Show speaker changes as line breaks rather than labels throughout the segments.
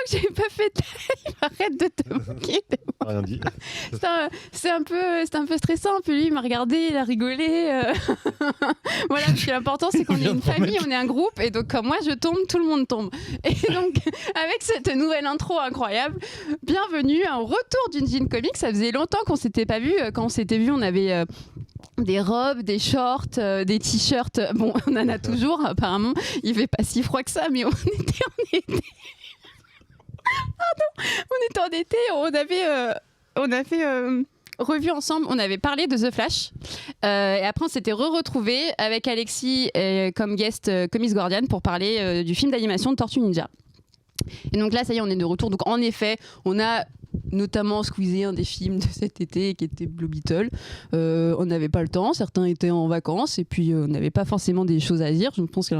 j'ai pas fait de live. Arrête de te moquer de moi.
Rien dit.
C'est un peu stressant. Puis lui, il m'a regardé, il a rigolé. Voilà, parce que l'important, c'est qu'on est une famille, on est un groupe. Et donc, quand moi, je tombe, tout le monde tombe. Et donc, avec cette nouvelle intro incroyable, bienvenue au retour d'une Jean Comics. Ça faisait longtemps qu'on s'était pas vu. Quand on s'était vu, on avait... des robes, des shorts, des t-shirts. Bon, on en a toujours, apparemment. Il fait pas si froid que ça, mais on était en été. Pardon, on était en été. On avait revu ensemble. On avait parlé de The Flash. Et après, on s'était retrouvés avec Alexis comme guest Comics Guardian pour parler du film d'animation de Tortue Ninja. Et donc là, ça y est, on est de retour. Donc en effet, on a notamment squeezé un des films de cet été qui était Blue Beetle. On n'avait pas le temps, certains étaient en vacances et puis on n'avait pas forcément des choses à dire. Je pense que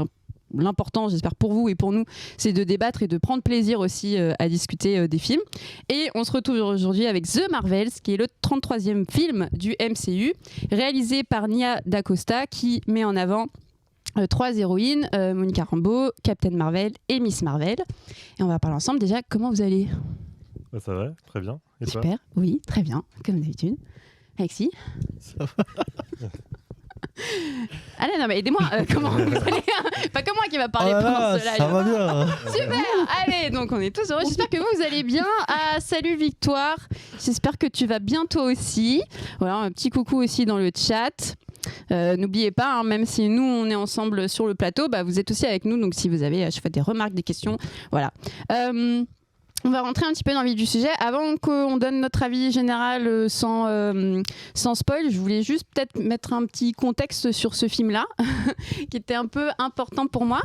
l'important, j'espère pour vous et pour nous, c'est de débattre et de prendre plaisir aussi à discuter des films. Et on se retrouve aujourd'hui avec The Marvels, qui est le 33e film du MCU, réalisé par Nia DaCosta, qui met en avant 3 héroïnes, Monica Rambeau, Captain Marvel et Miss Marvel. Et on va parler ensemble déjà. Comment vous allez ?
Ça va, très bien. Et toi ?
Super, oui, très bien, comme d'habitude. Alexis ?
Ça va.
Allez, non mais aidez-moi, comment vous allez ? Pas que moi qui va parler pendant ce live.
Ça va bien.
Super, allez, donc on est tous heureux. J'espère que vous allez bien. Ah, salut Victoire, j'espère que tu vas bien toi aussi. Voilà, un petit coucou aussi dans le chat. N'oubliez pas, hein, même si nous on est ensemble sur le plateau, bah, vous êtes aussi avec nous, donc si vous avez à chaque fois des remarques, des questions, voilà. On va rentrer un petit peu dans le vif du sujet. Avant qu'on donne notre avis général sans spoil, je voulais juste peut-être mettre un petit contexte sur ce film-là, qui était un peu important pour moi.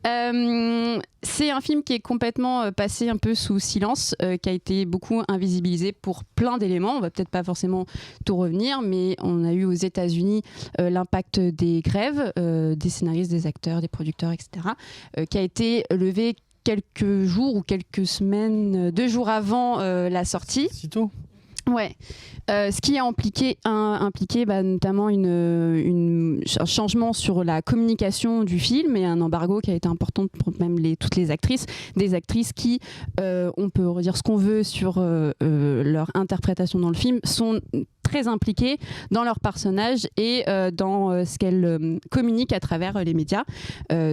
C'est un film qui est complètement passé un peu sous silence, qui a été beaucoup invisibilisé pour plein d'éléments. On va peut-être pas forcément tout revenir, mais on a eu aux États-Unis l'impact des grèves, des scénaristes, des acteurs, des producteurs, etc., qui a été levé quelques jours ou quelques semaines, 2 jours avant la sortie.
Sitôt.
Ouais. Ce qui a impliqué notamment un changement sur la communication du film et un embargo qui a été important pour même toutes les actrices, des actrices qui, on peut redire ce qu'on veut sur leur interprétation dans le film, sont très impliquées dans leur personnage et dans ce qu'elles communiquent à travers les médias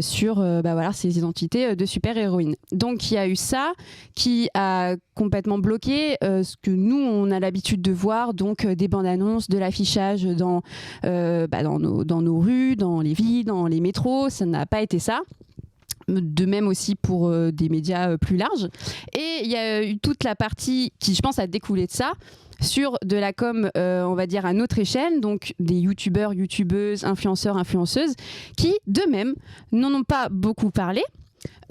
sur ces identités de super-héroïnes. Donc il y a eu ça qui a complètement bloqué ce que nous on a l'habitude de voir, donc des bandes annonces, de l'affichage dans nos rues, dans les villes, dans les métros. Ça n'a pas été ça. De même aussi pour des médias plus larges. Et il y a eu toute la partie qui, je pense, a découlé de ça, sur de la com, on va dire, à notre échelle, donc des youtubeurs, youtubeuses, influenceurs, influenceuses, qui, d'eux-mêmes, n'en ont pas beaucoup parlé,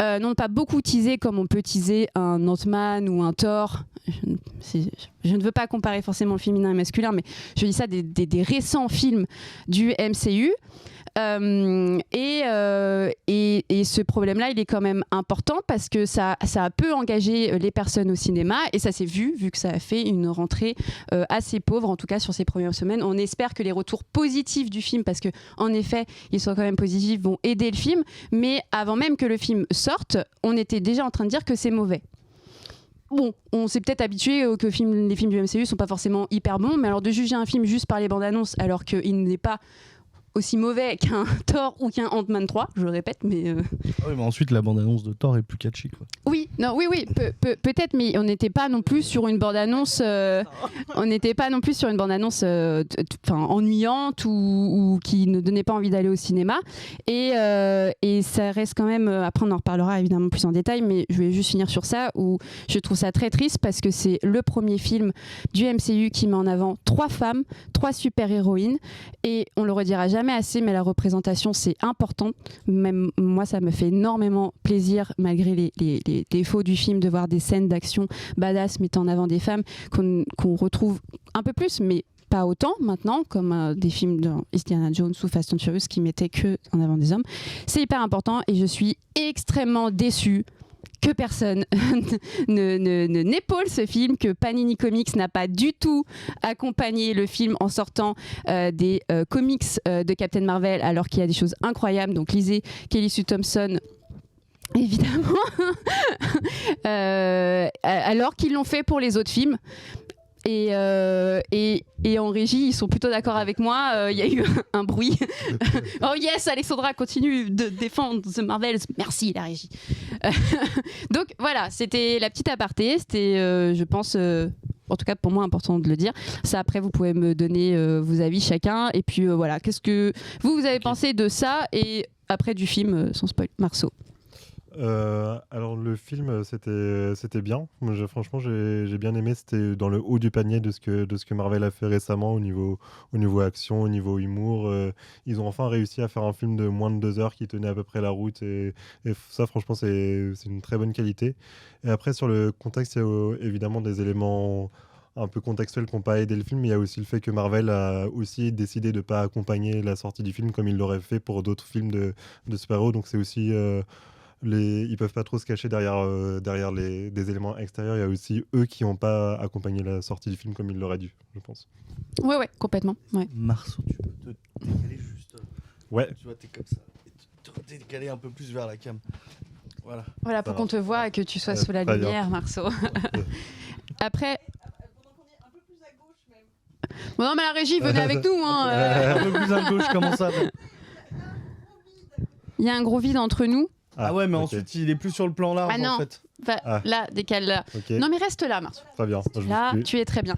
n'ont pas beaucoup teasé comme on peut teaser un Ant-Man ou un Thor. Je ne veux pas comparer forcément le féminin et le masculin, mais je dis ça des récents films du MCU. Et ce problème-là, il est quand même important parce que ça a peu engagé les personnes au cinéma et ça s'est vu que ça a fait une rentrée assez pauvre, en tout cas sur ces premières semaines. On espère que les retours positifs du film, parce que en effet, ils sont quand même positifs, vont aider le film. Mais avant même que le film sorte, on était déjà en train de dire que c'est mauvais. Bon, on s'est peut-être habitué que les films du MCU sont pas forcément hyper bons, mais alors de juger un film juste par les bandes annonces alors qu'il n'est pas aussi mauvais qu'un Thor ou qu'un Ant-Man 3, je le répète, mais...
Ah oui, mais ensuite, la bande-annonce de Thor est plus catchy, quoi.
Oui, peut-être, mais on n'était pas non plus sur une bande-annonce... ennuyante ou qui ne donnait pas envie d'aller au cinéma. Et ça reste quand même... Après, on en reparlera évidemment plus en détail, mais je vais juste finir sur ça, où je trouve ça très triste parce que c'est le premier film du MCU qui met en avant 3 femmes, 3 super-héroïnes, et on le redira jamais assez, mais la représentation c'est important. Même moi ça me fait énormément plaisir malgré les défauts du film de voir des scènes d'action badass mettant en avant des femmes qu'on retrouve un peu plus, mais pas autant maintenant, comme des films de Indiana Jones ou Fast and Furious qui mettaient que en avant des hommes. C'est hyper important et je suis extrêmement déçue que personne n'épaule ce film, que Panini Comics n'a pas du tout accompagné le film en sortant des comics de Captain Marvel, alors qu'il y a des choses incroyables. Donc lisez Kelly Sue Thompson évidemment, alors qu'ils l'ont fait pour les autres films. Et en régie, ils sont plutôt d'accord avec moi. Il y a eu un bruit. Oh yes, Alexandra continue de défendre The Marvels. Merci la régie. Donc voilà, c'était la petite aparté. C'était, je pense, en tout cas pour moi, important de le dire. Ça, après, vous pouvez me donner vos avis chacun. Et puis voilà, qu'est-ce que vous avez pensé de ça et après du film, sans spoil, Marceau.
Alors le film c'était bien. Moi, franchement j'ai bien aimé. C'était dans le haut du panier de ce que Marvel a fait récemment au niveau action, au niveau humour. Ils ont enfin réussi à faire un film de moins de 2 heures qui tenait à peu près la route et ça franchement c'est une très bonne qualité. Et après sur le contexte il y a évidemment des éléments un peu contextuels qui n'ont pas aidé le film. Il y a aussi le fait que Marvel a aussi décidé de ne pas accompagner la sortie du film comme il l'aurait fait pour d'autres films de super-héros. Donc c'est aussi ils peuvent pas trop se cacher derrière des éléments extérieurs. Il y a aussi eux qui n'ont pas accompagné la sortie du film comme ils l'auraient dû, je pense.
Ouais, complètement. Ouais.
Marceau, tu peux te décaler juste.
Ouais.
Tu vois, t'es comme ça. Te décaler un peu plus vers la cam.
Voilà, pour qu'on te voie et que tu sois sous la
très bien.
lumière, Marceau. Après. Bon, non, mais la régie, venez avec nous.
Un peu plus à gauche, comment ça?
Il y a un gros vide entre nous.
Ah ouais, mais
ok.
ensuite, il est plus sur le plan large,
Ah non.
en fait.
Là, décale là.
Ok.
Non, mais reste là, Marceau.
Très bien. Je
Là,
vous suis.
tu es très bien.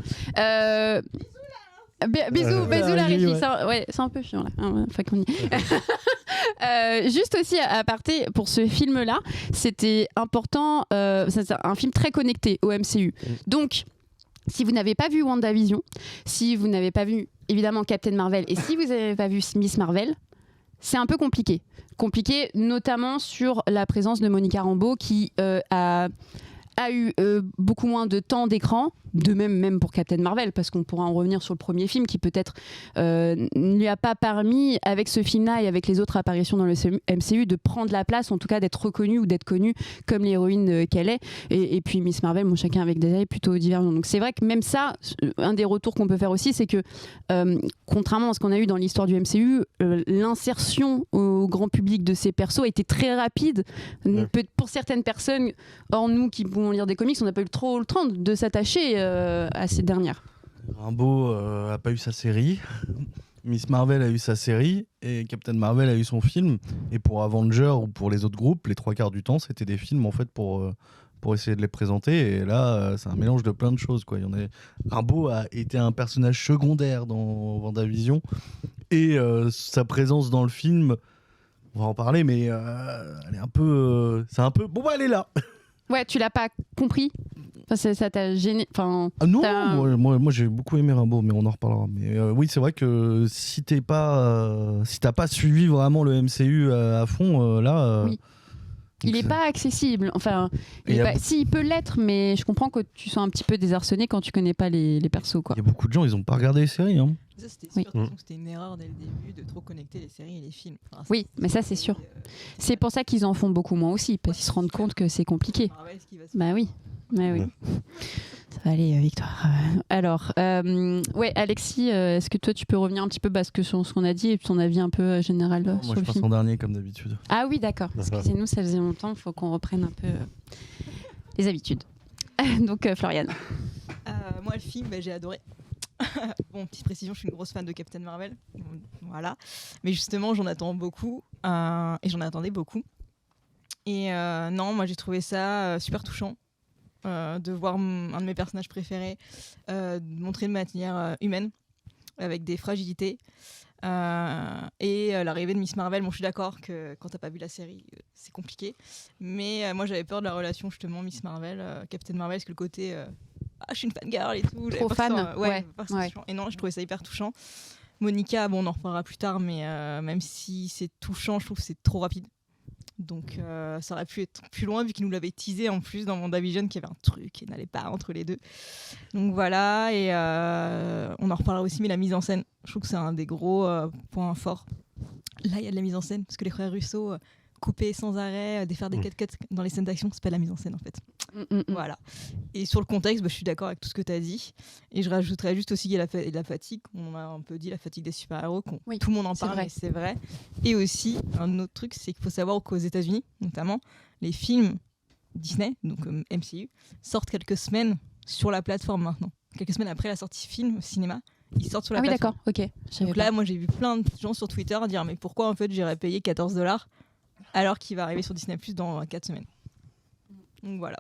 Bisous la régie.
ouais.
Ouais, c'est un peu chiant là. Enfin, qu'on y... juste aussi à aparté, pour ce film-là, c'était important. C'est un film très connecté au MCU. Donc, si vous n'avez pas vu WandaVision, si vous n'avez pas vu évidemment Captain Marvel et si vous n'avez pas vu Miss Marvel, c'est un peu compliqué. Compliqué notamment sur la présence de Monica Rambeau qui a eu beaucoup moins de temps d'écran, de même pour Captain Marvel, parce qu'on pourra en revenir sur le premier film qui peut-être ne lui a pas permis, avec ce film-là et avec les autres apparitions dans le MCU, de prendre la place, en tout cas d'être reconnue ou d'être connue comme l'héroïne qu'elle est. Et puis Miss Marvel, bon, chacun avec des avis plutôt divergents. Donc c'est vrai que même ça, un des retours qu'on peut faire aussi, c'est que contrairement à ce qu'on a eu dans l'histoire du MCU, l'insertion au grand public de ces persos était très rapide.
Ouais.
Pour certaines personnes, hors nous qui pouvons lire des comics, on n'a pas eu trop le temps de s'attacher à ces dernières.
Rimbaud a pas eu sa série. Miss Marvel a eu sa série et Captain Marvel a eu son film. Et pour Avengers ou pour les autres groupes, les 3/4 du temps, c'était des films en fait pour essayer de les présenter. Et là, c'est un mélange de plein de choses, quoi. Rimbaud a été un personnage secondaire dans WandaVision et sa présence dans le film, on va en parler, mais elle est un peu, c'est un peu. Bon, bah, elle est là.
Ouais, tu l'as pas compris. Enfin, ça t'a gêné. Enfin,
Ah non, moi j'ai beaucoup aimé Rimbaud, mais on en reparlera. Mais oui, c'est vrai que si t'as pas suivi vraiment le MCU à fond, là.
Oui. Il n'est pas accessible. Enfin, si, il peut l'être, mais je comprends que tu sois un petit peu désarçonné quand tu connais pas les persos, quoi.
Il y a beaucoup de gens, ils ont pas regardé les séries. Hein.
Ça, c'était
Oui.
sûr, de toute façon, c'était une erreur dès le début de trop connecter les séries et les films. Enfin,
Oui, mais ça, c'est sûr. C'est pour ça qu'ils en font beaucoup moins aussi, parce qu'ils se rendent compte que c'est compliqué.
Marvel, ce qui va se
Bah oui. Bah oui.
Ouais.
Ça va aller, Victoire. Alors, ouais, Alexis, est-ce que toi, tu peux revenir un petit peu sur ce qu'on a dit et ton avis un peu général
Moi,
sur
je
le
passe
film?
en dernier, comme d'habitude.
Ah oui, d'accord. Excusez-nous, ça faisait longtemps. Il faut qu'on reprenne un peu les habitudes. Donc, Floriane.
Moi, le film, j'ai adoré. Bon, petite précision, je suis une grosse fan de Captain Marvel. Voilà. Mais justement, j'en attends beaucoup. Et j'en attendais beaucoup. Et non, moi, j'ai trouvé ça super touchant. De voir un de mes personnages préférés montrer de manière humaine, avec des fragilités. Et l'arrivée de Miss Marvel, bon, je suis d'accord que quand t'as pas vu la série, c'est compliqué. Mais moi, j'avais peur de la relation, justement, Miss Marvel, Captain Marvel, parce que le côté je suis une fangirl et tout.
Trop fan. Ouais.
Et non, je trouvais ça hyper touchant. Monica, bon, on en reparlera plus tard, mais même si c'est touchant, je trouve que c'est trop rapide. Donc ça aurait pu être plus loin vu qu'il nous l'avait teasé en plus dans WandaVision qu'il y avait un truc qui n'allait pas entre les deux. Donc voilà, et on en reparlera aussi, mais la mise en scène, je trouve que c'est un des gros points forts. Là, il y a de la mise en scène, parce que les frères Russo couper sans arrêt, défaire des cut dans les scènes d'action, c'est pas de la mise en scène en fait. Voilà. Et sur le contexte, je suis d'accord avec tout ce que tu as dit. Et je rajouterais juste aussi qu'il y a la fatigue. On a un peu dit la fatigue des super-héros.
Oui,
tout le monde en
c'est
parle,
vrai.
mais c'est vrai. Et aussi, un autre truc, c'est qu'il faut savoir qu'aux États-Unis, notamment, les films Disney, donc MCU, sortent quelques semaines sur la plateforme maintenant. Quelques semaines après la sortie film au cinéma, ils sortent sur la plateforme.
Ah oui, d'accord, ok.
Donc là, moi j'ai vu plein de gens sur Twitter dire mais pourquoi en fait j'irais payer $14 alors qu'il va arriver sur Disney Plus dans 4 semaines. Donc voilà.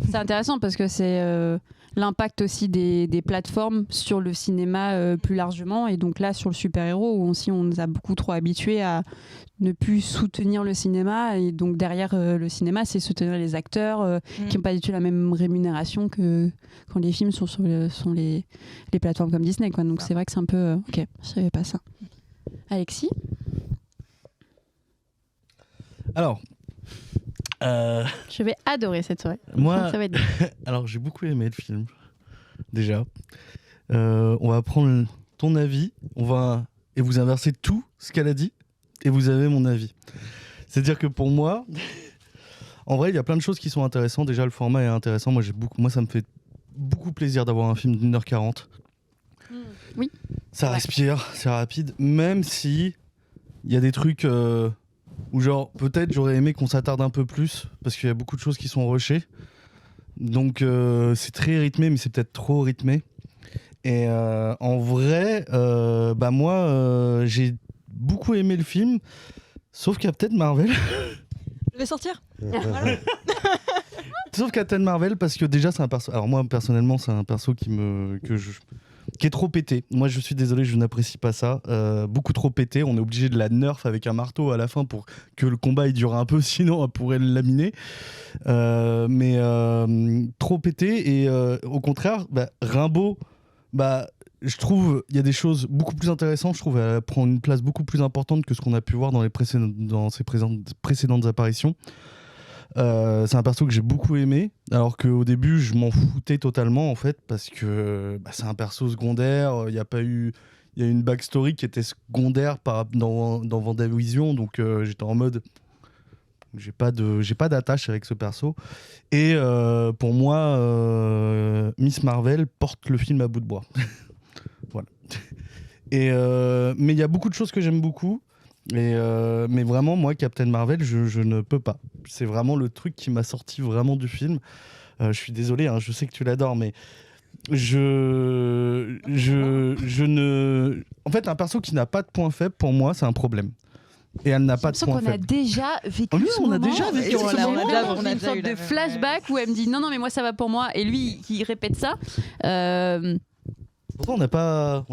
C'est intéressant parce que c'est l'impact aussi des plateformes sur le cinéma plus largement, et donc là sur le super-héros où aussi on nous a beaucoup trop habitués à ne plus soutenir le cinéma, et donc derrière le cinéma c'est soutenir les acteurs qui n'ont pas du tout la même rémunération que quand les films sont sur les plateformes comme Disney, quoi. Donc c'est vrai que c'est un peu ok, je savais pas ça. Alexis?
Alors,
Je vais adorer cette soirée.
moi,
Ça va être...
alors j'ai beaucoup aimé le film, déjà. On va prendre ton avis, et vous inversez tout ce qu'elle a dit, et vous avez mon avis. C'est-à-dire que pour moi, en vrai, il y a plein de choses qui sont intéressantes. Déjà, le format est intéressant. Moi, ça me fait beaucoup plaisir d'avoir un film d'1h40.
Oui.
Ça respire, c'est rapide, même si il y a des trucs où genre peut-être j'aurais aimé qu'on s'attarde un peu plus parce qu'il y a beaucoup de choses qui sont rushées. Donc c'est très rythmé, mais c'est peut-être trop rythmé. Et en vrai, moi j'ai beaucoup aimé le film, sauf Captain Marvel.
Je vais sortir.
Sauf Captain Marvel parce que déjà c'est un perso. Alors moi personnellement c'est un perso qui est trop pété. Moi je suis désolé, je n'apprécie pas ça. Beaucoup trop pété. On est obligé de la nerf avec un marteau à la fin pour que le combat il dure un peu, sinon on pourrait le laminer. Mais trop pété, et au contraire, Rimbaud, je trouve il y a des choses beaucoup plus intéressantes. Je trouve elle prend une place beaucoup plus importante que ce qu'on a pu voir dans ses précédentes apparitions. C'est un perso que j'ai beaucoup aimé, alors qu'au début je m'en foutais totalement en fait, parce que c'est un perso secondaire. Il y a une backstory qui était secondaire dans WandaVision, donc j'étais en mode j'ai pas d'attache avec ce perso, et pour moi Miss Marvel porte le film à bout de bois. Voilà. Et mais il y a beaucoup de choses que j'aime beaucoup. Mais vraiment, moi, Captain Marvel, je ne peux pas. C'est vraiment le truc qui m'a sorti vraiment du film. Je suis désolé, hein, je sais que tu l'adores, mais je ne... En fait, un perso qui n'a pas de point faible, pour moi, c'est un problème. Et elle n'a pas de point
qu'on a
faible.
déjà vécu
Oui,
ce
on a
moment.
déjà vécu
Et
ce
ce
moment.
moment,
On a
une
déjà
sorte
eu la
de
même,
flashback où elle me dit non, mais moi ça va pour moi, et lui il répète ça.
Pourtant, on n'a pas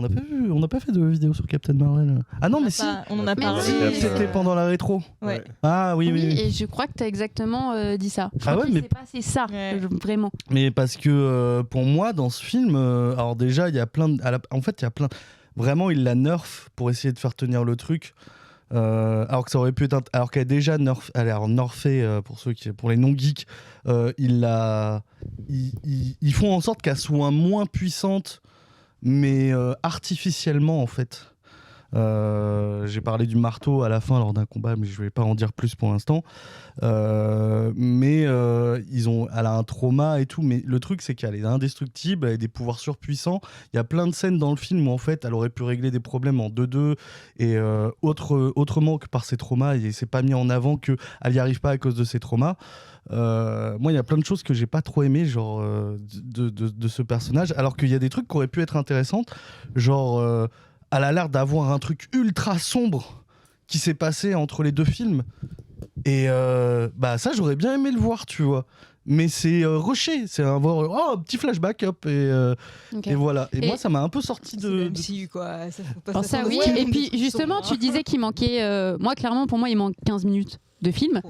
fait de vidéo sur Captain Marvel. Ah non, mais si.
On en a
Mais
parlé.
si.
C'était pendant la rétro.
Ouais.
Ah oui.
Et je crois que tu as exactement dit ça. Je
Ah
crois
ouais,
qu'il
mais-
s'est passé ça,
Ouais.
vraiment.
Mais parce que pour moi, dans ce film, alors déjà, il y a plein Vraiment, il la nerf pour essayer de faire tenir le truc. Alors que ça aurait pu être. Alors qu'elle est déjà nerfée, pour les non-geeks, ils font en sorte qu'elle soit moins puissante, mais artificiellement en fait. J'ai parlé du marteau à la fin lors d'un combat, mais je vais pas en dire plus pour l'instant. Mais elle a un trauma et tout, mais le truc c'est qu'elle est indestructible, elle a des pouvoirs surpuissants. Il y a plein de scènes dans le film où en fait elle aurait pu régler des problèmes en 2-2 et autrement que par ses traumas, et c'est pas mis en avant qu'elle y arrive pas à cause de ses traumas. Moi il y a plein de choses que j'ai pas trop aimé, genre de ce personnage, alors qu'il y a des trucs qui auraient pu être intéressants, genre elle a l'air d'avoir un truc ultra sombre qui s'est passé entre les deux films. Et ça, j'aurais bien aimé le voir, tu vois. Mais c'est rushé. C'est un petit flashback, hop, et voilà. Et moi, ça m'a un peu sorti
C'est
de...
le MCU, quoi. Ça, faut pas
Alors ça
s'attendre
oui,
à ce
et
qu'ils
puis
sont,
justement
hein.
tu disais qu'il manquait, moi clairement pour moi il manque 15 minutes de film,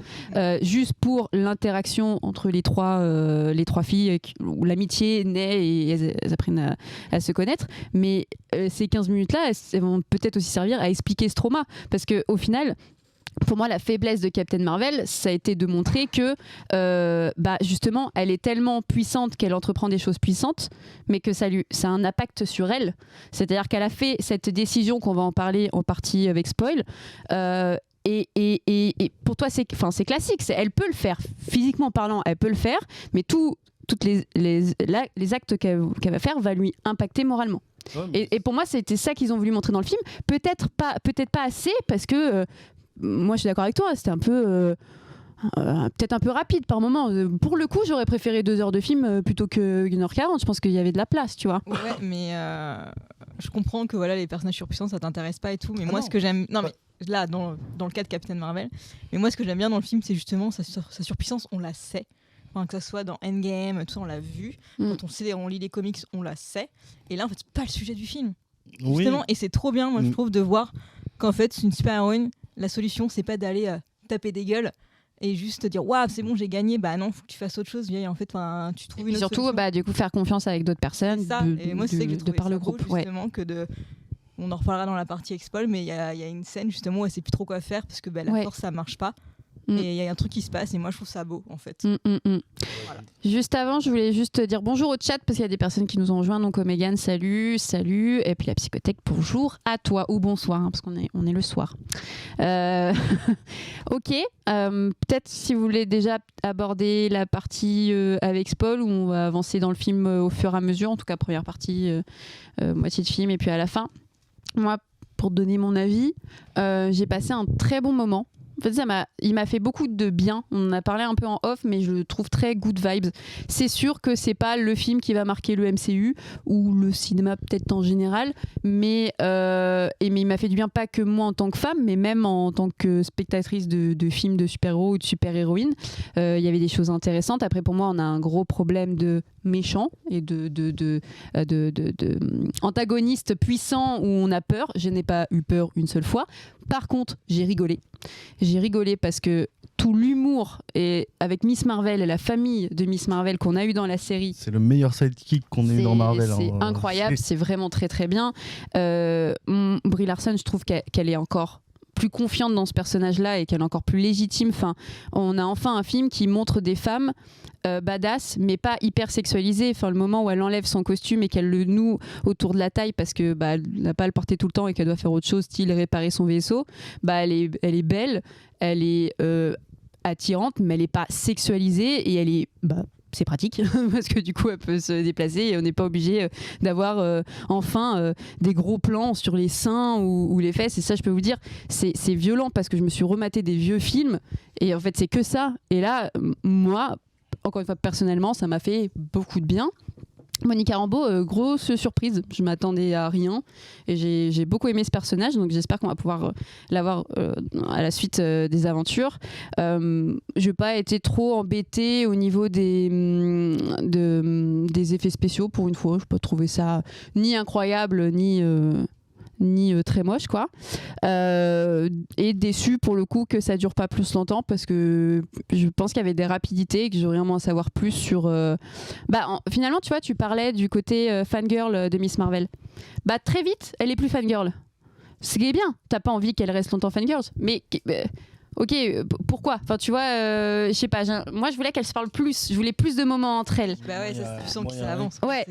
juste pour l'interaction entre les trois filles, où l'amitié naît et elles apprennent à se connaître. Mais ces 15 minutes-là, elles vont peut-être aussi servir à expliquer ce trauma. Parce qu'au final, pour moi, la faiblesse de Captain Marvel, ça a été de montrer que justement, elle est tellement puissante qu'elle entreprend des choses puissantes, mais que ça a un impact sur elle. C'est-à-dire qu'elle a fait cette décision, qu'on va en parler en partie avec spoil, et pour toi, c'est classique. Elle peut le faire. Physiquement parlant, elle peut le faire, mais tous les actes qu'elle va faire va lui impacter moralement. Ouais, et pour moi, c'était ça qu'ils ont voulu montrer dans le film. Peut-être pas assez, parce que moi, je suis d'accord avec toi. C'était un peu peut-être un peu rapide par moment. Pour le coup, j'aurais préféré 2 heures de film plutôt que 1h40. Je pense qu'il y avait de la place, tu vois.
Ouais, mais je comprends que voilà, les personnages surpuissants, ça t'intéresse pas et tout. Mais moi,
non.
ce que j'aime. Non, mais là, dans le cas de Captain Marvel, mais moi, ce que j'aime bien dans le film, c'est justement sa surpuissance, on la sait. Enfin, que ça soit dans Endgame, tout ça, on l'a vu. Quand on lit les comics, on la sait. Et là, en fait, c'est pas le sujet du film.
Oui.
Justement, et c'est trop bien, moi, je trouve, de voir qu'en fait, c'est une super-héroïne. La solution, c'est pas d'aller taper des gueules et juste te dire waouh, c'est bon, j'ai gagné. Bah non, faut que tu fasses autre chose, vieille. En fait, tu trouves une
Et
autre
surtout,
solution.
du coup, faire confiance avec d'autres personnes.
Ça. Et moi, c'est ça que j'ai trouvé
par
ça
le
beau,
groupe. Ouais.
justement, que de. On en reparlera dans la partie Expol, mais il y a une scène justement où elle sait plus trop quoi faire parce que la force, ça marche pas. Et il y a un truc qui se passe et moi je trouve ça beau en fait.
Voilà. Juste avant, je voulais juste dire bonjour au chat parce qu'il y a des personnes qui nous ont rejoints. Donc Omegan, salut. Et puis la psychothèque, bonjour à toi ou bonsoir parce qu'on est le soir. Ok, peut-être si vous voulez déjà aborder la partie avec Spol où on va avancer dans le film au fur et à mesure. En tout cas, première partie, moitié de film et puis à la fin. Moi, pour donner mon avis, j'ai passé un très bon moment. En fait, il m'a fait beaucoup de bien. On en a parlé un peu en off, mais je le trouve très good vibes. C'est sûr que c'est pas le film qui va marquer le MCU ou le cinéma peut-être en général, mais il m'a fait du bien pas que moi en tant que femme, mais même en tant que spectatrice de films de super-héros ou de super-héroïnes. Il y avait des choses intéressantes. Après, pour moi, on a un gros problème de méchants et de antagonistes puissants où on a peur. Je n'ai pas eu peur une seule fois. Par contre, j'ai rigolé. J'ai rigolé parce que tout l'humour et avec Miss Marvel et la famille de Miss Marvel qu'on a eu dans la série.
C'est le meilleur sidekick qu'on ait eu dans Marvel.
C'est incroyable, c'est vraiment très très bien. Brie Larson, je trouve qu'elle est encore plus confiante dans ce personnage-là et qu'elle est encore plus légitime. Enfin, on a enfin un film qui montre des femmes badass, mais pas hyper sexualisées. Enfin, le moment où elle enlève son costume et qu'elle le noue autour de la taille parce que elle n'a pas à le porter tout le temps et qu'elle doit faire autre chose, style réparer son vaisseau. Elle est belle, elle est attirante, mais elle n'est pas sexualisée et elle est c'est pratique parce que du coup elle peut se déplacer et on n'est pas obligé d'avoir enfin des gros plans sur les seins ou les fesses. Et ça, je peux vous dire, c'est violent parce que je me suis rematé des vieux films et en fait c'est que ça. Et là, moi, encore une fois personnellement, ça m'a fait beaucoup de bien. Monica Rambeau, grosse surprise, je m'attendais à rien et j'ai beaucoup aimé ce personnage, donc j'espère qu'on va pouvoir l'avoir à la suite des aventures. Je n'ai pas été trop embêtée au niveau des effets spéciaux pour une fois. Je peux trouver ça ni incroyable ni très moche quoi, et déçue pour le coup que ça dure pas plus longtemps parce que je pense qu'il y avait des rapidités et que j'aurais aimé en savoir plus sur finalement tu vois, tu parlais du côté fangirl de Miss Marvel, très vite elle est plus fangirl, ce qui est bien, t'as pas envie qu'elle reste longtemps fangirl, mais ok, pourquoi? Enfin, tu vois, je sais pas. Moi, je voulais qu'elles se parlent plus. Je voulais plus de moments entre elles.
Bah ouais, ça, tu sens que ça avance.
Ouais.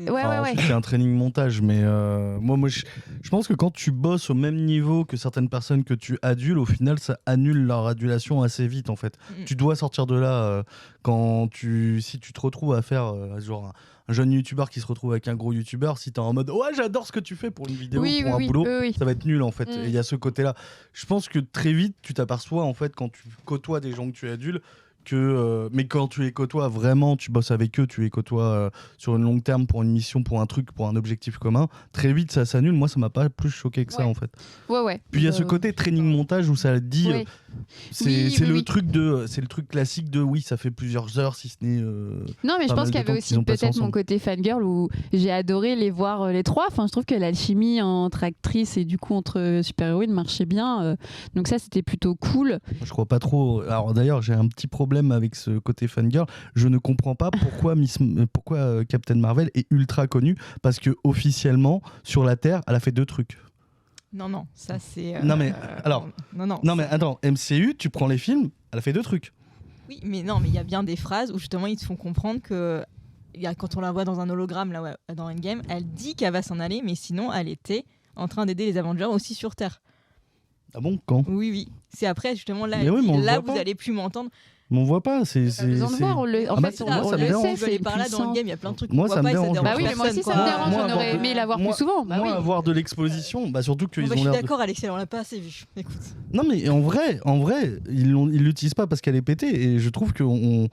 C'est un training montage, mais moi je pense que quand tu bosses au même niveau que certaines personnes que tu adules, au final, ça annule leur adulation assez vite, en fait. Tu dois sortir de là si tu te retrouves à faire genre un jeune youtubeur qui se retrouve avec un gros youtubeur, si t'es en mode ouais, j'adore ce que tu fais pour une vidéo, pour un boulot, ça va être nul en fait. Et il y a ce côté-là. Je pense que très vite, tu t'aperçois en fait quand tu côtoies des gens que tu adules mais quand tu les côtoies vraiment, tu bosses avec eux, tu les côtoies sur une longue terme pour une mission, pour un truc, pour un objectif commun, très vite ça s'annule. Moi, ça m'a pas plus choqué que ça en fait.
Ouais.
Puis il y a ce côté training montage où ça dit c'est le truc classique de oui, ça fait plusieurs heures si ce n'est
non, mais je pense qu'il y avait aussi peut-être mon côté fangirl où j'ai adoré les voir les trois. Enfin, je trouve que l'alchimie entre actrices et du coup entre super-héroïnes marchait bien. Donc ça, c'était plutôt cool.
Je crois pas trop. Alors d'ailleurs, j'ai un petit problème avec ce côté fangirl. Je ne comprends pas pourquoi Captain Marvel est ultra connue, parce que officiellement sur la Terre, elle a fait 2 trucs.
Non, ça c'est.
Non mais attends, MCU, tu prends les films, elle a fait 2 trucs.
Oui, mais il y a bien des phrases où justement ils te font comprendre que quand on la voit dans un hologramme là, dans Endgame, elle dit qu'elle va s'en aller, mais sinon elle était en train d'aider les Avengers aussi sur Terre.
Ah bon, quand?
Oui, c'est après justement là.
Mais oui, mais
là, vous allez plus m'entendre.
Mais on voit pas. C'est
Pas besoin de voir, on le, en
Ah bah,
fait,
moi,
on
ça me
le
dérange.
sait,
Je vais aller
c'est
par là dans
puissant.
le game, il y a plein de trucs
Moi,
qu'on
ça
voit
me
pas et
dérange.
Bah oui, mais moi aussi ça me
Moi,
dérange,
moi,
on aurait aimé l'avoir plus souvent. Bah
moi,
oui.
avoir de l'exposition, bah surtout qu'ils
Moi, je
ont
suis
l'air.
d'accord, Alexia, on l'a pas assez vu. Écoute.
Non mais en vrai, ils l'utilisent pas parce qu'elle est pétée et je trouve qu'il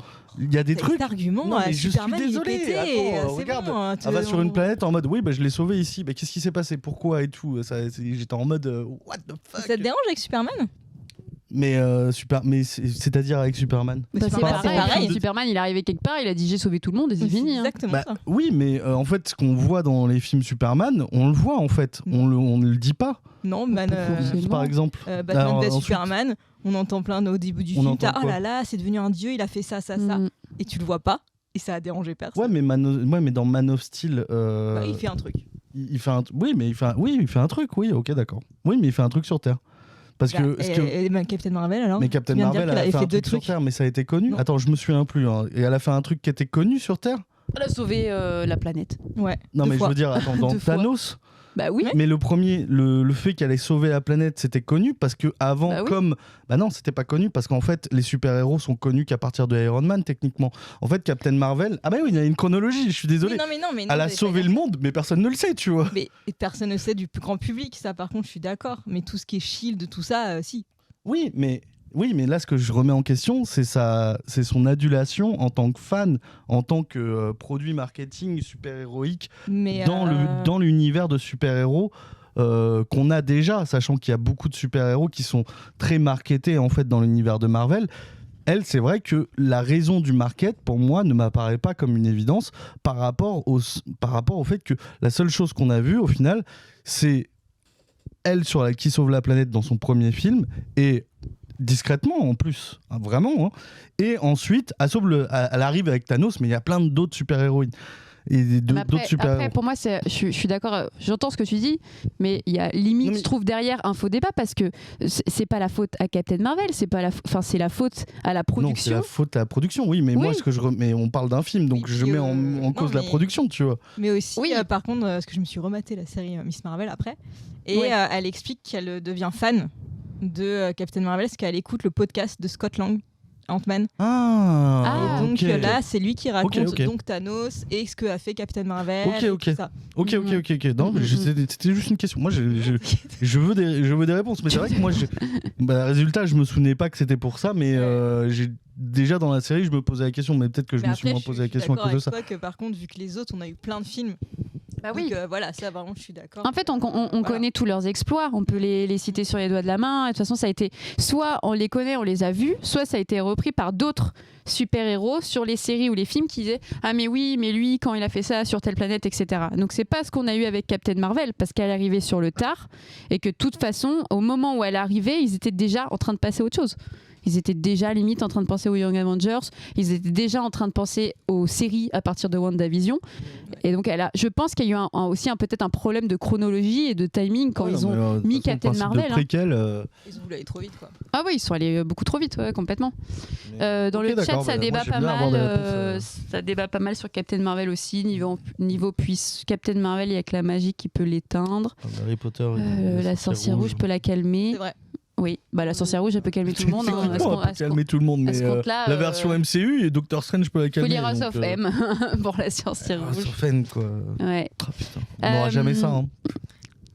y a des trucs.
Cet argument,
Non, mais je suis
Superman, il est
désolé.
pété,
Attends,
c'est
regarde.
bon, hein,
Elle va sur une planète en mode oui bah je l'ai sauvé ici. Bah qu'est-ce qui s'est passé? Pourquoi et tout. J'étais en mode what the fuck.
Ça te dérange avec Superman?
Mais c'est-à-dire avec Superman.
Bah, c'est
Superman,
pareil.
c'est pareil.
Superman, il est arrivé quelque part, il a dit j'ai sauvé tout le monde et c'est
C'est
fini. Hein.
exactement
Bah,
ça.
oui mais en fait ce qu'on voit dans les films Superman, on le voit en fait. On ne le dit pas.
Non,
forcément.
Par exemple.
Batman
Alors,
vs
ensuite-
Superman, on entend plein au début du
On
film.
entend
Oh
quoi
là là, c'est devenu un dieu, il a fait ça.
Mm.
Et tu le vois pas, et ça a dérangé personne.
Ouais mais dans Man of Steel.
Bah, il fait un truc.
Il fait un oui mais il fait un truc oui ok d'accord. Oui mais il fait un truc sur Terre. Parce que,
Et Captain Marvel alors
mais Captain
Tu viens de dire
Marvel
qu'elle
a
avait
fait un
fait deux
truc sur
trucs.
Terre, mais ça a été connu.
Non.
Attends, je me souviens plus. Hein. Et elle a fait un truc qui était connu sur Terre.
Elle a sauvé la planète.
Ouais.
Non,
deux
mais
fois.
je veux dire, attends, dans
Deux fois.
Thanos.
Bah oui.
Mais le premier, le fait qu'elle ait sauvé la planète, c'était connu parce que avant,
Bah oui.
comme, bah non, c'était pas connu parce qu'en fait, les super-héros sont connus qu'à partir de Iron Man techniquement. En fait, Captain Marvel, ah bah oui, il y a une chronologie. Je suis désolé.
Oui, non, mais
Elle a
j'allais
sauvé
pas
le
dire
monde, mais personne ne le sait, tu vois.
ça. Mais personne ne sait du plus grand public, ça par contre, je suis d'accord. Mais tout ce qui est Shield, tout ça, si.
Oui, mais là, ce que je remets en question, c'est son adulation en tant que fan, en tant que produit marketing super-héroïque
Mais
dans l'univers de super-héros qu'on a déjà, sachant qu'il y a beaucoup de super-héros qui sont très marketés en fait dans l'univers de Marvel. Elle, c'est vrai que la raison du market, pour moi, ne m'apparaît pas comme une évidence par rapport au fait que la seule chose qu'on a vue, au final, c'est elle qui sauve la planète dans son premier film, et discrètement en plus, hein, vraiment. Hein. Et ensuite, elle arrive avec Thanos, mais il y a plein d'autres super-héroïnes. Et d'autres super-héros.
Après, pour moi, je suis d'accord, j'entends ce que tu dis, mais il y a limite,
Non, mais-
je trouve, derrière un faux débat parce que c'est pas la faute à Captain Marvel, c'est la faute à la
Non, c'est
production.
la faute à la production, oui, mais
Oui.
moi, mais on parle d'un film, donc
Oui,
je mets en
non,
cause la
mais-
production, tu vois.
Mais aussi,
Oui.
par contre, parce que je me suis rematé la série Miss Marvel après, et
Ouais.
elle explique qu'elle devient fan de Captain Marvel parce qu'elle écoute le podcast de Scott Lang, Ant-Man.
Ah,
Et donc
ok.
là, c'est lui qui raconte
ok.
donc Thanos et ce que a fait Captain Marvel.
Ok,
et
ok.
tout ça.
Ok. Non,
Mhm.
c'était juste une question. Moi, je veux des réponses, mais c'est vrai que moi, résultat, je me souvenais pas que c'était pour ça, mais j'ai déjà dans la série, je me posais la question, mais peut-être que je
Mais
me suis
après,
moins posé la question à
d'accord
cause de ça.
avec toi que par contre, vu que les autres, on a eu plein de films.
Bah oui.
Donc voilà, ça, vraiment, je suis d'accord.
En fait, on connaît tous leurs exploits, on peut les citer sur les doigts de la main. Et de toute façon, ça a été soit on les connaît, on les a vus, soit ça a été repris par d'autres super-héros sur les séries ou les films qui disaient ah mais oui, mais lui quand il a fait ça sur telle planète, etc. Donc c'est pas ce qu'on a eu avec Captain Marvel parce qu'elle arrivait sur le tard et que de toute façon, au moment où elle arrivait, ils étaient déjà en train de passer à autre chose. Ils étaient déjà limite en train de penser aux Young Avengers. Ils étaient déjà en train de penser aux séries à partir de WandaVision. Et donc, je pense qu'il y a eu aussi peut-être un problème de chronologie et de timing quand ils ont mis Captain Marvel.
De préquel,
Ils ont voulu aller trop vite, quoi.
Ah oui, ils sont allés beaucoup trop vite, ouais, complètement. Dans
Ok,
le chat,
d'accord,
ça
bah,
débat
moi, j'aime
pas
bien avoir
mal.
des réponses,
Ça débat pas mal sur Captain Marvel aussi. Niveau Captain Marvel, il y a que la magie qui peut l'éteindre.
Harry Potter,
La sorcière rouge peut la calmer.
C'est vrai.
Oui, bah la sorcière rouge, elle peut calmer tout le monde. hein, à ce
On
compte-
peut calmer tout le monde, mais
à ce compte-là,
la version MCU et Doctor Strange peut la
Faut
calmer.
lire House
donc,
of M pour la sorcière
House
rouge.
of M, quoi.
Ouais.
Ah, putain. On n'aura
Euh,
jamais ça. Hein.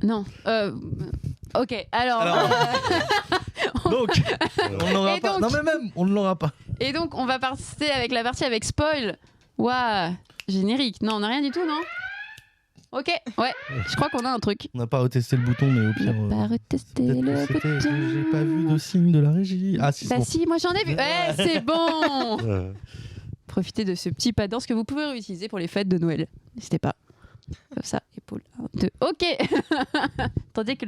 Non. Ok, alors.
Donc, on n'aura
Et
pas.
donc-
Non, mais même, on ne l'aura pas.
Et donc, on va passer avec la partie avec spoil. Waouh, générique. Non, on n'a rien du tout, non? Ok, ouais, je crois qu'on a un truc.
On n'a pas retesté le bouton, mais au
On
pire.
n'a pas retesté
peut-être que
le
c'était-
bouton.
J'ai pas vu de signe de la régie. Ah, si, c'est
Bah
bon.
si, moi j'en ai vu. Eh, c'est bon.
Euh,
Profitez de ce petit pas de danse que vous pouvez réutiliser pour les fêtes de Noël. N'hésitez pas. Comme ça, épaule 1, 2. Ok. Attendez que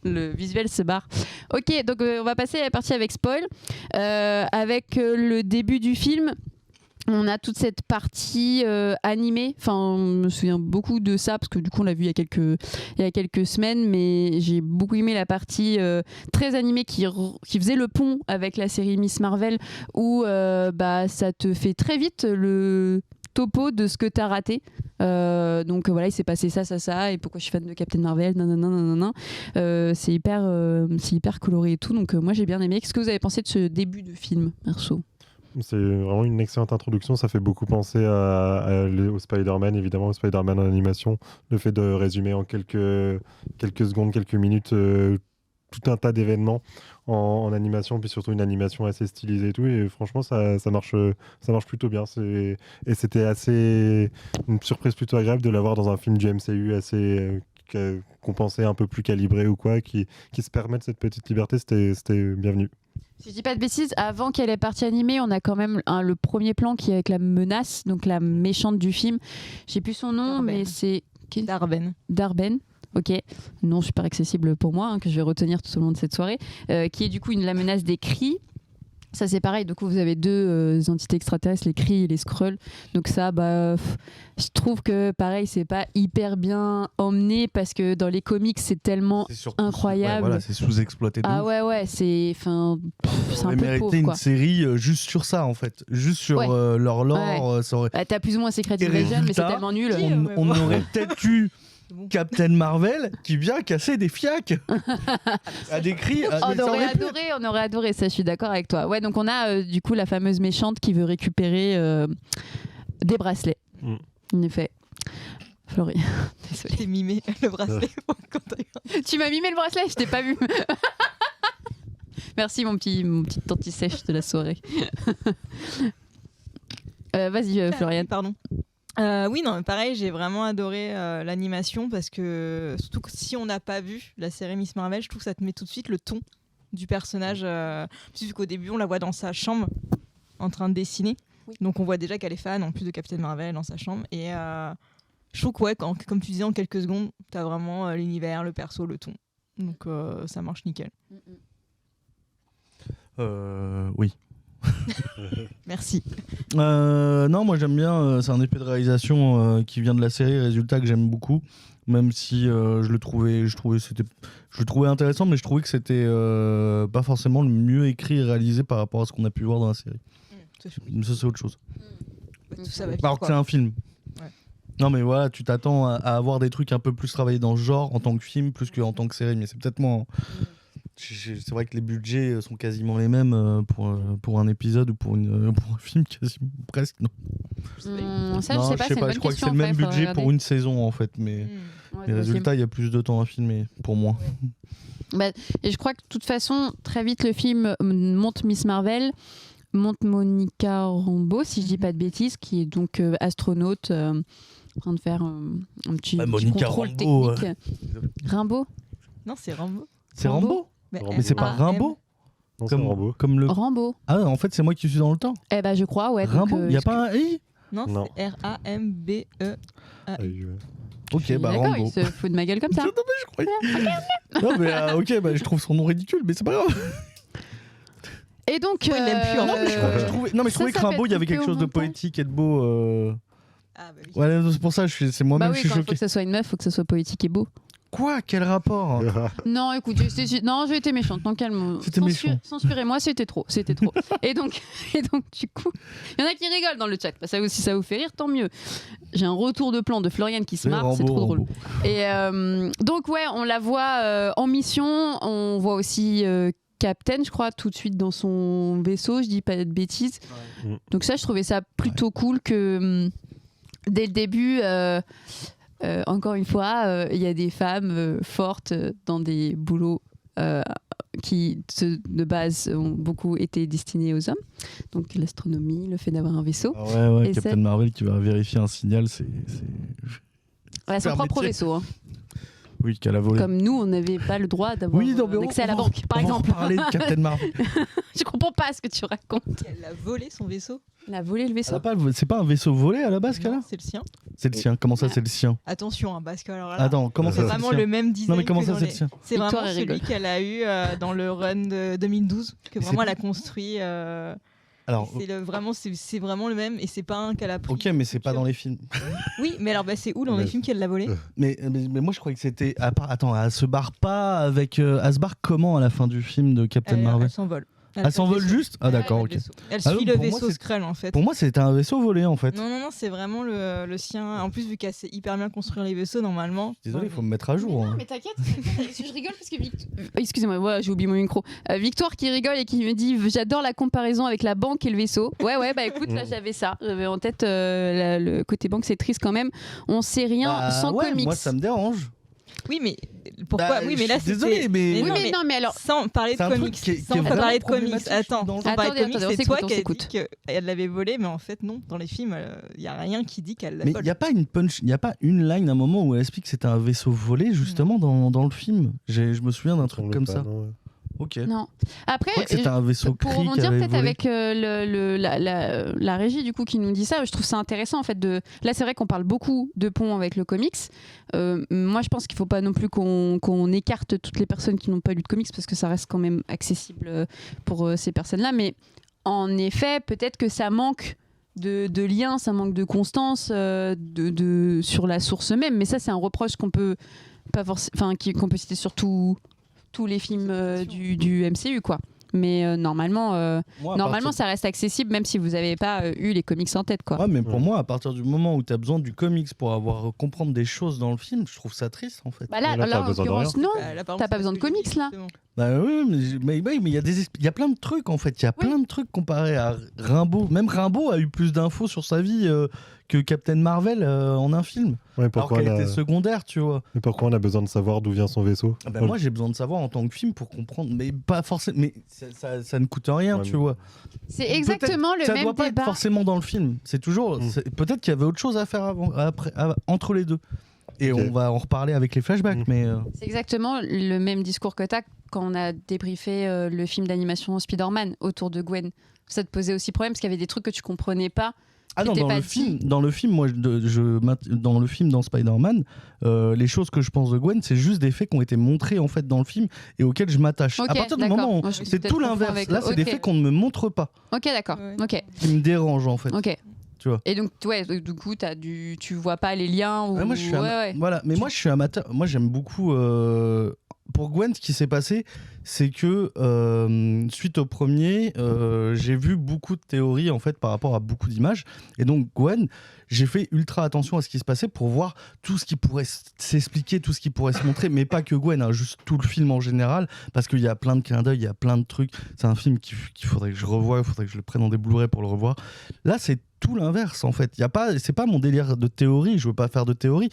le visuel se barre. Ok, donc on va passer à la partie avec spoil. Avec le début du film, on a toute cette partie animée. Enfin, je me souviens beaucoup de ça parce que du coup, on l'a vu il y a quelques semaines, mais j'ai beaucoup aimé la partie très animée qui faisait le pont avec la série Miss Marvel où ça te fait très vite le topo de ce que t'as raté. Donc voilà, il s'est passé ça, et pourquoi je suis fan de Captain Marvel, nanana. C'est hyper coloré et tout, donc moi j'ai bien aimé. Qu'est-ce que vous avez pensé de ce début de film, perso?
C'est vraiment une excellente introduction. Ça fait beaucoup penser au Spider-Man, évidemment, au Spider-Man en animation. Le fait de résumer en quelques secondes, quelques minutes, tout un tas d'événements en animation, puis surtout une animation assez stylisée et tout. Et franchement, ça marche plutôt bien. Et c'était une surprise plutôt agréable de l'avoir dans un film du MCU assez qu'on pensait un peu plus calibré ou quoi, qui se permettent cette petite liberté. C'était bienvenu.
Si je dis pas de bêtises, avant qu'elle ait partie animée, on a quand même le premier plan qui est avec la menace, donc la méchante du film. J'ai plus son nom,
Darben.
mais c'est
Darben.
Darben. Ok, nom super accessible pour moi, que je vais retenir tout au long de cette soirée, qui est du coup la menace des cris. Ça c'est pareil, du coup vous avez deux entités extraterrestres, les cris et les Skrulls. Donc ça, je trouve que pareil, c'est pas hyper bien emmené parce que dans les comics c'est tellement incroyable.
Ouais, voilà, c'est sous-exploité.
Ouais, c'est un peu
mérité
pauvre,
une
quoi.
série juste sur ça en fait, juste sur leur lore. Ça aurait...
T'as plus ou moins Secret
Et
Invasion, mais c'est
résultat,
tellement nul.
On aurait peut-être eu Captain Marvel qui vient casser des fiacs à des cris.
On aurait adoré, ça je suis d'accord avec toi. Ouais, donc on a du coup la fameuse méchante qui veut récupérer des bracelets. En effet. Florie, désolée.
T'es mimé le bracelet.
Tu m'as mimé le bracelet, je t'ai pas vu. Merci mon petit anti-sèche de la soirée. Vas-y Floriane.
Pardon. Oui, non, pareil, j'ai vraiment adoré l'animation parce que, surtout que si on n'a pas vu la série Miss Marvel, je trouve que ça te met tout de suite le ton du personnage. Vu qu'au début, on la voit dans sa chambre en train de dessiner. Oui. Donc, on voit déjà qu'elle est fan, en plus de Captain Marvel, dans sa chambre. Et je trouve que, comme tu disais, en quelques secondes, tu as vraiment l'univers, le perso, le ton. Donc, ça marche nickel.
Oui.
Merci.
Non, moi j'aime bien. C'est un effet de réalisation qui vient de la série, résultat que j'aime beaucoup. Même si je le trouvais intéressant, mais je trouvais que c'était pas forcément le mieux écrit et réalisé par rapport à ce qu'on a pu voir dans la série. Mais ça c'est autre chose.
Tout ça va vite,
Alors que c'est un film.
Ouais.
Non mais voilà, tu t'attends à avoir des trucs un peu plus travaillés dans ce genre en tant que film plus qu'en tant que série, mais c'est peut-être moi. C'est vrai que les budgets sont quasiment les mêmes pour un épisode ou pour un film, quasiment presque. Non.
Ça, je sais pas, c'est une bonne
je crois que
question,
c'est le même budget
regarder.
pour une saison en fait, mais les résultats, il y a plus de temps à filmer pour moi.
Et je crois que de toute façon, très vite, le film monte Miss Marvel, monte Monica Rambeau, si je dis pas de bêtises, qui est donc astronaute, en train de faire un petit contrôle technique. Rimbaud ?
Non, c'est Rambo.
C'est Rambo ? Mais c'est pas Rimbaud ?
Non, c'est Rambo.
Comme le...
Rambo.
Ah, en fait, c'est moi qui suis dans le temps.
Eh ben, je crois, ouais.
Rambo, il n'y a pas un I ?
Non, c'est R-A-M-B-E.
Ok,
D'accord,
Rambo.
il se fout de ma gueule comme ça.
Non, mais je croyais. Non, mais ok, je trouve son nom ridicule, mais c'est pas grave.
Et donc.
Il l'aime plus, en fait.
Je trouvais que Rimbaud, il y avait quelque chose de poétique et de beau.
Ah, bah oui.
Ouais, c'est pour ça, c'est moi-même
Bah oui,
je suis
quand il faut
choqué.
que ce soit une meuf, il faut que ce soit poétique et beau.
Quoi ? Quel rapport ?
Non, écoute, j'ai été méchante. Non, calme.
C'était méchant.
Censurez-moi, c'était trop. et donc, du coup, il y en a qui rigolent dans le chat. Ça aussi, ça vous fait rire, tant mieux. J'ai un retour de plan de Floriane qui se marre, c'est trop drôle. Et donc, ouais, on la voit en mission. On voit aussi Captain, je crois, tout de suite dans son vaisseau. Je dis pas de bêtises. Ouais. Donc ça, je trouvais ça plutôt cool que dès le début. Encore une fois, il y a des femmes fortes dans des boulots qui, de base, ont beaucoup été destinés aux hommes. Donc l'astronomie, le fait d'avoir un vaisseau.
Ah ouais, Captain Marvel qui va vérifier un signal, c'est...
Ouais, son propre vaisseau. Hein.
Oui, qu'elle a volé.
Comme nous, on n'avait pas le droit d'avoir accès à la banque, par exemple.
On va parler de Captain Marvel.
Je comprends pas ce que tu racontes.
Elle a volé son vaisseau.
Elle a volé le vaisseau.
C'est pas un vaisseau volé à la base qu'elle a ?
C'est le sien.
C'est le sien. Comment ça, c'est le sien ?
Attention, parce que alors là,
attends, comment ça,
c'est vraiment le même design.
Non, mais comment ça, c'est le sien ?
C'est vraiment celui qu'elle a eu dans le run de 2012, que vraiment elle a construit. Alors, c'est vraiment le même, et c'est pas un qu'elle a pris.
Ok, mais c'est pas dans les films.
Oui, mais alors c'est où dans les films qu'elle l'a volé ?
mais moi je croyais que c'était. Attends, elle se barre pas avec. Elle se barre comment à la fin du film de Captain Marvel ?
Elle s'envole.
Elle s'envole juste. Ah d'accord, ok.
Elle
Ah
suit
non,
le
pour moi,
vaisseau
c'est-
Skrull en fait.
Pour moi, c'était un vaisseau volé en fait.
Non, c'est vraiment le sien. En plus, vu qu'elle sait hyper bien construire les vaisseaux, normalement.
Désolé, il faut me mettre à jour.
Non,
hein.
mais t'inquiète, je rigole parce que excusez-moi, ouais, j'ai oublié mon micro. Victoire qui rigole et qui me dit j'adore la comparaison avec la banque et le vaisseau. Ouais, bah écoute, là j'avais ça. J'avais en tête le côté banque, c'est triste quand même. On sait rien
Bah,
sans
ouais,
comics.
moi ça me dérange.
Oui, mais pourquoi
Bah,
Oui, mais là,
je suis désolé, mais-
Oui,
non,
mais non, mais alors.
sans parler de
C'est un truc
comics,
qui est
sans
vraiment
parler de comics.
problématique
Attends,
dans le-
sans parler de
Attendez,
comics,
on
c'est toi
s'écoute,
qui
on
as
s'écoute.
dit qu'elle l'avait volé, mais en fait non. Dans les films, il y a rien qui dit qu'elle l'a
Mais
volé.
il n'y a pas une punch, il y a pas une line à un moment où elle explique que c'était un vaisseau volé justement dans le film. Je me souviens d'un truc
Semble
comme
pas,
ça.
non, ouais.
Ok.
Non. Après,
Je crois que c'était un vaisseau
pour
Kree qui
rebondir
avait
peut-être
volé.
avec la régie du coup qui nous dit ça, je trouve ça intéressant en fait de. Là, c'est vrai qu'on parle beaucoup de pont avec le comics. Moi, je pense qu'il faut pas non plus qu'on écarte toutes les personnes qui n'ont pas lu de comics parce que ça reste quand même accessible pour ces personnes-là. Mais en effet, peut-être que ça manque de lien, ça manque de constance sur la source même. Mais ça, c'est un reproche qu'on peut pas qu'on peut citer sur tous les films du MCU, quoi. Mais normalement,
Moi, à
normalement
partir-
ça reste accessible même si vous n'avez pas eu les comics en tête, quoi.
Ouais, mais pour
Ouais.
moi, à partir du moment où tu as besoin du comics pour comprendre des choses dans le film, je trouve ça triste en fait.
Bah là,
Mais là, t'as
en
besoin de
l'occurrence, non.
Là, par
t'as
exemple,
pas besoin
c'est
de
ce que je
comics,
dis,
là.
justement.
Bah oui, mais il y a plein de trucs en fait. Il y a
Oui.
plein de trucs comparé à Rimbaud. Même Rimbaud a eu plus d'infos sur sa vie que Captain Marvel en un film.
Ouais,
Alors
pourquoi,
qu'elle
on a...
était secondaire, tu vois.
Mais pourquoi on a besoin de savoir d'où vient son vaisseau?
Ah bah moi j'ai besoin de savoir en tant que film pour comprendre, mais pas forcément. Mais ça ne coûte rien,
Ouais,
tu
mais-
vois.
C'est exactement le
Ça
même
doit pas
débat.
être forcément dans le film. C'est toujours.
Mm.
Peut-être qu'il y avait autre chose à faire entre les deux. Et
Ok.
on va en reparler avec les flashbacks,
Mm.
mais.
C'est exactement le même discours que t'as quand on a débriefé le film d'animation Spider-Man autour de Gwen. Ça te posait aussi problème parce qu'il y avait des trucs que tu comprenais pas.
Ah non,
C'était
dans
pas
le
dit.
film, moi, dans le film, dans Spider-Man, les choses que je pense de Gwen, c'est juste des faits qui ont été montrés en fait dans le film et auxquels je m'attache.
Ok,
à partir du
d'accord.
moment où
Moi, je
c'est
peut-être
tout
confonds
l'inverse.
avec-
Là, c'est des
ok.
faits qu'on ne me montre pas,
Ok, d'accord.
Ouais.
Ok.
qui me dérangent en fait.
Ok.
Tu vois.
Et donc, ouais, du coup, tu vois pas les liens ou.
Ouais, moi, je suis
ouais.
Voilà, mais moi je suis amateur. Moi j'aime beaucoup. Pour Gwen, ce qui s'est passé, c'est que suite au premier, j'ai vu beaucoup de théories en fait par rapport à beaucoup d'images. Et donc Gwen, j'ai fait ultra attention à ce qui se passait pour voir tout ce qui pourrait s'expliquer, tout ce qui pourrait se montrer, mais pas que Gwen, hein, juste tout le film en général, parce qu'il y a plein de clins d'œil, il y a plein de trucs. C'est un film qu'il faudrait que je revoie, il faudrait que je le prenne en des Blu-ray pour le revoir. Là, c'est tout l'inverse en fait. C'est pas mon délire de théorie, je veux pas faire de théorie.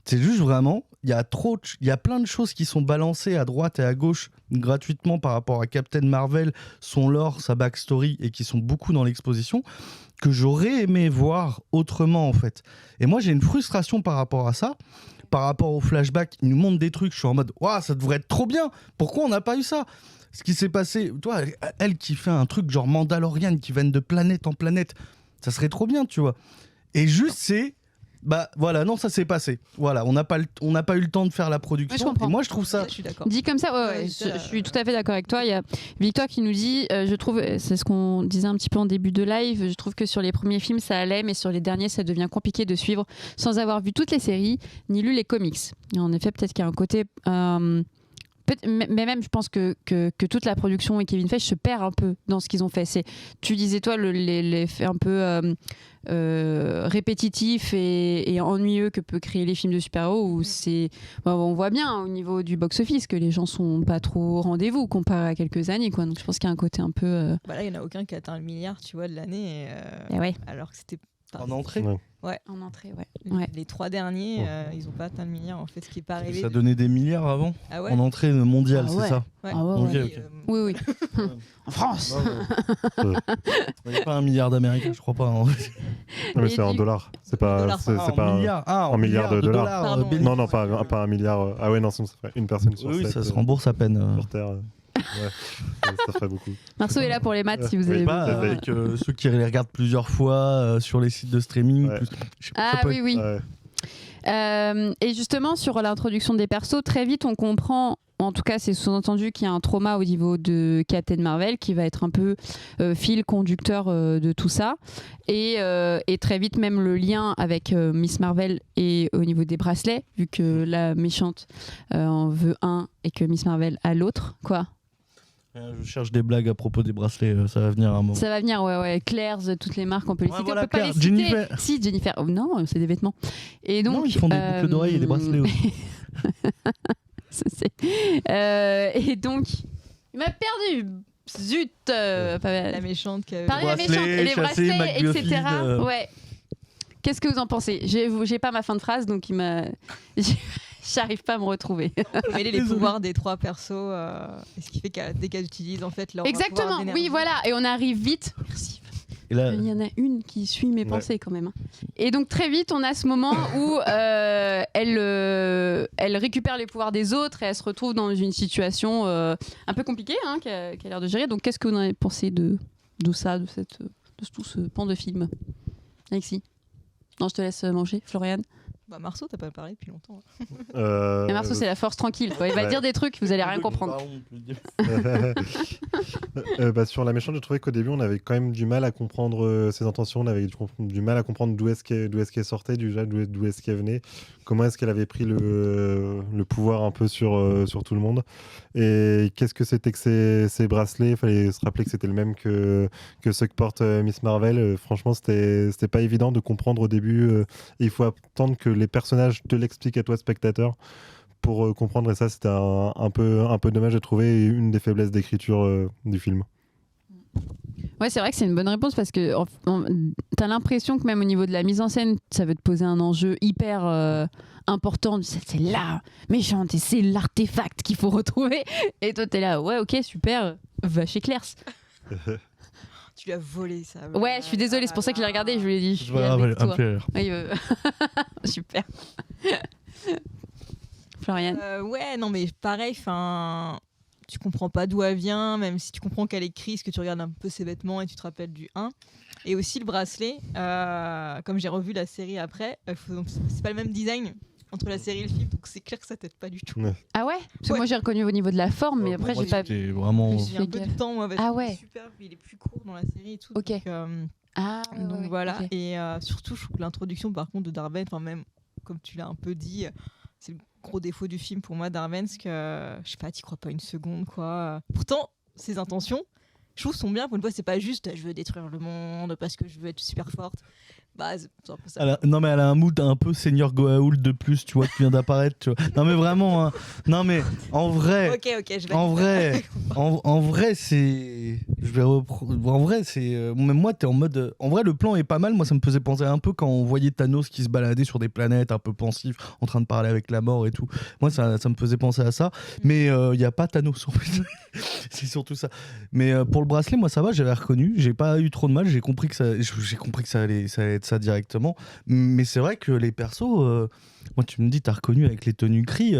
C'est juste vraiment, il y a plein de choses qui sont balancées à droite et à gauche gratuitement par rapport à Captain Marvel, son lore, sa backstory, et qui sont beaucoup dans l'exposition, que j'aurais aimé voir autrement en fait. Et moi j'ai une frustration par rapport à ça, par rapport au flashback, ils nous montrent des trucs, je suis en mode, waouh, ça devrait être trop bien, pourquoi on n'a pas eu ça ? Ce qui s'est passé, toi, elle qui fait un truc genre Mandalorian, qui vient de planète en planète, ça serait trop bien, tu vois. Et juste c'est... Bah voilà, non, ça s'est passé. Voilà, on n'a pas eu le temps de faire la
Ouais, je
production.
comprends.
et moi, je trouve ça.
Je suis d'accord.
Dit comme ça, ouais,
Ouais,
je suis tout à fait d'accord avec toi. Il y a Victoire qui nous dit, je trouve, c'est ce qu'on disait un petit peu en début de live, je trouve que sur les premiers films ça allait, mais sur les derniers ça devient compliqué de suivre sans avoir vu toutes les séries ni lu les comics. Et en effet, peut-être qu'il y a un côté... mais même, je pense que toute la production et Kevin Feige se perd un peu dans ce qu'ils ont fait. Tu disais, toi, les faits un peu répétitifs et ennuyeux que peut créer les films de super-héros, où on voit bien au niveau du box-office que les gens sont pas trop au rendez-vous comparé à quelques années, quoi. Donc je pense qu'il y a un côté un peu...
Bah là, il n'y en a aucun qui a atteint le milliard, tu vois, de l'année.
ouais.
Alors que c'était.
En entrée.
Ouais.
En entrée, ouais.
Les 3 derniers,
Ouais.
ils n'ont pas atteint le milliard, en fait, ce qui n'est pas arrivé.
Ça donnait des milliards avant.
Ah ouais.
En entrée mondiale,
Ah
c'est
ouais.
ça.
Ouais.
Ah ouais,
Ok,
ouais.
ok.
Oui. En France.
Il n'y a pas un milliard d'Américains, je crois pas. hein.
Non, mais
Et
c'est en
du-
dollars. C'est pas,
dollars.
c'est
Ah,
pas
en
un-
milliard. Ah,
en milliards de dollars.
Pardon,
Benny.
Non, pas un milliard. Ah ouais, non, sinon ça ferait une personne sur
Oui,
7
ça se rembourse à peine.
sur Terre. Ouais, ça ferait beaucoup.
Marceau est là pour les maths si vous
Oui,
avez
Pas
besoin.
avec ceux qui les regardent plusieurs fois sur les sites de streaming.
Ouais.
Je sais pas, ça
Ah
peut
oui,
être-
oui.
Ouais.
Et justement, sur l'introduction des persos, très vite, on comprend, en tout cas, c'est sous-entendu qu'il y a un trauma au niveau de Captain Marvel qui va être un peu fil conducteur de tout ça. Et très vite, même le lien avec Miss Marvel et au niveau des bracelets, vu que la méchante en veut un et que Miss Marvel a l'autre, quoi.
Je cherche des blagues à propos des bracelets, ça va venir à un moment.
Ça va venir, ouais. Claire's, toutes les marques, on peut les
Ouais,
citer.
voilà,
On peut pas les
Claire,
citer.
Jennifer.
Si, Jennifer. Oh, non, c'est des vêtements. Et donc,
Non, ils font des boucles d'oreilles et des bracelets aussi.
Et donc, il m'a perdu. Zut.
La méchante qui avait...
Parler la
Bracelets,
méchante, les
chasser,
bracelets, etc.
MacGuffin,
Ouais. Qu'est-ce que vous en pensez? J'ai pas ma fin de phrase, donc il m'a. J'arrive pas à me retrouver.
mêler les pouvoirs des 3 persos, et ce qui fait que dès qu'elles utilisent en fait leur pouvoir
Exactement,
d'énergie.
oui, voilà. Et on arrive vite. Merci.
Et là,
Il y en a une qui suit mes pensées quand même. Hein. Et donc très vite, on a ce moment où elle récupère les pouvoirs des autres et elle se retrouve dans une situation un peu compliquée qu'elle a l'air de gérer. Donc qu'est-ce que vous en avez pensé de ça, de tout ce pan de film, Alexis? Non, je te laisse manger, Florian.
Bah Marceau, t'as pas parlé depuis longtemps.
Et Marceau, c'est la force tranquille. Quoi. Il va dire des trucs, vous allez rien comprendre.
Sur la méchante, je trouvais qu'au début, on avait quand même du mal à comprendre ses intentions, on avait du mal à comprendre d'où est-ce qu'elle sortait, d'où est-ce qu'elle venait, comment est-ce qu'elle avait pris le pouvoir un peu sur tout le monde, et qu'est-ce que c'était que ces bracelets. Il fallait se rappeler que c'était le même que ceux que porte Miss Marvel. Franchement, c'était pas évident de comprendre au début. Il faut attendre que les personnages te l'expliquent à toi, spectateur, pour comprendre, et ça c'était un peu dommage de trouver une des faiblesses d'écriture du film.
Ouais, c'est vrai que c'est une bonne réponse parce que t'as l'impression que même au niveau de la mise en scène, ça veut te poser un enjeu hyper important. C'est la méchante et c'est l'artefact qu'il faut retrouver. Et toi, t'es là, ouais, ok, super, va chez Claire's.
Tu lui as volé ça.
Ouais, je suis désolée, c'est pour ça que je l'ai regardé. Je lui ai dit, je suis
Voilà,
avec
un
toi.
plaisir.
Oui, super. Florian.
Ouais, non, mais pareil, tu comprends pas d'où elle vient, même si tu comprends qu'elle est crise, que tu regardes un peu ses vêtements et tu te rappelles du 1. Et aussi le bracelet, comme j'ai revu la série après, c'est pas le même design entre la série et le film, donc c'est clair que ça t'aide pas du tout.
Ouais.
Ah ouais? Parce que
Ouais.
moi j'ai reconnu au niveau de la forme, mais après
Moi,
j'ai pas.
c'était vraiment.
plus-
J'ai un peu de temps, moi, parce
Ah
que
ouais.
c'est super, il est plus court dans la série et tout.
Ok.
Donc, voilà,
ok.
et surtout, je trouve que l'introduction par contre de Darben, même comme tu l'as un peu dit, c'est le gros défaut du film pour moi, Darben, parce que je sais pas, t'y crois pas une seconde, quoi. Pourtant, ses intentions, je trouve, sont bien. Pour une fois, c'est pas juste je veux détruire le monde parce que je veux être super forte. Bah, c'est un peu ça.
Non mais elle a un mood un peu Seigneur Goa'uld de plus, tu vois, qui vient d'apparaître, tu vois. Non mais vraiment, hein. Non mais en vrai,
Ok, je vais
en vrai c'est, en vrai c'est, même moi t'es en mode, en vrai le plan est pas mal. Moi ça me faisait penser un peu quand on voyait Thanos qui se baladait sur des planètes un peu pensif, en train de parler avec la mort et tout. Moi ça me faisait penser à ça. Mais il y a pas Thanos en fait. C'est surtout ça. Mais pour le bracelet, moi ça va, j'avais reconnu, j'ai pas eu trop de mal, j'ai compris que ça allait être ça directement. Mais c'est vrai que les persos, moi tu me dis t'as reconnu avec les tenues gris.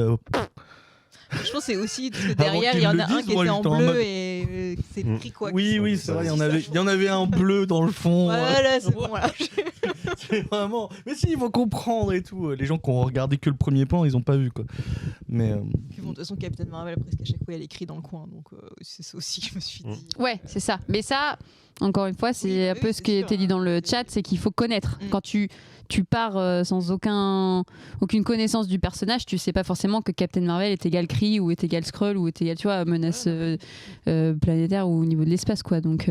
Je pense que c'est aussi parce que
Avant
derrière,
qu'ils
il y en
le
a un
disent,
qui
moi,
était en
j'étais en
bleu
mode-
et c'est le prix quoi.
Oui, c'est vrai, il y en avait un bleu dans le fond.
Voilà, c'est bon, là.
C'est vraiment. Mais si, il faut comprendre et tout. Les gens qui ont regardé que le premier plan, ils ont pas vu quoi. Mais
Puis bon, de toute façon, Captain Marvel, presque à chaque fois, elle écrit dans le coin. Donc, c'est ça aussi que je me suis dit.
Ouais, c'est ça. Mais ça, encore une fois, c'est
Oui,
un
oui,
peu
c'est
ce qui a
sûr,
été dit dans le
c'est-
chat, c'est qu'il faut connaître.
Mm.
Quand tu pars sans aucune connaissance du personnage, tu sais pas forcément que Captain Marvel est égal Kree ou est égal Skrull ou est égal, tu vois, menace planétaire ou au niveau de l'espace, quoi. Donc,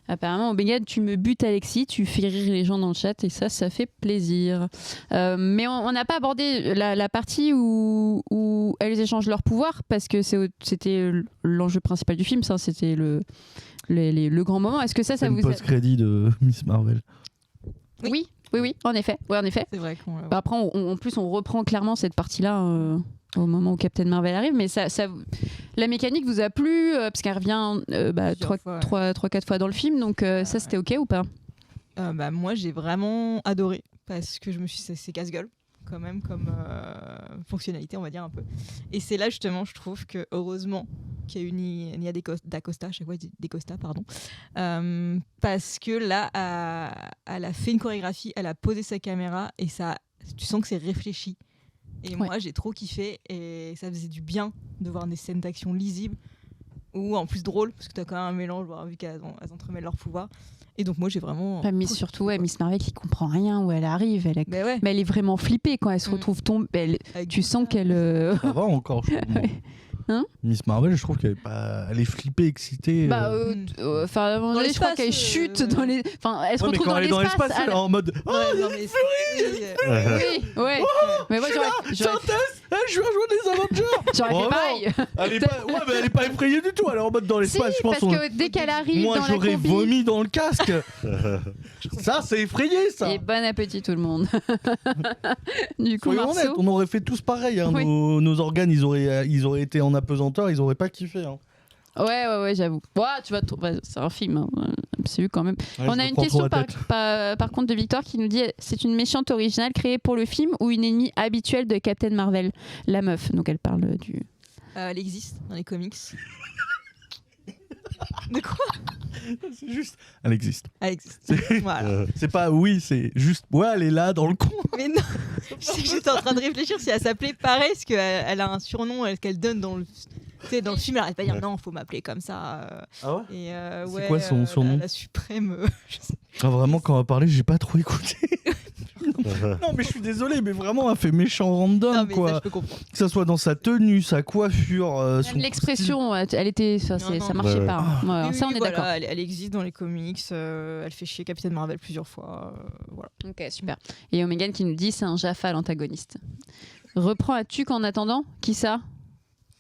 apparemment, Omega, tu me butes, Alexis, tu fais rire les gens dans le chat et ça fait plaisir. Mais on n'a pas abordé la partie où elles échangent leurs pouvoirs parce que c'était l'enjeu principal du film, ça, c'était le grand moment. Est-ce que ça
c'est
vous
une post-crédit de Miss Marvel.
Oui, en effet. Ouais, en effet.
C'est vrai qu'on.
Bah, après, en plus, on reprend clairement cette partie-là au moment où Captain Marvel arrive, mais la mécanique vous a plu parce qu'elle revient
Plusieurs fois, ouais.
3-4 fois dans le film, donc ça c'était ok ou pas?
Moi, j'ai vraiment adoré parce que je me suis dit, c'est casse-gueule quand même comme fonctionnalité, on va dire un peu. Et c'est là justement, je trouve que heureusement qu'il y a eu Nia DaCosta, à chaque fois DaCosta, pardon, parce que là, elle a fait une chorégraphie, elle a posé sa caméra et ça, tu sens que c'est réfléchi. Et moi, j'ai trop kiffé et ça faisait du bien de voir des scènes d'action lisibles ou en plus drôles parce que tu as quand même un mélange, vu qu'elles entremêlent leurs pouvoirs. Et donc moi j'ai vraiment.
Mais surtout, Miss Marvel qui comprend rien où elle arrive, mais elle est vraiment flippée quand elle se retrouve tombée. Tu sens qu'elle.
Ça va encore. Je trouve, moi. Miss Marvel, je trouve qu'elle est flippée, excitée.
Bah, enfin, à un moment donné, je crois qu'elle chute dans les. Enfin, elle se
Ouais, mais
retrouve
quand
dans
elle est dans
l'espace.
l'espace, elle est en mode Oh,
Ouais, non, mais
Oui, ouais. Mais moi, j'aurais
je vais rejoindre les Avengers.
fait
Vraiment.
pareil.
Elle est pas... Ouais, mais elle est pas effrayée du tout. Elle est en mode dans
Si,
l'espace. Je pense
parce que dès qu'elle arrive
moi,
dans la
j'aurais
combi.
vomi dans le casque. Ça, c'est effrayé, ça.
Et bon appétit tout le monde. Du coup,
Soyons honnêtes,
Marceau.
on aurait fait tous pareil. Hein.
Oui.
Nos organes, ils auraient été en apesanteur, ils auraient pas kiffé. Hein.
Ouais, j'avoue. Tu vas c'est un film, hein, absolu quand même.
Ouais,
On
je
a
me
une
prends trop
question
la tête.
par contre de Victor qui nous dit c'est une méchante originale créée pour le film ou une ennemie habituelle de Captain Marvel, la meuf. Donc elle parle du.
elle existe dans les comics. De quoi?
C'est juste. Elle existe.
Elle existe.
C'est-
Voilà.
C'est pas oui, c'est juste. Ouais, elle est là dans le con.
Mais non, c'est que j'étais en train de réfléchir si elle s'appelait pareil, parce qu'elle a un surnom qu'elle donne dans le. Tu sais, dans le film, elle arrête pas de dire non, faut m'appeler comme ça.
Ah ouais
Et
C'est
ouais,
quoi son surnom
la suprême. Je sais
Vraiment, quand on va parler, j'ai pas trop écouté. Non, mais je suis désolé, mais vraiment, elle fait méchant random,
non, mais ça,
quoi.
je peux comprendre.
Que ça soit dans sa tenue, sa coiffure, son
Même l'expression, elle était, ça,
Non, non.
ça marchait
Ouais,
pas. hein. Ouais,
Oui,
ça, on
oui,
est
voilà,
d'accord.
elle existe dans les comics, elle fait chier Captain Marvel plusieurs fois. Voilà.
Ok, super. Et Omegan qui nous dit c'est un Jaffa l'antagoniste. Reprends un tuc en attendant. Qui ça?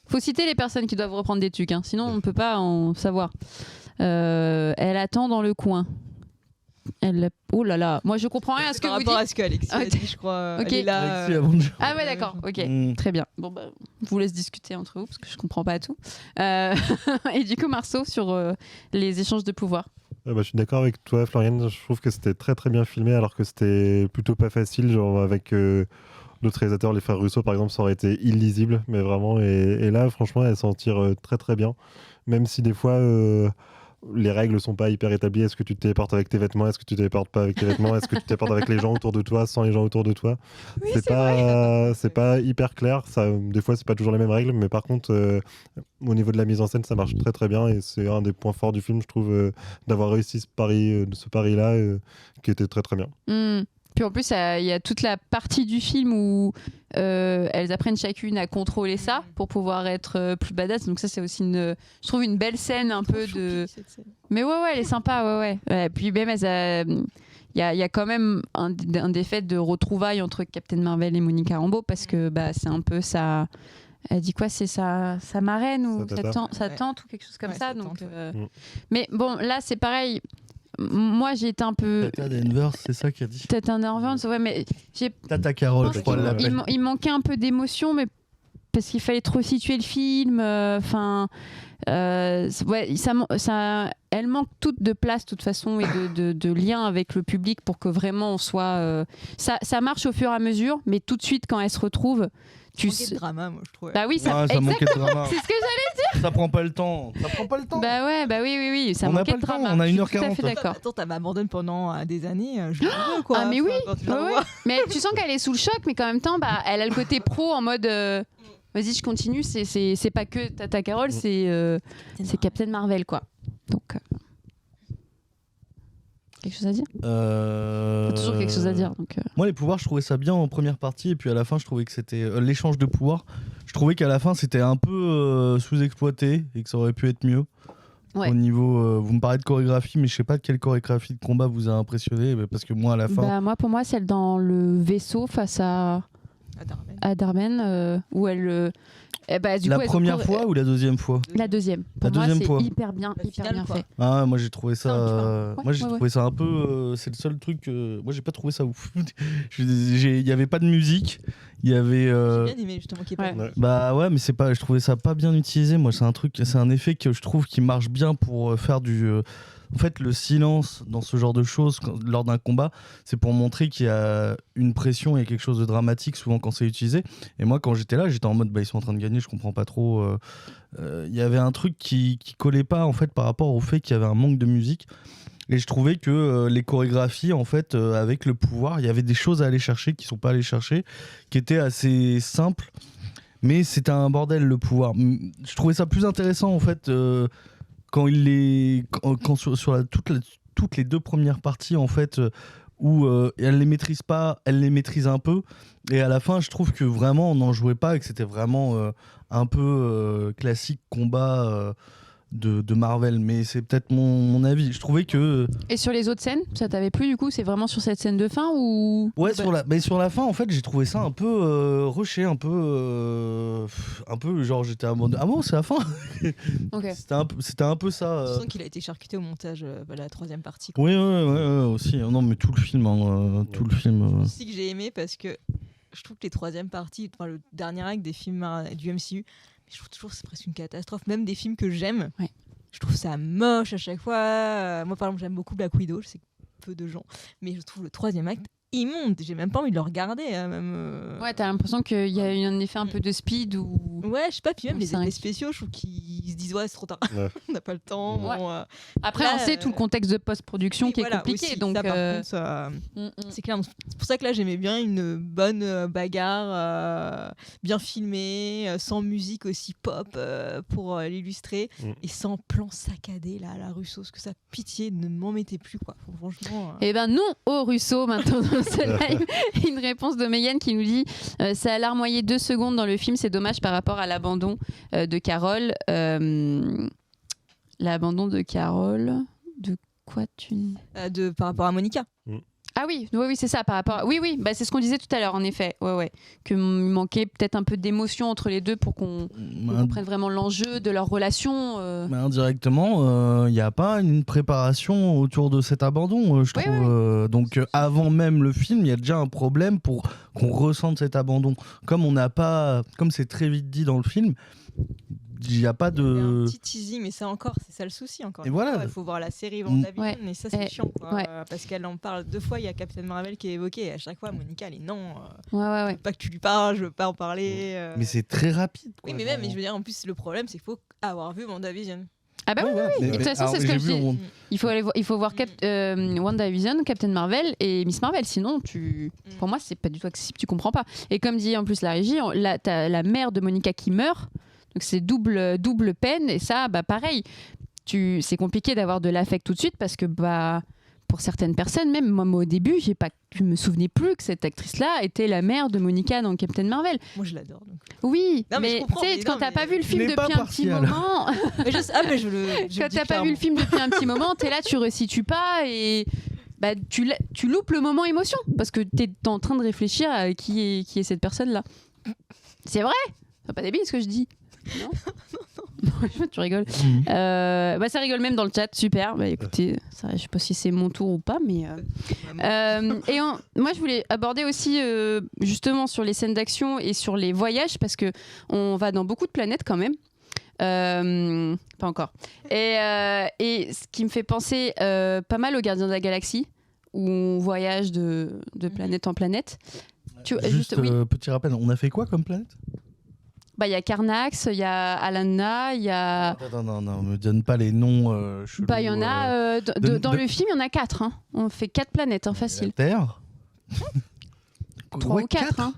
Faut citer les personnes qui doivent reprendre des tucs, hein. Sinon on ne peut pas en savoir. Elle attend dans le coin. Oh là là, moi je comprends rien à ce que
Par
vous
rapport
dites.
à ce qu'Alexis a dit, je crois.
Ok.
Elle est là.
Alexis Avenger.
Ah ouais, d'accord, ok. Très bien. Bon, bah, je vous laisse discuter entre vous parce que je comprends pas tout. Et du coup, Marceau, sur les échanges de pouvoir.
Je suis d'accord avec toi, Floriane. Je trouve que c'était très très bien filmé, alors que c'était plutôt pas facile. Genre avec d'autres réalisateurs, les frères Russo par exemple, ça aurait été illisible, mais vraiment. Et là, franchement, elle s'en tire très très bien. Même si des fois, les règles sont pas hyper établies. Est-ce que tu te téléportes avec tes vêtements? Est-ce que tu te téléportes pas avec tes vêtements? Est-ce que tu te téléportes avec les gens autour de toi, sans les gens autour de toi?
Oui,
C'est pas hyper clair. Ça, des fois, c'est pas toujours les mêmes règles, mais par contre, au niveau de la mise en scène, ça marche très très bien et c'est un des points forts du film, je trouve, d'avoir réussi ce pari-là, qui était très très bien.
Puis en plus, il y a toute la partie du film où elles apprennent chacune à contrôler ça pour pouvoir être plus badass. Donc ça, c'est aussi je trouve une belle scène un peu de. Mais ouais, elle est sympa, ouais. Puis même, il y a quand même un des faits de retrouvailles entre Captain Marvel et Monica Rambeau parce que c'est un peu ça. Elle dit quoi? C'est sa marraine ou sa tante ou quelque chose comme ça. Donc, mais bon, là, c'est pareil. Moi, j'ai été un peu.
Tata Denver, c'est ça qu'il a dit.
Tata Denver, ouais, mais
Tata Carole, je
je
crois,
pense
elle
qu'il
l'appelle.
il manquait un peu d'émotion, mais parce qu'il fallait trop situer le film. Enfin, elle manque toute de place, de toute façon, et de lien avec le public pour que vraiment on soit. Ça marche au fur et à mesure, mais tout de suite, quand elle se retrouve.
Tu manquais de drama, moi, je trouvais.
Bah oui,
ça manquait de drama.
C'est ce que j'allais.
Ça prend pas le temps.
Bah oui, ça
On n'a
manquait
pas
de
le temps,
drama.
on a
Je suis
1h40.
tout à fait d'accord.
Attends, t'as m'abandonne pendant des années. Je veux, quoi.
Ah mais oui,
Quand tu la
ouais,
revois.
mais tu sens qu'elle est sous le choc, mais en même temps, elle a le côté pro en mode vas-y, je continue. C'est pas que Tata Carole, c'est Captain Marvel, quoi. Donc quelque chose à dire? T'as toujours quelque chose à dire. Donc,
Moi, les pouvoirs, je trouvais ça bien en première partie, et puis à la fin, je trouvais que c'était l'échange de pouvoirs. Je trouvais qu'à la fin, c'était un peu sous-exploité et que ça aurait pu être mieux.
Ouais.
Au niveau, vous me parlez de chorégraphie, mais je sais pas de quelle chorégraphie de combat vous a impressionné, parce que moi, à la fin,
pour moi, celle dans le vaisseau face à Darben, où elle. Du
la
coup,
première fois ou la deuxième fois?
La deuxième.
La
Pour moi,
deuxième
c'est
fois.
hyper bien
finale, quoi.
fait.
Ah, moi j'ai trouvé ça.
Ouais,
moi j'ai
ouais,
trouvé ça un peu. C'est le seul truc. Moi j'ai pas trouvé ça ouf. Il y avait pas de musique. Il y avait.
J'ai bien aimé justement qu'il y ait pas de
Ouais.
musique.
Bah ouais, mais c'est pas. Je trouvais ça pas bien utilisé. Moi, c'est un effet que je trouve qui marche bien pour faire du. En fait, le silence dans ce genre de choses lors d'un combat, c'est pour montrer qu'il y a une pression et quelque chose de dramatique souvent quand c'est utilisé. Et moi, quand j'étais là, j'étais en mode ils sont en train de gagner, je comprends pas trop. Il y avait un truc qui collait pas en fait par rapport au fait qu'il y avait un manque de musique. Et je trouvais que les chorégraphies, en fait, avec le pouvoir, il y avait des choses à aller chercher qui sont pas allées chercher, qui étaient assez simples. Mais c'était un bordel le pouvoir. Je trouvais ça plus intéressant en fait. Quand sur toutes les deux premières parties en fait où elle les maîtrise pas, elle les maîtrise un peu et à la fin je trouve que vraiment on n'en jouait pas et que c'était vraiment un peu classique combat de Marvel, mais c'est peut-être mon avis. Je trouvais que
Et sur les autres scènes, ça t'avait plu du coup? C'est vraiment sur cette scène de fin ou
ouais, sur la fin, en fait, j'ai trouvé ça un peu rushé, un peu genre j'étais à mode ah bon, c'est la fin.
Ok.
C'était un peu ça.
Je sens qu'il a été charcuté au montage, la troisième partie. Quoi.
Oui, aussi. Non, mais tout le film, tout le film.
C'est que j'ai aimé parce que je trouve que les troisièmes parties, enfin, le dernier acte des films du MCU, je trouve toujours que c'est presque une catastrophe. Même des films que j'aime,
Ouais.
je trouve ça moche à chaque fois. Moi, par exemple, j'aime beaucoup Black Widow, je sais que peu de gens, mais je trouve le troisième acte immonde. J'ai même pas envie de le regarder. Hein, même,
Ouais, t'as l'impression qu'il y a eu un effet un peu de speed ou.
Ouais, je sais pas, puis même les
C'est
effets
vrai.
spéciaux, je trouve qu'ils se disent ouais, c'est trop tard,
Ouais.
on n'a pas le temps.
Ouais.
Bon,
Après,
là,
on sait tout le contexte de post-production
oui,
qui est
voilà,
compliqué.
aussi,
Donc,
ça, par contre, ça, c'est clair. C'est pour ça que là, j'aimais bien une bonne bagarre, bien filmée, sans musique aussi pop pour l'illustrer, et sans plan saccadé là, à la Russo, parce que ça, pitié, ne m'en mettez plus, quoi. Franchement.
Eh ben non au Russo maintenant dans ce live. Une réponse de Megan qui nous dit ça a larmoyé 2 secondes dans le film, c'est dommage par rapport à l'abandon de Carole. L'abandon de Carole. De quoi tu.
Par rapport à Monica.
Ah oui, c'est ça par rapport. Oui, bah, c'est ce qu'on disait tout à l'heure en effet. Ouais. Qu'il manquait peut-être un peu d'émotion entre les deux pour qu'on comprenne vraiment l'enjeu de leur relation.
Mais indirectement, il n'y a pas une préparation autour de cet abandon, je trouve. Donc avant même le film, il y a déjà un problème pour qu'on ressente cet abandon. Comme c'est très vite dit dans le film, il n'y a pas
Il y avait
de.
un petit teasing, mais ça encore, c'est ça le souci encore.
Et voilà.
Il faut voir la série WandaVision,
Ouais.
mais ça c'est chiant, quoi,
Ouais.
parce qu'elle en parle 2 fois. Il y a Captain Marvel qui est évoqué, et à chaque fois Monica elle est non.
Ouais.
Pas que tu lui parles, je veux pas en parler.
Mais c'est très rapide.
Oui,
quoi,
mais même,
vraiment.
je veux dire, en plus le problème c'est qu'il faut avoir vu WandaVision.
Ah bah oui.
Mais-
De toute façon,
alors,
c'est ce que
j'ai
je
vu,
dis. Il faut voir WandaVision, Captain Marvel et Miss Marvel. Sinon, pour moi, c'est pas du tout accessible. Tu comprends pas. Et comme dit en plus la régie, t'as la mère de Monica qui meurt. Donc c'est double peine. Et ça, bah pareil. C'est compliqué d'avoir de l'affect tout de suite parce que bah pour certaines personnes, même moi au début, je me souvenais plus que cette actrice-là était la mère de Monica dans Captain Marvel.
Moi je l'adore. Donc.
Oui,
Non, mais je
mais
comprends,
tu sais,
mais
quand
non,
t'as
mais-
pas vu le
Tu
film
n'es
depuis
pas
un petit
partial.
moment.
Mais quand
Quand t'as pas vu le film depuis un petit moment, t'es là, tu resitues pas et bah, tu loupes le moment émotion parce que t'es en train de réfléchir à qui est cette personne-là. C'est vrai, c'est pas débile ce que je dis. Non. Tu rigoles. Bah, ça rigole même dans le chat, super. Bah, écoutez, ça, je sais pas si c'est mon tour ou pas, mais. Moi, je voulais aborder aussi justement sur les scènes d'action et sur les voyages parce que on va dans beaucoup de planètes quand même. Pas encore. Et ce qui me fait penser pas mal aux Gardiens de la Galaxie, où on voyage de planète en planète.
Juste
oui.
petit rappel, on a fait quoi comme planète?
Bah, il y a Carnax, il y a Alanna, il y a.
Non, me donne pas les noms chelous.
Bah, il y en a. Dans le film, il y en a 4. Hein. On fait 4 planètes, hein, facile.
La Terre
3 ou 4. Hein.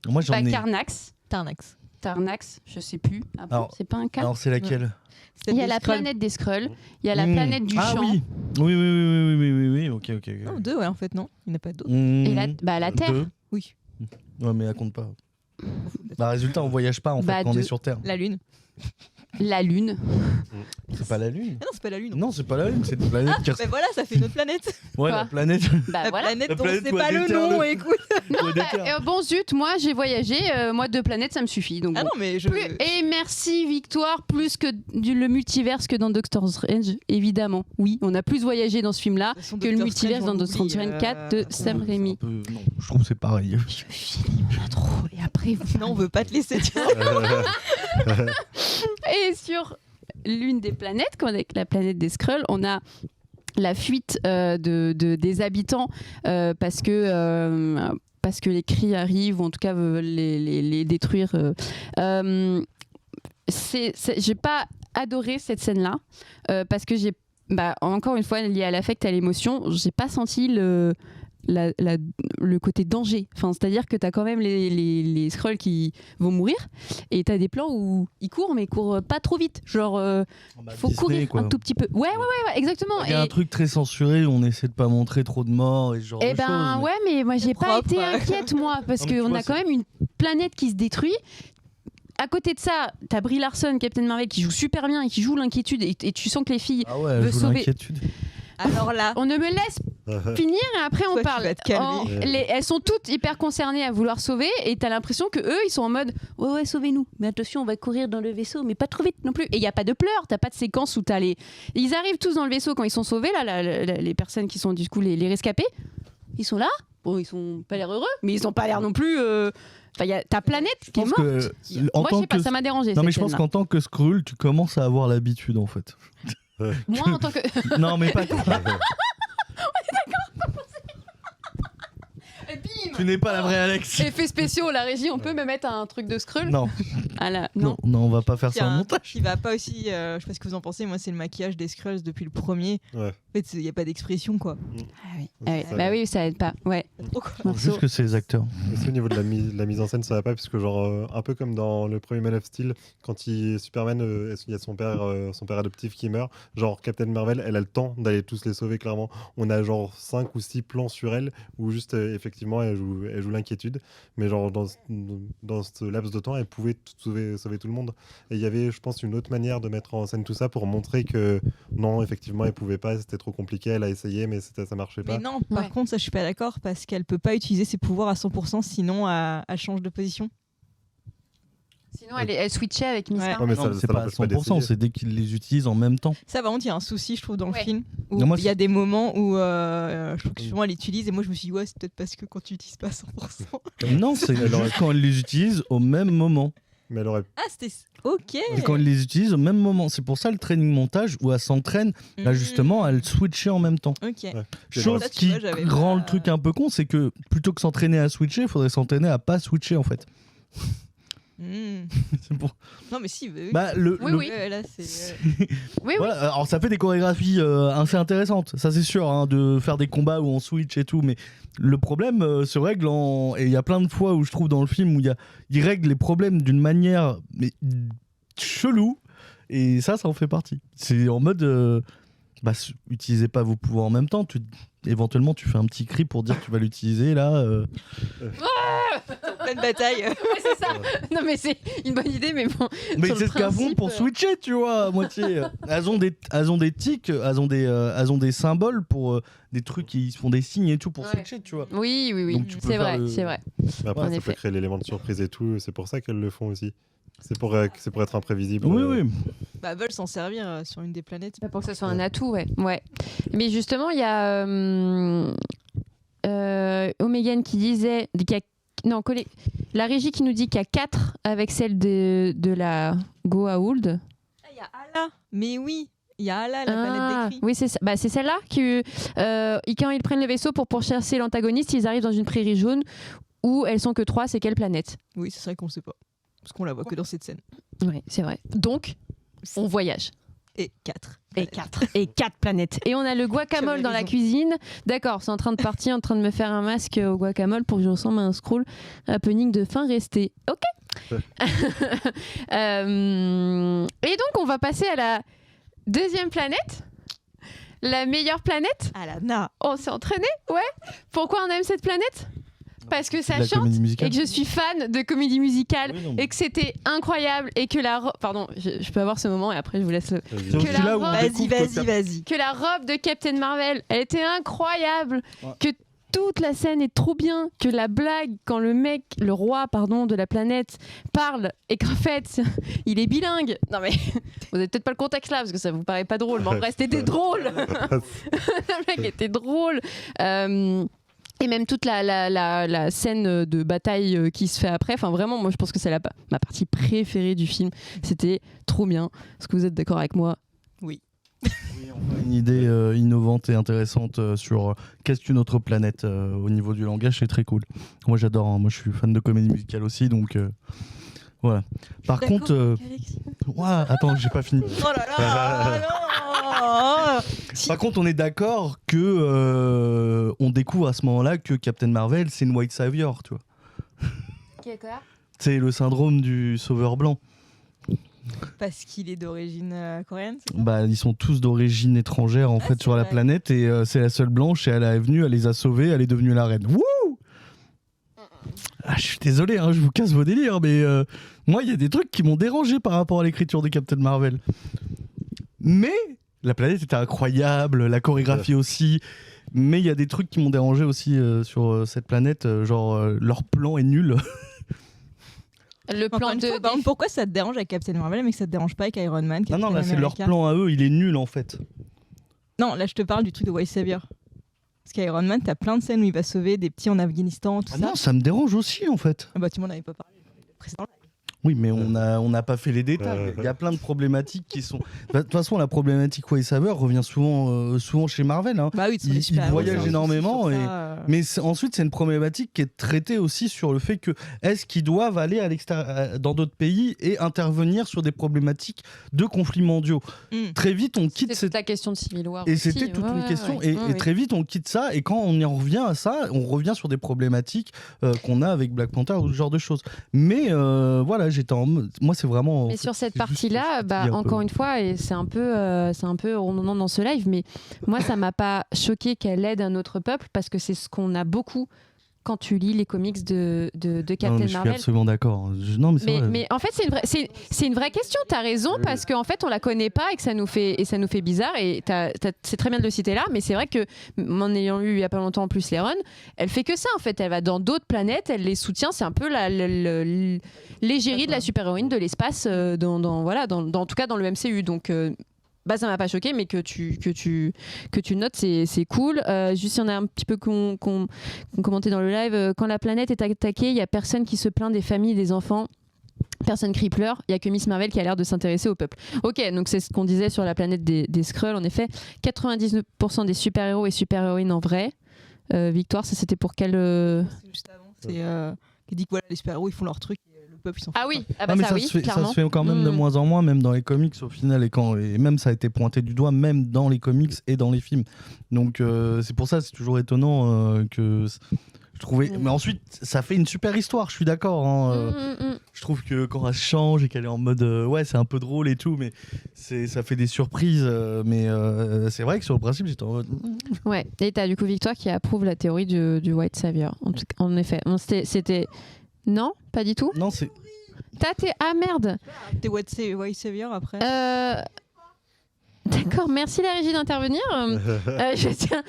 Moi j'en ai.
Carnax. Tarnax, je sais plus. Ah bon,
Alors-
c'est pas un 4.
Alors c'est laquelle?
Il y a la planète des Skrulls, il y a la planète du
Ah
champ.
oui, ok.
Non, 2, ouais, en fait, non. Il n'y en a pas d'autres.
Et la Terre.
2.
Oui.
Ouais, mais elle compte pas. Bah, résultat, on voyage pas en fait
Bah,
quand on
deux.
est sur Terre.
La Lune.
La Lune.
C'est pas la Lune.
Ah non, c'est pas la Lune.
Non, c'est pas la Lune, c'est une planète qui
Bah voilà, ça fait une autre planète.
Ouais,
Quoi
la planète.
Bah
La
voilà.
planète
La
dont
planète
c'est
où
pas
elle
le
déterre
nom,
le-
écoute.
Ouais, d'accord.
Bon zut, moi j'ai voyagé, moi 2 planètes ça me suffit. Donc
Ah
bon.
non, mais je.
Et merci Victoire, plus que le multiverse que dans Doctor Strange, évidemment. Oui, on a plus voyagé dans ce film-là
De toute façon,
que le
Doctor
multiverse
Strange,
dans
on
Doctor
l'oublie,
Strange 4 de Sam Raimi.
Non, je trouve que c'est pareil.
Je filme l'intro et après vous.
Non, on veut pas te laisser dire.
Et sur l'une des planètes, avec la planète des Skrulls, on a la fuite des habitants parce que les Kree arrivent ou en tout cas veulent les détruire. J'ai pas adoré cette scène-là parce que encore une fois lié à l'affect, à l'émotion, j'ai pas senti le côté danger. Enfin, c'est-à-dire que tu as quand même les Skrulls qui vont mourir et tu as des plans où ils courent mais ils courent pas trop vite. Genre, faut
Disney,
courir
quoi.
un tout petit peu. Ouais, exactement.
Il y a un truc très censuré où on essaie de pas montrer trop de morts et ce genre de
Eh ben
choses. mais-
ouais, mais moi j'ai pas
propre.
été inquiète moi parce
Non, mais tu
qu'on
vois,
a quand même une planète qui se détruit. à côté de ça, t'as Brie Larson, Captain Marvel, qui joue super bien et qui joue l'inquiétude, et tu sens que les filles
Ah ouais, elle
veulent
joue
sauver.
l'inquiétude.
Alors là,
On ne me laisse finir et après on
Toi, tu
parle.
vas te calmer.
Elles sont toutes hyper concernées à vouloir sauver et t'as l'impression que eux ils sont en mode ouais sauvez-nous, mais attention on va courir dans le vaisseau mais pas trop vite non plus. Et il y a pas de pleurs, t'as pas de séquence où t'as les. Ils arrivent tous dans le vaisseau quand ils sont sauvés là, les personnes qui sont du coup les rescapés. Ils sont là. Bon ils sont pas l'air heureux, mais ils ont pas l'air non plus. Enfin il y a ta planète qui est morte.
En
Moi je
tant
sais pas,
que
ça m'a dérangé.
non mais
cette
je pense
scène-là.
qu'en tant que Skrull, tu commences à avoir l'habitude en fait.
Moi en tant que.
Non mais pas toi.
Et bim
Tu n'es pas la vraie Alex.
Effets spéciaux, la régie, on peut me mettre un truc de Skrull.
Non,
Ah là,
non, non, on va pas faire
il y a
ça en
un
montage.
qui va pas aussi. Je sais pas ce que vous en pensez. Moi, c'est le maquillage des Skrulls depuis le premier.
Ouais.
En fait, il y a pas d'expression quoi.
Ah oui.
Ça,
Ah oui.
ça
Bah
va.
oui, ça aide pas. Ouais.
Trop, quoi.
Morceau.
Juste que c'est les acteurs.
Aussi au niveau de la mise en scène, ça va pas, puisque genre un peu comme dans le premier Man of Steel, quand Superman, il y a son père adoptif qui meurt, genre Captain Marvel, elle a le temps d'aller tous les sauver clairement. On a genre 5 ou 6 plans sur elle où juste effectivement elle joue l'inquiétude, mais genre dans ce laps de temps, elle pouvait sauver tout le monde. Et il y avait, je pense, une autre manière de mettre en scène tout ça pour montrer que non, effectivement, elle pouvait pas, c'était trop compliqué, elle a essayé, mais ça marchait pas.
Mais non, par
Ouais.
contre, ça, je suis pas d'accord parce qu'elle peut pas utiliser ses pouvoirs à 100%, sinon elle change de position.
Sinon, elle switchait avec Miss
Ouais.
Marvel.
Ouais, mais
Non,
ça
c'est pas à
l'empêche pas
100%,
d'essayer.
c'est dès qu'ils les utilisent en même temps.
Ça, par contre, il y a un souci, je trouve, dans
Ouais.
le film. Où
Non, moi,
il y a des moments où je trouve que souvent elle utilise, et moi je me suis dit, ouais, c'est peut-être parce que quand tu utilises pas à 100%.
Non, c'est
Elle aurait-
juste quand ils les utilisent au même moment.
Mais elle aurait
Ah, c'était. Ok.
C'est quand ils les utilisent au même moment. C'est pour ça le training montage où elle s'entraîne, là justement, elle switchait en même temps.
Ok.
Ouais.
Chose
Ça, tu
qui
vois, j'avais
rend
pas-
le truc un peu con, c'est que plutôt que s'entraîner à switcher, il faudrait s'entraîner à pas switcher en fait.
Hmm.
C'est pour-
Non, mais si, oui.
Bah,
Oui, oui.
Ouais, là, c'est.
Oui,
Voilà, alors ça fait des chorégraphies assez intéressantes, ça c'est sûr, hein, de faire des combats où on switch et tout, mais le problème se règle en... Et il y a plein de fois où je trouve dans le film où il règle les problèmes d'une manière mais chelou, et ça en fait partie. C'est en mode... utilisez pas vos pouvoirs en même temps, éventuellement tu fais un petit cri pour dire que tu vas l'utiliser là.
Pleine bataille.
Ouais, c'est ça. Non, mais c'est une bonne idée, mais bon.
Mais
sur le
c'est ce qu'elles font
principe,
pour switcher, tu vois, à moitié. Elles ont des tics, elles ont des symboles pour des trucs qui font des signes et tout pour
Ouais.
switcher, tu vois.
Oui, oui, oui.
Donc, tu peux
C'est
faire
vrai,
le-
c'est vrai.
Mais après,
En
ça
effet.
peut créer l'élément de surprise et tout. C'est pour ça qu'elles le font aussi. C'est pour être imprévisible.
Oui, oui.
Bah, veulent s'en servir sur une des planètes.
Pas pour que ça soit un atout, ouais. Ouais. Mais justement, il y a Omegan qui disait qu'il y a non, la régie qui nous dit qu'il y a 4 avec celle de la Goa'uld.
Ah, il y a Allah. Mais oui, il y a Allah, la planète des cris.
oui, c'est ça. Bah, c'est celle-là qui, quand ils prennent le vaisseau pour pourchasser l'antagoniste, ils arrivent dans une prairie jaune où elles sont que 3. C'est quelle planète?
Oui, c'est vrai qu'on sait pas. Parce qu'on la voit que dans cette scène.
Oui, c'est vrai. Donc, on voyage.
Et 4.
Et 4. Et 4 planètes. Et on a le guacamole
J'avais
dans la
raison.
cuisine. D'accord, c'est en train de partir, en train de me faire un masque au guacamole pour que je ressemble à un Skrull. Happening de fin resté. Ok.
Ouais.
Et donc, on va passer à la deuxième planète. La meilleure planète.
Alana.
On s'est entraîné, ouais. Pourquoi on aime cette planète? Parce que ça
La
chante
comédie musicale.
et que je suis fan de comédie musicale.
Oui, non, mais-
Et que c'était incroyable et que pardon, je peux avoir ce moment et après je vous laisse le...
C'est
que
aussi
la
là où on
robe-
Vas-y,
découvre que
vas-y.
que la robe de Captain Marvel, elle était incroyable,
Ouais.
que toute la scène est trop bien, que la blague quand le roi de la planète parle et qu'en fait il est bilingue. Non mais vous avez peut-être pas le contexte là parce que ça vous paraît pas drôle, mais en vrai c'était drôle. La blague était drôle. Et même toute la scène de bataille qui se fait après, enfin vraiment, moi je pense que c'est ma partie préférée du film. C'était trop bien. Est-ce que vous êtes d'accord avec moi?
Oui, on a une idée innovante et intéressante sur qu'est-ce qu'une autre planète au niveau du langage, c'est très cool. Moi j'adore, hein. Moi je suis fan de comédie musicale aussi, donc voilà. Par contre, ouais, attends, j'ai pas fini.
Oh là là, non.
Par contre, on est d'accord que on découvre à ce moment-là que Captain Marvel c'est une white savior, tu vois. C'est le syndrome du sauveur blanc.
Parce qu'il est d'origine coréenne, c'est ça?
Bah, ils sont tous d'origine étrangère en fait
c'est
sur la
vrai.
planète et c'est la seule blanche et elle est venue, elle les a sauvés, elle est devenue la reine. Wouh! je suis désolé, hein, je vous casse vos délires, mais moi, il y a des trucs qui m'ont dérangé par rapport à l'écriture de Captain Marvel. Mais la planète était incroyable, la chorégraphie aussi. Mais il y a des trucs qui m'ont dérangé aussi sur cette planète, genre leur plan est nul.
Le plan
Encore une fois, par exemple, pourquoi ça te dérange avec Captain Marvel mais que ça te dérange pas avec Iron Man,
Non,
Captain
là, c'est leur
America
plan à eux, il est nul en fait.
Non, là je te parle du truc de White Savior. Parce qu'Iron Man, t'as plein de scènes où il va sauver des petits en Afghanistan, tout ça.
Non, ça me dérange aussi en fait.
Ah bah tu m'en avais pas parlé précédemment.
Oui, mais on n'a pas fait les détails. Il y a plein de problématiques qui sont. De toute façon, la problématique White Savior revient souvent chez Marvel. Hein.
Bah oui,
Ils voyagent énormément. Mais ensuite, c'est une problématique qui est traitée aussi sur le fait que est-ce qu'ils doivent aller à l'extérieur, dans d'autres pays et intervenir sur des problématiques de conflits mondiaux. Très vite, on quitte
cette la question de Civil War.
Et
aussi.
c'était toute une question.
Ouais.
Et très vite, on quitte ça. Et quand on y revient à ça, on revient sur des problématiques qu'on a avec Black Panther ou ce genre de choses. Mais voilà, j'étais en mode. Moi, c'est vraiment.
Mais sur cette partie-là, encore une fois, et c'est un peu redondant dans ce live, mais moi, ça m'a pas choqué qu'elle aide un autre peuple parce que c'est ce qu'on a beaucoup quand tu lis les comics de Captain Marvel.
Je suis absolument d'accord. Non,
mais en fait, c'est une vraie question. Tu as raison parce qu'en fait, on la connaît pas et que ça nous fait bizarre. Et c'est très bien de le citer là, mais c'est vrai que en ayant lu il y a pas longtemps en plus les runs, elle fait que ça en fait. Elle va dans d'autres planètes, elle les soutient. C'est un peu l'égérie de la super-héroïne de l'espace, en tout cas dans le MCU. Donc ça m'a pas choqué, mais que tu notes, c'est cool. Juste, il y en a un petit peu qu'on commenté dans le live. Quand la planète est attaquée, il y a personne qui se plaint des familles, des enfants. Personne crie pleure, il y a que Miss Marvel qui a l'air de s'intéresser au peuple. Ok, donc c'est ce qu'on disait sur la planète des Skrulls. En effet, 99% des super-héros et super-héroïnes en vrai. Victoire, ça c'était pour quel
C'est juste avant. C'est qui dit que voilà, les super-héros ils font leur truc. Peuple,
ah oui,
clairement. Ça se fait quand même de moins en moins, même dans les comics au final, et même ça a été pointé du doigt, même dans les comics et dans les films. Donc c'est pour ça, c'est toujours étonnant que je trouvais. Mais ensuite, ça fait une super histoire, je suis d'accord. Hein, je trouve que quand elle change et qu'elle est en mode ouais, c'est un peu drôle et tout, mais ça fait des surprises. Mais c'est vrai que sur le principe, j'étais en mode.
Ouais, et t'as du coup Victoire qui approuve la théorie du White Savior. En effet, c'était. Non, pas du tout.
Non, c'est.
Ah merde.
T'es White Savior après.
D'accord, merci la régie d'intervenir. Je tiens.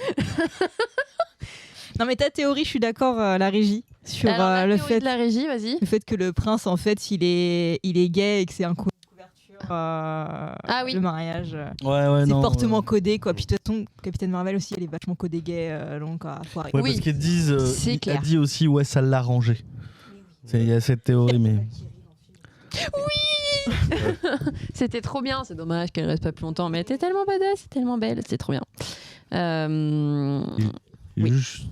Non mais ta théorie, je suis d'accord, la régie sur
le fait de la régie, vas-y.
Le fait que le prince en fait il est gay et que c'est un coup de couverture.
Oui.
Le mariage.
Ouais,
c'est fortement codé quoi. Puis de toute façon, Capitaine Marvel aussi, elle est vachement codée gay, donc faut arrêter.
Ouais, parce qu'ils disent.
Il
a dit aussi ouais, ça l'a arrangé. Il y a cette théorie, mais.
Oui. C'était trop bien, c'est dommage qu'elle reste pas plus longtemps, mais elle était tellement badass, c'est tellement belle, c'est trop bien. Oui.
Juste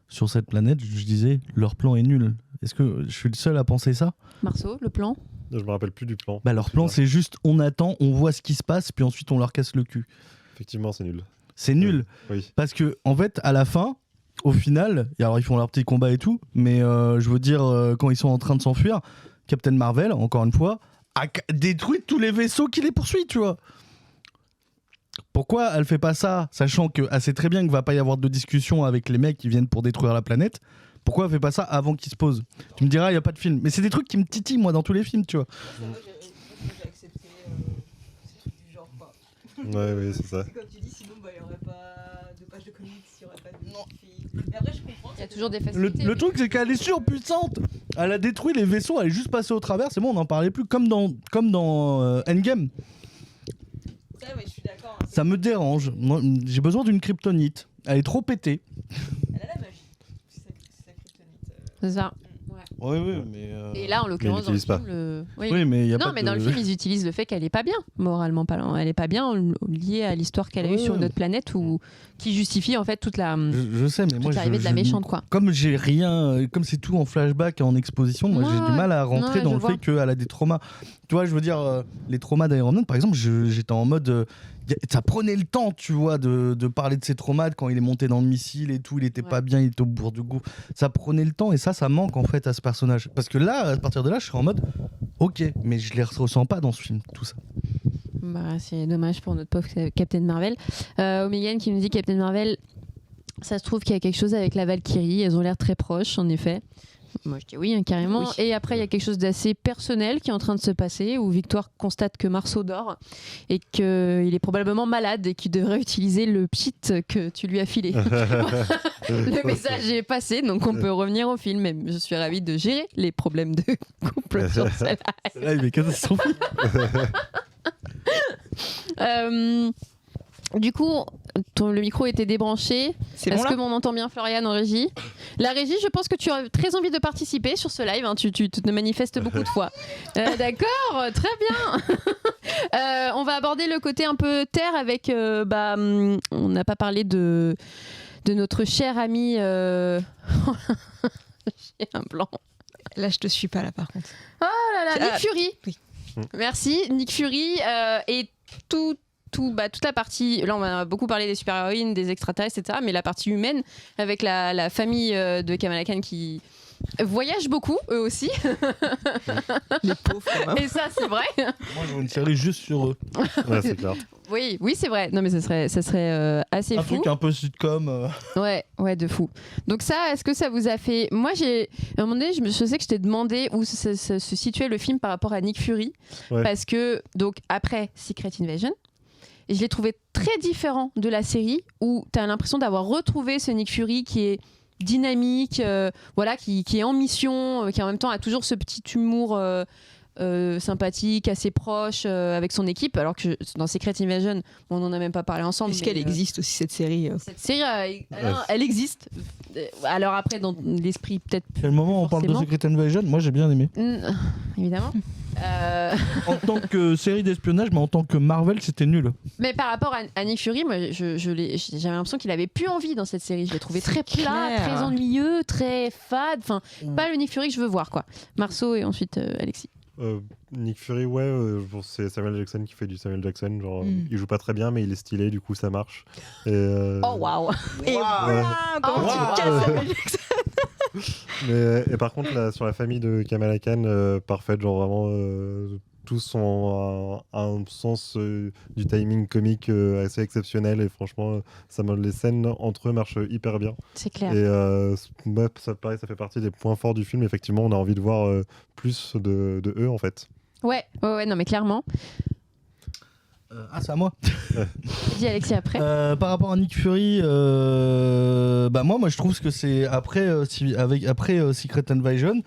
sur cette planète, je disais, leur plan est nul. Est-ce que je suis le seul à penser ça ?
Marceau, le plan ?
Je me rappelle plus du plan.
Leur plan, c'est juste on attend, on voit ce qui se passe, puis ensuite on leur casse le cul.
Effectivement, c'est nul.
C'est nul.
Oui.
Parce que, en fait, à la fin, au final, alors ils font leur petit combat et tout, mais je veux dire, quand ils sont en train de s'enfuir, Captain Marvel, encore une fois, a détruit tous les vaisseaux qui les poursuivent, tu vois. Pourquoi elle fait pas ça, sachant qu'elle sait très bien qu'il va pas y avoir de discussion avec les mecs qui viennent pour détruire la planète? Pourquoi elle fait pas ça avant qu'ils se posent? Tu me diras, il y a pas de film. Mais c'est des trucs qui me titillent, moi, dans tous les films, tu vois.
J'ai accepté ces trucs du genre, quoi.
Ouais, c'est ça.
C'est comme tu dis, sinon il y aurait pas de page de comics, il y aurait pas de film. Mais après, je comprends.
Il y a toujours des facilités.
Le truc, c'est qu'elle est surpuissante. Elle a détruit les vaisseaux, elle est juste passée au travers. C'est bon, on n'en parlait plus. Comme dans Endgame.
Ça, ouais, je suis d'accord.
Ça me dérange. Moi, j'ai besoin d'une kryptonite. Elle est trop pétée.
Elle a la magie. C'est sa kryptonite.
C'est ça.
Oui, mais.
Et là, en l'occurrence, dans le film,
Oui, mais y a
non,
pas
mais
de...
dans le film, ils utilisent le fait qu'elle est pas bien, moralement parlant. Elle est pas bien liée à l'histoire qu'elle a eue sur une autre planète, ou qui justifie en fait toute la.
Je sais, mais moi,
l'arrivée de la méchante, quoi.
Comme j'ai rien, comme c'est tout en flashback et en exposition, moi, j'ai du mal à rentrer dans le fait qu'elle a des traumas. Tu vois, je veux dire, les traumas d'Iron Man, par exemple, j'étais en mode. Ça prenait le temps, tu vois, de parler de ses traumas quand il est monté dans le missile et tout, il était pas bien, il était au bout du gouffre. Ça prenait le temps et ça manque en fait à ce personnage. Parce que là, à partir de là, je serais en mode, ok, mais je les ressens pas dans ce film, tout ça.
C'est dommage pour notre pauvre Captain Marvel. Omegan qui nous dit Captain Marvel, ça se trouve qu'il y a quelque chose avec la Valkyrie, elles ont l'air très proches, en effet.
Moi, je dis oui, hein, carrément.
Oui.
Et après, il y a quelque chose d'assez personnel qui est en train de se passer, où Victoire constate que Marceau dort et qu'il est probablement malade et qu'il devrait utiliser le pchit que tu lui as filé. Le message est passé, donc on peut revenir au film. Et je suis ravie de gérer les problèmes de couple sur celle-là.
Là, il est catastrophique.
Du coup, le micro était débranché.
C'est
Est-ce
bon
que
là
on entend bien Florian en régie? La régie, je pense que tu as très envie de participer sur ce live. Hein. Tu te manifestes beaucoup de fois. D'accord, très bien. On va aborder le côté un peu terre avec... on n'a pas parlé de notre cher ami... J'ai un blanc.
Là, je te suis pas là par contre.
Oh là là, Nick Fury.
Oui.
Merci, Nick Fury et toute la partie, là on a beaucoup parlé des super-héroïnes, des extraterrestres, etc., mais la partie humaine avec la famille de Kamala Khan qui voyage beaucoup, eux aussi.
Les pauvres quand même.
Et ça, c'est vrai.
Moi, je veux une série juste sur eux.
Ouais, c'est clair.
Oui, c'est vrai. Non, mais ça serait assez
Un
fou.
truc un peu sitcom.
Ouais, de fou. Donc ça, est-ce que ça vous a fait... Moi, à un moment donné, je sais que je t'ai demandé où se situait le film par rapport à Nick Fury.
Ouais.
Parce que, donc, après Secret Invasion, et je l'ai trouvé très différent de la série, où tu as l'impression d'avoir retrouvé ce Nick Fury qui est dynamique, qui est en mission, qui en même temps a toujours ce petit humour... sympathique, assez proche avec son équipe, alors que dans Secret Invasion, on n'en a même pas parlé ensemble.
Est-ce qu'elle existe aussi cette série
Cette série, elle existe. Alors après, dans l'esprit peut-être...
Quel moment on parle de
Forcément.
Secret Invasion? Moi, j'ai bien aimé.
Évidemment.
En tant que série d'espionnage, mais en tant que Marvel, c'était nul.
Mais par rapport à Nick Fury, moi, j'avais l'impression qu'il avait plus envie dans cette série. Je l'ai trouvé très plat,
clair.
très ennuyeux, très fade. Enfin, pas le Nick Fury que je veux voir, quoi. Marceau et ensuite Alexis.
Nick Fury, bon, c'est Samuel Jackson qui fait du Samuel Jackson. Genre, il joue pas très bien, mais il est stylé, du coup ça marche. Et,
Oh waouh.
Et voilà comment
Oh,
tu casses Samuel Jackson.
et par contre, là, sur la famille de Kamala Khan, parfaite, genre vraiment, tous ont un sens du timing comique assez exceptionnel. Et franchement, les scènes entre eux marchent hyper bien.
C'est clair.
Et ça, pareil, ça fait partie des points forts du film. Effectivement, on a envie de voir plus de eux, en fait.
Ouais, non mais clairement.
C'est à moi.
Dis Alexis après.
Par rapport à Nick Fury, moi je trouve que c'est après Secret Invasion.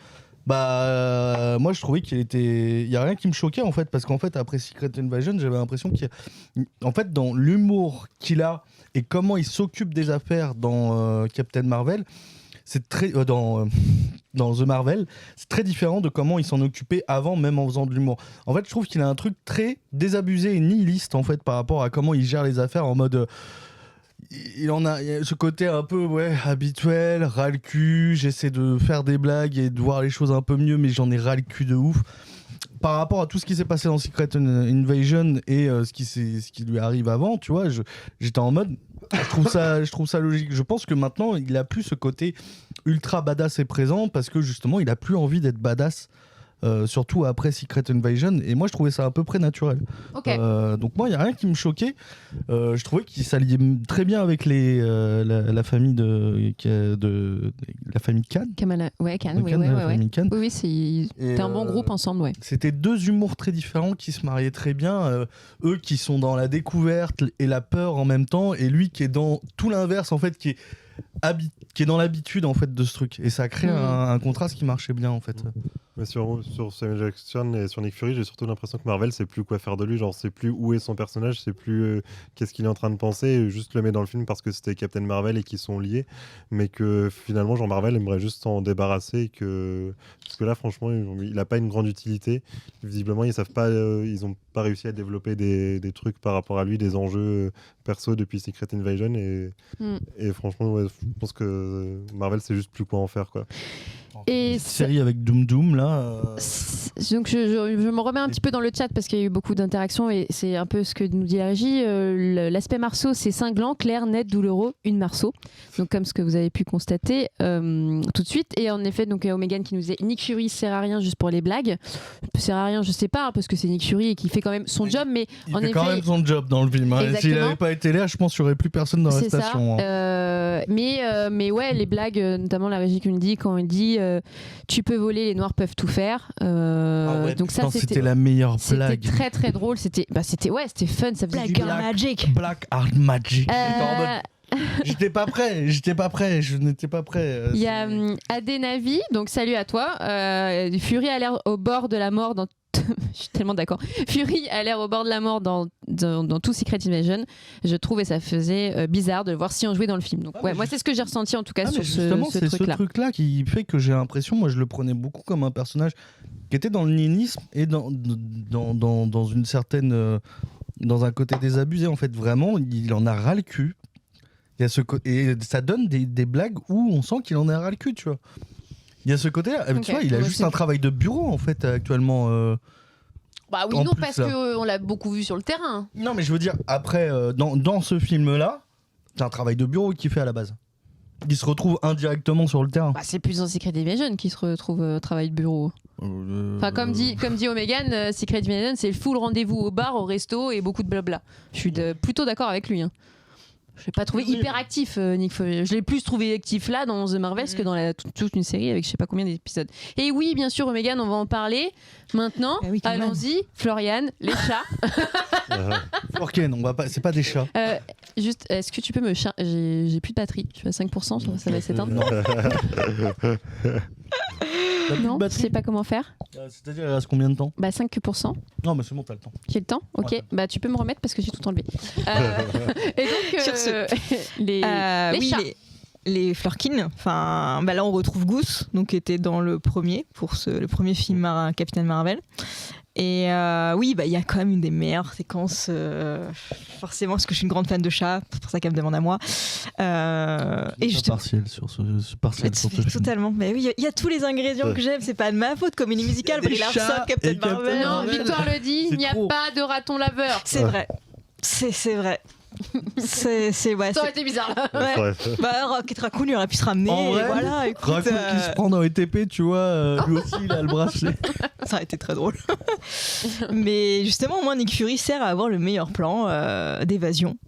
Moi je trouvais il y a rien qui me choquait en fait, parce qu'en fait après Secret Invasion j'avais l'impression qu'en fait dans l'humour qu'il a et comment il s'occupe des affaires dans Captain Marvel, c'est très dans The Marvel, c'est très différent de comment il s'en occupait avant, même en faisant de l'humour. En fait je trouve qu'il a un truc très désabusé et nihiliste en fait par rapport à comment il gère les affaires, en mode il y a ce côté un peu habituel, ras le cul, j'essaie de faire des blagues et de voir les choses un peu mieux, mais j'en ai ras le cul de ouf. Par rapport à tout ce qui s'est passé dans Secret Invasion et ce qui lui arrive avant, tu vois, j'étais en mode, je trouve ça logique. Je pense que maintenant, il a plus ce côté ultra badass et présent, parce que justement, il a plus envie d'être badass. Surtout après Secret Invasion, et moi je trouvais ça à peu près naturel.
Ok.
Donc moi il n'y a rien qui me choquait. Je trouvais qu'il s'alliait très bien avec la famille de la famille Khan.
Kamala, Khan,
De
oui,
Khan,
ouais,
la
ouais.
famille Khan.
Oui, c'était un bon groupe ensemble, ouais.
C'était deux humours très différents qui se mariaient très bien. Eux qui sont dans la découverte et la peur en même temps, et lui qui est dans tout l'inverse en fait, qui est dans l'habitude en fait de ce truc. Et ça a créé un contraste qui marchait bien en fait.
Mais sur Samuel Jackson et sur Nick Fury, j'ai surtout l'impression que Marvel sait plus quoi faire de lui. Genre, c'est plus où est son personnage, c'est plus qu'est-ce qu'il est en train de penser. Et juste le met dans le film parce que c'était Captain Marvel et qu'ils sont liés. Mais que finalement, Jean Marvel aimerait juste s'en débarrasser. Parce que là, franchement, il n'a pas une grande utilité. Visiblement, ils n'ont pas réussi à développer des trucs par rapport à lui, des enjeux perso depuis Secret Invasion. Et franchement, je pense que Marvel sait juste plus quoi en faire, quoi.
Et
série avec Doom Doom là.
Donc je me remets un petit peu dans le chat parce qu'il y a eu beaucoup d'interactions et c'est un peu ce que nous dit la régie. L'aspect Marceau, c'est cinglant, clair, net, douloureux, une Marceau. Donc comme ce que vous avez pu constater tout de suite. Et en effet, donc Omegan qui nous disait Nick Fury sert à rien juste pour les blagues. Sert à rien, je sais pas, parce que c'est Nick Fury et qui fait quand même son job, mais
Il
en
fait
effet,
quand même son job dans le film. Hein. S'il n'avait pas été là, je pense qu'il n'y aurait plus personne dans la
c'est
station.
ça.
Hein.
Mais ouais, les blagues, notamment la régie qui me dit quand il dit tu peux voler, les noirs peuvent tout faire. Donc ça,
c'était la meilleure
c'était
blague.
très très drôle. C'était fun, ça faisait
Black
du bien.
Magic.
Black Art Magic.
Euh,
J'étais pas prêt, je n'étais pas prêt.
Il y a Adenavi, donc salut à toi. Fury a l'air au bord de la mort dans. Je suis tellement d'accord. Fury a l'air au bord de la mort dans tout Secret Invasion. Je trouve et ça faisait bizarre de le voir si on jouait dans le film. Donc moi c'est ce que j'ai ressenti en tout cas sur
justement,
ce
c'est
truc-là.
ce truc-là qui fait que j'ai l'impression, moi je le prenais beaucoup comme un personnage qui était dans le nihilisme et dans une certaine, dans un côté désabusé en fait. Vraiment, il en a ras le cul. Il y a et ça donne des blagues où on sent qu'il en a ras le cul, tu vois. Il y a ce côté-là, tu vois, il a juste un travail de bureau en fait actuellement.
Bah oui,
en
non,
plus,
parce
là.
qu'on l'a beaucoup vu sur le terrain.
Non, mais je veux dire, après, dans ce film-là, c'est un travail de bureau qu'il fait à la base. Il se retrouve indirectement sur le terrain.
Bah, c'est plus dans Secret Invasion qui se retrouve travail de bureau. Enfin, comme dit Omegan, Secret Invasion, c'est le full rendez-vous au bar, au resto et beaucoup de blabla. Je suis plutôt d'accord avec lui. Hein. Je l'ai pas trouvé hyper actif, Nick Fury. Je l'ai plus trouvé actif là dans The Marvels que dans toute une série avec je sais pas combien d'épisodes. Et oui, bien sûr, Omegan, on va en parler maintenant.
Ah oui, quand même.
Allons-y, Florian, les chats.
Florken, on va pas, c'est pas des chats.
Juste, est-ce que tu peux me j'ai plus de batterie. Je suis à 5%, ça va s'éteindre.
Non. T'as plus de
Non, tu
batterie
sais pas comment faire.
C'est-à-dire, il reste combien de temps?
Bah 5%.
Non, mais c'est bon, t'as le temps.
Qui est le temps? Ok,
Ouais.
bah tu peux me remettre parce que j'ai tout enlevé. Et donc,
Sur ce.
les
Oui,
chats.
les Flurkin. Enfin, bah là on retrouve Goose, donc qui était dans le premier le premier film Captain Marvel. Et oui, bah il y a quand même une des meilleures séquences, forcément parce que je suis une grande fan de chats, c'est pour ça qu'elle me demande à moi. Et
je partiel sur ce partiel sur ce film.
totalement. Mais oui, il y a tous les ingrédients que j'aime. C'est pas de ma faute. Comédie musicale,
Il y a
Brie
des
Larson,
chats
Captain
et Captain
Marvel.
Non,
Marvel.
Victoire le dit,
C'est
il n'y a
trop.
pas de raton laveur.
C'est vrai. C'est vrai. C'est ouais.
Ça aurait été bizarre là.
Ouais.
Bref.
Bah, Rocket Raccoon, il aurait pu se ramener.
En vrai,
et voilà, écoute,
Raccoon qui se prend dans les TP, tu vois, lui aussi il a le bracelet.
ça aurait été très drôle. Mais justement, moi, Nick Fury sert à avoir le meilleur plan d'évasion.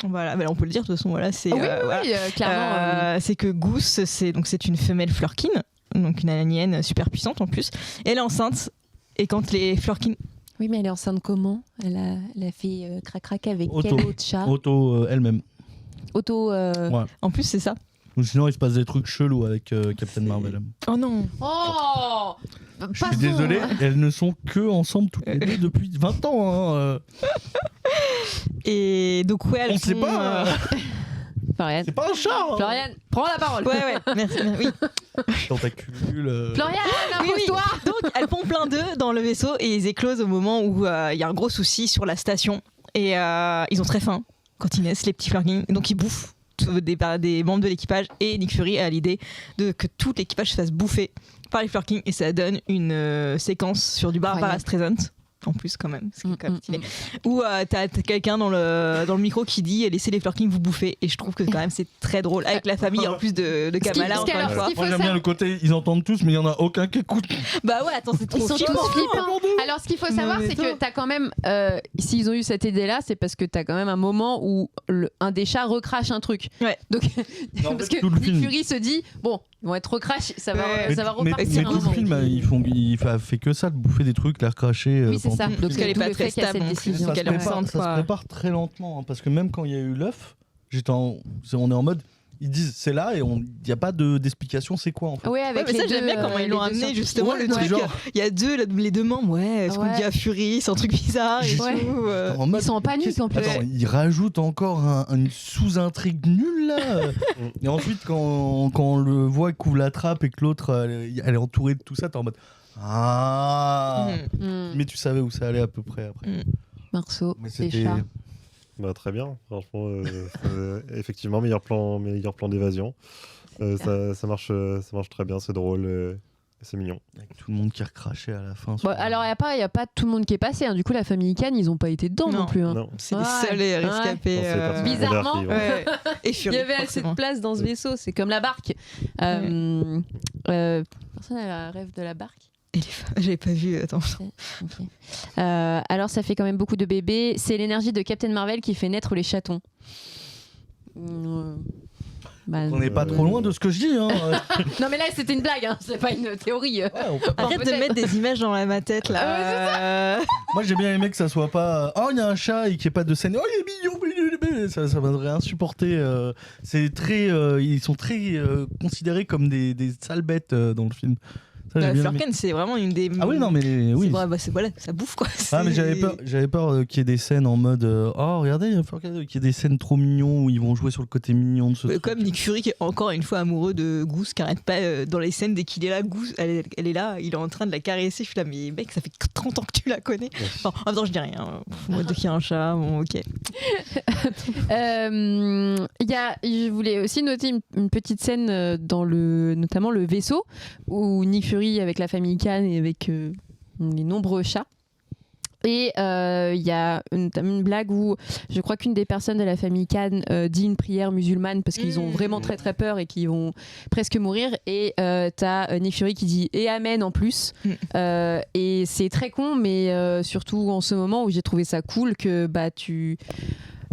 Voilà, bah, on peut le dire de toute façon. Voilà, c'est
Oui,
voilà.
clairement.
C'est que Goose, c'est une femelle Flurkin, donc une alienne super puissante en plus. Elle est enceinte et quand les Flurkin
Oui, mais elle est enceinte comment elle a fait crac-crac avec
Auto.
quel autre chat
Auto elle-même.
Auto.
Ouais.
en plus c'est ça.
Ou sinon il se passe des trucs chelous avec Captain Marvel.
Oh non.
Oh
Je suis désolé, elles ne sont que ensemble toutes les deux depuis 20 ans. Hein.
Et donc ouais, elles
On sait
font,
pas.
Florian.
C'est pas un chat. Hein.
Florian, prends la parole.
Ouais, merci. Oui.
Tentacule.
Florian,
Oui, oui.
impose-toi.
Donc elles font plein d'œufs dans le vaisseau et ils éclosent au moment où il y a un gros souci sur la station et ils ont très faim quand ils naissent les petits Flurkin, donc ils bouffent des membres de l'équipage et Nick Fury a l'idée de que tout l'équipage se fasse bouffer par les Flurkin et ça donne une séquence sur du Barbara Streisand en plus quand même, c'est quand même stylé. Où t'as quelqu'un dans le micro qui dit laissez les Flurkin vous bouffer et je trouve que quand même c'est très drôle avec la famille en plus de Kamala encore une fois.
Moi j'aime bien le côté, ils entendent tous, mais il y en a aucun qui écoute.
Bah ouais, attends, c'est trop
Ils sont tous
flippant.
flippants. Alors, ce qu'il faut savoir, c'est que t'as quand même, s'ils ont eu cette idée-là, c'est parce que t'as quand même un moment où un des chats recrache un truc.
Ouais.
Donc,
Non, en
parce
fait,
que
tout le
Nick
film.
Fury se dit, bon, ils vont être recrash, ça va,
Ouais.
ça va
Mais
repartir.
tout
un
le
moment.
film, il fait que ça, de bouffer des trucs, les recracher.
Oui, c'est ça.
pendant tout le
Donc,
film.
qu'elle est
d'où
pas
le
très
fait qu'il y a
stable
cette
non plus.
décision.
Donc,
Ça
elle
se
est
prépare,
enceinte,
ça se
quoi.
prépare très lentement, hein, parce que même quand il y a eu l'œuf, on est en mode, ils disent c'est là et il n'y a pas d'explication, c'est quoi en fait.
Ouais,
Ouais,
avec
mais ça
les
j'aime
deux,
bien comment ils
les
l'ont
deux
amené
scientifiques.
justement
Ouais,
le
c'est
truc.
genre-
Il y a les deux membres, ouais. Est-ce qu'on
Ouais.
dit à Fury, c'est un truc bizarre et
Ouais.
tout.
En mode,
Ils sont en panique en plus.
Attends, ils rajoutent encore une sous-intrigue nulle là. Et ensuite, quand on le voit couvre la trappe et que l'autre elle est entourée de tout ça, t'es en mode ah.
Mhm.
Hmm.
Mais tu savais où ça allait à peu près après.
Marceau,
Mais
les
c'était.
chats.
Bah, très bien, franchement, effectivement, meilleur plan d'évasion. Ça marche très bien, c'est drôle, c'est mignon.
Avec tout le monde qui recrachait à la fin.
Bon, alors, il n'y a pas tout le monde qui est passé. Hein. Du coup, la famille Khan, ils n'ont pas été dedans non,
Non.
plus. Hein.
Non.
C'est les
Ouais.
seuls rescapés.
Non, c'est les personnes
Bizarrement.
secondaires qui-
Ouais. Et
Il
Fury.
y avait assez
forcément.
de place dans ce vaisseau. C'est comme la barque. Personne n'a la rêve de la barque.
Et les femmes, j'avais pas vu. Attends.
Ok. Alors, ça fait quand même beaucoup de bébés. C'est l'énergie de Captain Marvel qui fait naître les chatons.
Bah,
On n'est pas trop loin de ce que je dis. Hein.
Non, mais là, c'était une blague, hein, c'est pas une théorie.
Arrête de
peut-être.
mettre des images dans ma tête là.
Moi, j'ai bien aimé que ça soit pas. Oh, il y a un chat et qu'il n'y ait pas de scène. Oh, il est mignon. Ça m'aurait insupporté. C'est très. Ils sont très considérés comme des sales bêtes dans le film. Ça, j'ai bien aimé.
Flurken, c'est vraiment une des.
Ah oui, non, mais oui.
Voilà, ça bouffe quoi.
Ah, mais j'avais peur qu'il y ait des scènes en mode oh regardez il y a Flurken, qu'il y ait des scènes trop mignons où ils vont jouer sur le côté mignon de ce truc.
Comme Nick Fury qui est encore une fois amoureux de Goose, qui arrête pas dans les scènes dès qu'il est là. Goose, elle est là, il est en train de la caresser. Je suis là, mais mec, ça fait 30 ans que tu la connais. Enfin, en même temps, je dis rien. Moi, dès qu'il y a un chat, bon, ok.
Je voulais aussi noter une petite scène notamment le vaisseau où Nick Fury avec la famille Khan et avec les nombreux chats. Et il y a une blague où je crois qu'une des personnes de la famille Khan dit une prière musulmane parce qu'ils ont vraiment très très peur et qu'ils vont presque mourir. Et t'as Nick Fury qui dit et Amen en plus. Et c'est très con, mais surtout en ce moment où j'ai trouvé ça cool que tu...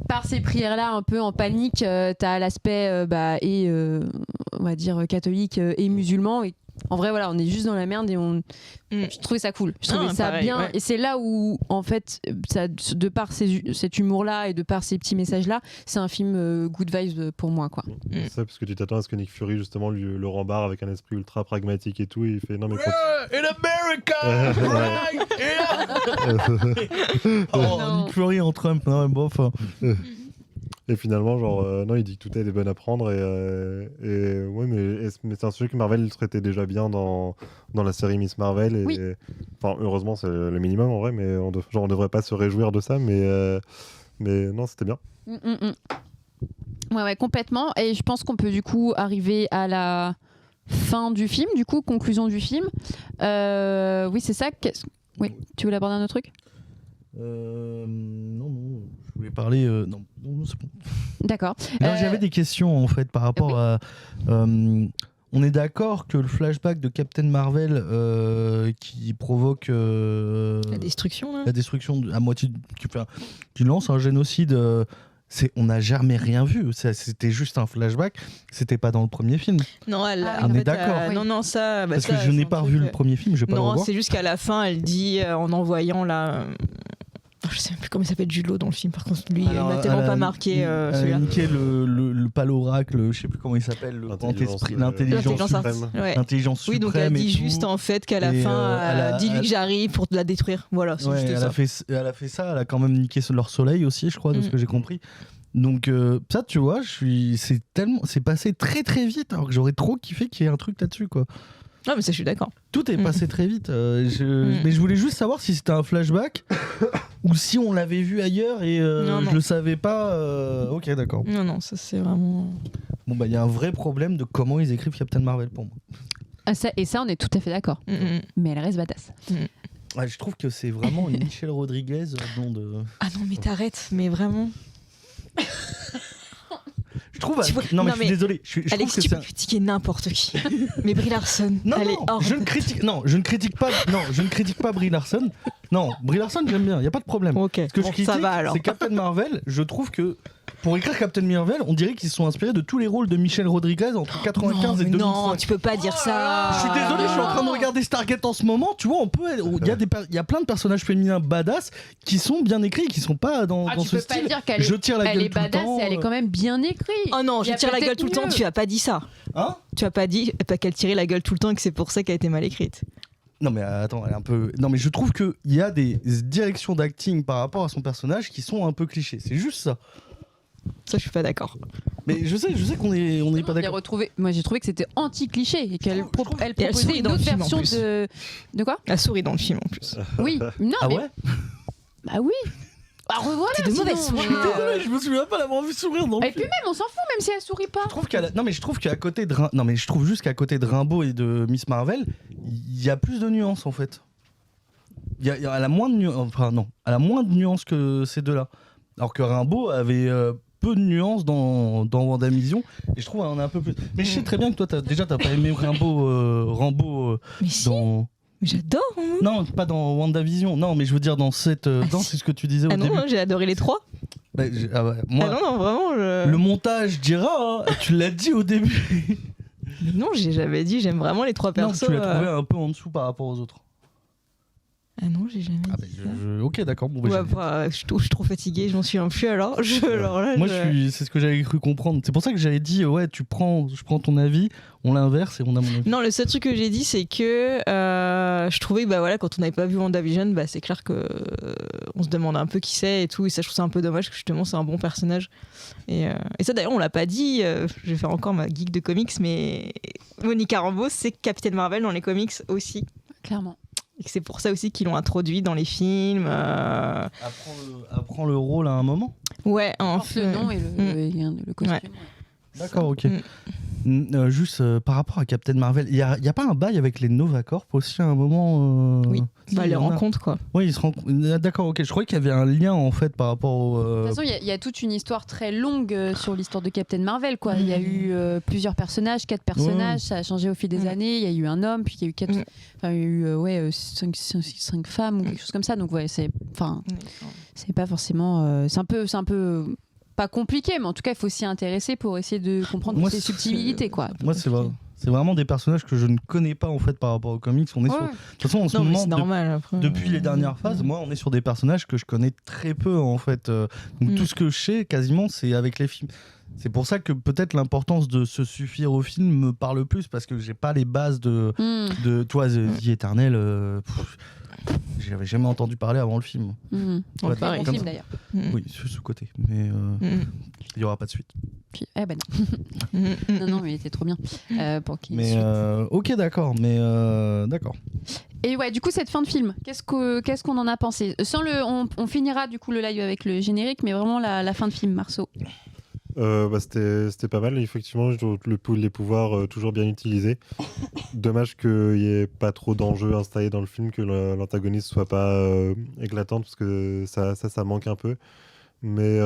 Par ces prières-là, un peu en panique, t'as l'aspect on va dire catholique et musulman. Et en vrai, voilà, on est juste dans la merde et je trouvais ça cool. Je trouvais ça
pareil,
bien.
ouais.
Et c'est là où, en fait, de par cet humour-là et de par ces petits messages-là, c'est un film good vibes pour moi, quoi.
C'est ça, parce que tu t'attends à ce que Nick Fury, justement, le rembarre avec un esprit ultra pragmatique et tout, et il fait non, mais
In America! Oh, Nick Fury en Trump, non, mais bof.
Et finalement, genre, non, il dit que tout est bon à prendre, et ouais, mais c'est un sujet que Marvel traitait déjà bien dans la série Miss Marvel, et
Oui.
enfin, heureusement, c'est le minimum en vrai, mais on devrait pas se réjouir de ça, mais non, c'était bien.
Ouais, complètement. Et je pense qu'on peut du coup arriver à la fin du film, du coup, conclusion du film. Oui, c'est ça. Oui, tu voulais aborder un autre truc ?
Non, je voulais parler. Non, c'est bon.
D'accord.
Non, j'avais des questions en fait par rapport à. On est d'accord que le flashback de Captain Marvel qui provoque
La destruction là.
la destruction à moitié, qui lance un génocide. On n'a jamais rien vu. C'était juste un flashback. C'était pas dans le premier film.
Non,
on est d'accord.
Non, ça.
Parce que je n'ai pas revu le premier film. Je vais pas le
Non,
revoir.
c'est juste qu'à la fin, elle dit en envoyant là. Je sais même plus comment il s'appelle Jude Law dans le film. Par contre, lui, il m'a tellement pas marqué celui-là.
Niqué le pas l'oracle, je sais plus comment il s'appelle, l'intelligence
suprême.
Ouais.
L'intelligence
Oui, donc elle
suprême et
dit
tout.
juste en fait qu'à la
Et,
fin, dis-lui que j'arrive pour la détruire. Voilà, c'est
Ouais,
juste ça.
elle a fait ça, elle a quand même niqué leur soleil aussi, je crois, de ce que j'ai compris. Donc ça, tu vois, c'est passé très très vite, alors que j'aurais trop kiffé qu'il y ait un truc là-dessus, quoi.
Non, mais ça, je suis d'accord.
Tout est passé très vite. Mais je voulais juste savoir si c'était un flashback ou si on l'avait vu ailleurs et
Non.
je le savais pas. Ok, d'accord.
Non, ça c'est vraiment.
Bon, bah, il y a un vrai problème de comment ils écrivent Captain Marvel pour moi.
Et ça, on est tout à fait d'accord. Mais elle reste badass.
Ouais, je trouve que c'est vraiment une Michelle Rodriguez nom de.
Ah non, mais t'arrêtes, mais vraiment.
Je trouve.
Tu vois-
Non, mais
non,
je suis
mais
désolé. Je trouve
Alex,
que
tu
c'est
peux critiquer n'importe qui. Mais Brie Larson, elle est hors.
je ne critique pas. Non, je ne critique pas Brie Larson. Non, Brie Larson, j'aime bien. Il y a pas de problème.
Ok,
Ce que je
bon,
critique,
ça va alors.
c'est Captain Marvel. Je trouve que pour écrire Captain Marvel, on dirait qu'ils se sont inspirés de tous les rôles de Michelle Rodriguez entre 95 et 2005.
Non, tu peux pas dire ça.
Je suis désolé, je suis en train de regarder Stargate en ce moment. Tu vois, il y a plein de personnages féminins badass qui sont bien écrits, qui sont pas dans
Tu
ce
peux
style.
pas dire qu'elle
Je tire la
elle
gueule
est
tout le
badass
temps,
et elle est quand même bien écrite.
Oh non,
Il y
je
a
tire la gueule
peut-être
tout le temps,
mieux.
tu as pas dit ça.
Hein?
Tu as pas dit qu'elle tirait la gueule tout le temps et que c'est pour ça qu'elle a été mal écrite.
Non mais attends, elle est un peu. Non mais je trouve que il y a des directions d'acting par rapport à son personnage qui sont un peu clichés. C'est juste ça.
Ça, je suis pas d'accord.
Mais je sais qu'on est pas d'accord.
Moi, j'ai trouvé que c'était anti-cliché et qu'elle
Et elle
proposait
sourit
une
dans le
autre
film, en
version
plus.
de quoi.
Elle sourit dans le film en plus.
Oui, non,
Ah
mais
ouais?
bah oui. Bah revoilà.
T'es de
sinon,
mauvaise foi.
Désolé, je me souviens pas l'avoir vu sourire dans le
Et puis même, on s'en fout, même si elle sourit pas.
je trouve qu'à côté de non mais je trouve juste qu'à côté de Rimbaud et de Miss Marvel, il y a plus de nuances en fait. Elle a moins de nuances, enfin non, elle a moins de nuances que ces deux-là. Alors que Rimbaud avait peu de nuances dans WandaVision et je trouve qu'on en a un peu plus. Mais je sais très bien que toi t'as pas aimé Rambo
Mais si,
dans.
mais j'adore.
Non, pas dans WandaVision. Non, mais je veux dire dans cette. C'est ce que tu disais au
Ah non,
début.
j'ai adoré les trois.
Moi,
non, vraiment.
le montage dira, hein, tu l'as dit au début.
Mais non, j'ai jamais dit, j'aime vraiment les 3
Non,
persos.
tu l'as trouvé un peu en dessous par rapport aux autres.
Ah non, j'ai jamais dit. ça.
Ok, d'accord. Bon,
Ouais, je suis trop fatiguée, je m'en souviens plus alors.
Moi, c'est ce que j'avais cru comprendre. C'est pour ça que j'avais dit, ouais, je prends ton avis, on l'inverse et on a mon avis.
Non, le seul truc que j'ai dit, c'est que je trouvais que quand on n'avait pas vu WandaVision, c'est clair que on se demande un peu qui c'est et tout. Et ça, je trouve ça un peu dommage, parce que justement, c'est un bon personnage. Et ça, d'ailleurs, on l'a pas dit. Je vais faire encore ma geek de comics, mais Monica Rambeau, c'est Captain Marvel dans les comics aussi.
Clairement.
Et que c'est pour ça aussi qu'ils l'ont introduit dans les films.
Apprend le rôle à un moment.
Ouais,
Le nom et le costume.
Ouais.
D'accord, ok. Juste par rapport à Captain Marvel, il y a pas un bail avec les Nova Corp aussi à un moment
Oui,
si,
les rencontres quoi.
Oui, ils se rencontrent. D'accord, ok. Je croyais qu'il y avait un lien en fait par rapport au.
De toute façon, il y a toute une histoire très longue sur l'histoire de Captain Marvel, quoi. Il y a eu plusieurs personnages, 4 personnages, ça a changé au fil des années. Il y a eu un homme, puis il y a eu 4, enfin, il y a eu 5 femmes ou quelque chose comme ça. Donc ouais, c'est pas forcément, c'est un peu pas compliqué, mais en tout cas, il faut s'y intéresser pour essayer de comprendre toutes ces subtilités, quoi.
Moi, c'est vraiment des personnages que je ne connais pas en fait par rapport aux comics. On est sur... De toute façon, en ce moment,
c'est normal, après.
depuis les dernières phases, moi, on est sur des personnages que je connais très peu en fait. Donc tout ce que je sais, quasiment, c'est avec les films. C'est pour ça que peut-être l'importance de se suffire au film me parle plus, parce que j'ai pas les bases de toi, The Eternal. J'avais jamais entendu parler avant le film.
Ouais, pareil, film d'ailleurs.
Oui, sous-côté. Mais il n'y aura pas de suite.
Puis, non. non, mais il était trop bien. Pour qu'il
mais ok, d'accord. Mais d'accord.
Et ouais, du coup, cette fin de film, qu'est-ce qu'on en a pensé? On finira du coup le live avec le générique, mais vraiment la fin de film, Marceau.
C'était pas mal, effectivement, les pouvoirs toujours bien utilisés. Dommage qu'il n'y ait pas trop d'enjeux installés dans le film, que l'antagoniste soit pas éclatante, parce que ça manque un peu. Mais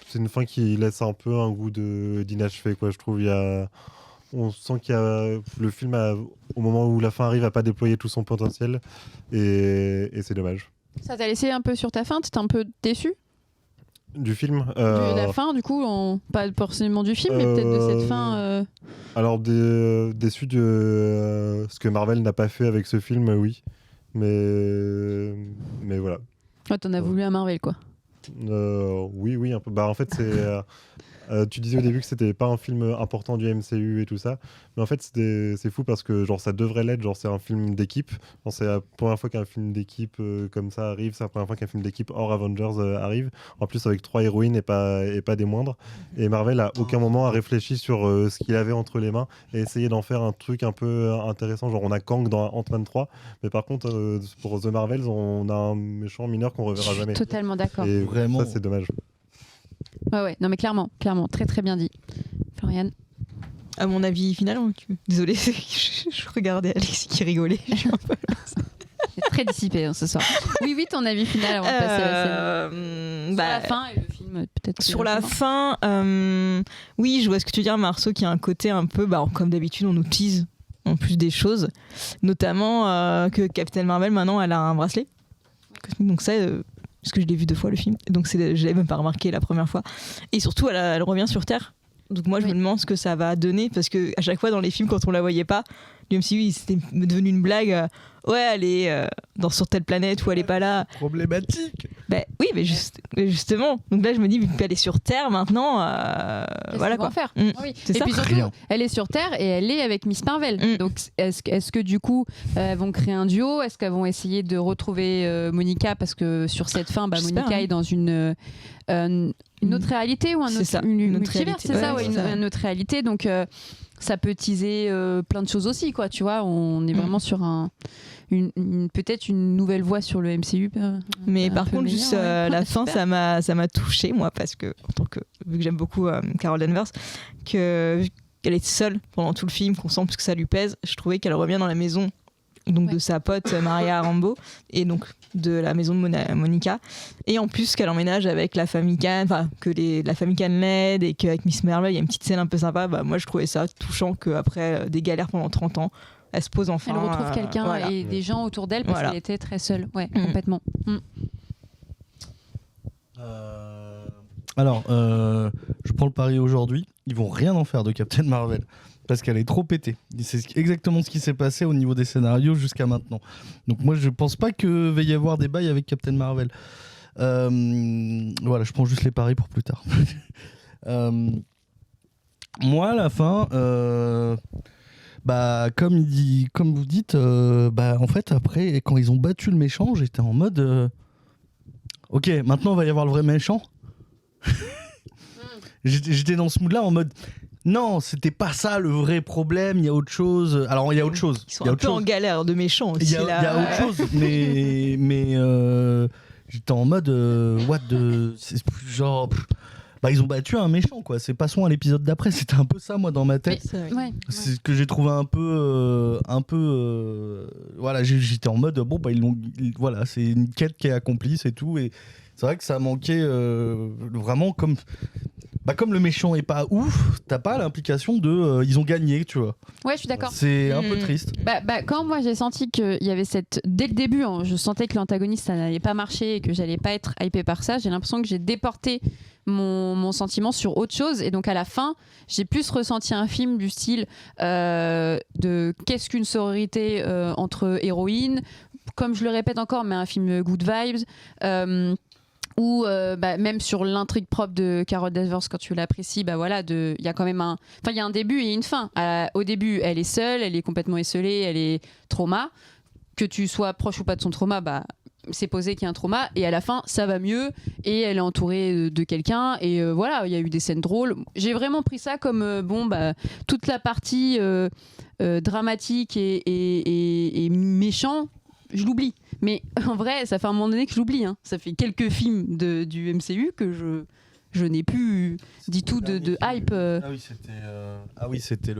c'est une fin qui laisse un peu un goût d'inachevé, quoi. Je trouve on sent le film, au moment où la fin arrive, n'a pas déployé tout son potentiel, et c'est dommage.
Ça t'a laissé un peu sur ta fin? T'étais un peu déçu
du film
de la fin, du coup, pas forcément du film, mais peut-être de cette fin.
Alors, déçu de ce que Marvel n'a pas fait avec ce film, oui. Mais voilà.
T'en as voulu à Marvel, quoi.
Oui, un peu. En fait, c'est. Tu disais au début que c'était pas un film important du MCU et tout ça, mais en fait c'est fou parce que genre ça devrait l'être, genre c'est un film d'équipe. C'est la première fois qu'un film d'équipe comme ça arrive, c'est la première fois qu'un film d'équipe hors Avengers arrive, en plus avec 3 héroïnes et pas des moindres. Et Marvel à aucun moment a réfléchi sur ce qu'il avait entre les mains et essayé d'en faire un truc un peu intéressant. Genre on a Kang dans Ant-Man 3, mais par contre pour The Marvels on a un méchant mineur qu'on reverra jamais.
Totalement d'accord.
Et
vraiment,
ça c'est dommage.
Ouais, non mais clairement, très très bien dit. Florian.
À mon avis final, désolée, je regardais Alexis qui rigolait.
Très dissipé ce soir. Oui, ton avis final avant de passer à la scène. Sur la fin et le film peut-être.
Sur la fin, oui, je vois ce que tu veux dire, Marceau, qui a un côté un peu, comme d'habitude, on nous tease en plus des choses, notamment que Captain Marvel maintenant elle a un bracelet. Donc ça. Parce que je l'ai vu 2 fois le film, donc je l'avais même pas remarqué la première fois. Et surtout, elle revient sur Terre. Donc moi, je me demande ce que ça va donner, parce que à chaque fois dans les films, quand on la voyait pas, le MCU, c'était devenu une blague. Ouais, elle est sur telle planète ou elle est pas là.
Problématique.
Oui, mais justement. Donc là, je me dis, vu qu'elle est sur Terre maintenant, voilà quoi.
Faire. Oui.
C'est
et
ça.
puis surtout, elle est sur Terre et elle est avec Miss Marvel. Donc est-ce que du coup, elles vont créer un duo? Est-ce qu'elles vont essayer de retrouver Monica? Parce que sur cette fin, Monica est dans une autre réalité ou un autre multivers, c'est ça, une autre réalité. Donc ça peut teaser plein de choses aussi, quoi. Tu vois, on est vraiment sur peut-être une nouvelle voie sur le MCU.
Mais par contre, juste la fin, ça m'a touchée, moi, parce que vu que j'aime beaucoup Carol Danvers, qu'elle est seule pendant tout le film, qu'on sent plus que ça lui pèse, je trouvais qu'elle revient dans la maison de sa pote Maria Rambeau et donc de la maison de Monica, et en plus qu'elle emménage avec la famille Khan, la famille Khan l'aide, et qu'avec Miss Marvel il y a une petite scène un peu sympa. Moi je trouvais ça touchant qu'après des galères pendant 30 ans, elle se pose enfin,
elle retrouve quelqu'un et des gens autour d'elle, parce qu'elle était très seule. Complètement.
Alors, je prends le pari aujourd'hui, ils vont rien en faire de Captain Marvel. Parce qu'elle est trop pétée. C'est exactement ce qui s'est passé au niveau des scénarios jusqu'à maintenant. Donc moi, je pense pas qu'il va y avoir des bails avec Captain Marvel. Voilà, je prends juste les paris pour plus tard. Moi, à la fin, comme vous dites, en fait, après, quand ils ont battu le méchant, j'étais en mode... Ok, maintenant, il va y avoir le vrai méchant. J'étais dans ce mood-là en mode... Non, c'était pas ça le vrai problème, il y a autre chose. Alors, il y a autre chose.
Ils sont un peu en galère de méchants aussi.
Il y a autre chose, mais j'étais en mode what the... C'est genre... ils ont battu un méchant, quoi. C'est passons à l'épisode d'après, c'était un peu ça, moi, dans ma tête. C'est ce que j'ai trouvé un peu... voilà, j'étais en mode, voilà, c'est une quête qui est accomplie, c'est tout. Et c'est vrai que ça manquait vraiment comme... comme le méchant est pas ouf, t'as pas l'implication de ils ont gagné, tu vois.
Ouais, je suis d'accord.
C'est un peu triste.
Quand moi j'ai senti qu'il y avait dès le début, je sentais que l'antagoniste ça n'allait pas marcher et que j'allais pas être hypée par ça, j'ai l'impression que j'ai déporté mon sentiment sur autre chose. Et donc à la fin, j'ai plus ressenti un film du style de qu'est-ce qu'une sororité entre héroïnes, comme je le répète encore, mais un film good vibes. Ou même sur l'intrigue propre de Carol Danvers, quand tu l'apprécies, il y a quand même il y a un début et une fin. Au début, elle est seule, elle est complètement esseulée, elle est trauma. Que tu sois proche ou pas de son trauma, c'est posé qu'il y a un trauma. Et à la fin, ça va mieux et elle est entourée de quelqu'un. Et voilà, il y a eu des scènes drôles. J'ai vraiment pris ça comme toute la partie dramatique et méchant, je l'oublie. Mais en vrai, ça fait un moment donné que je l'oublie. Ça fait quelques films du MCU que je n'ai plus du tout de hype.
Ah oui, c'était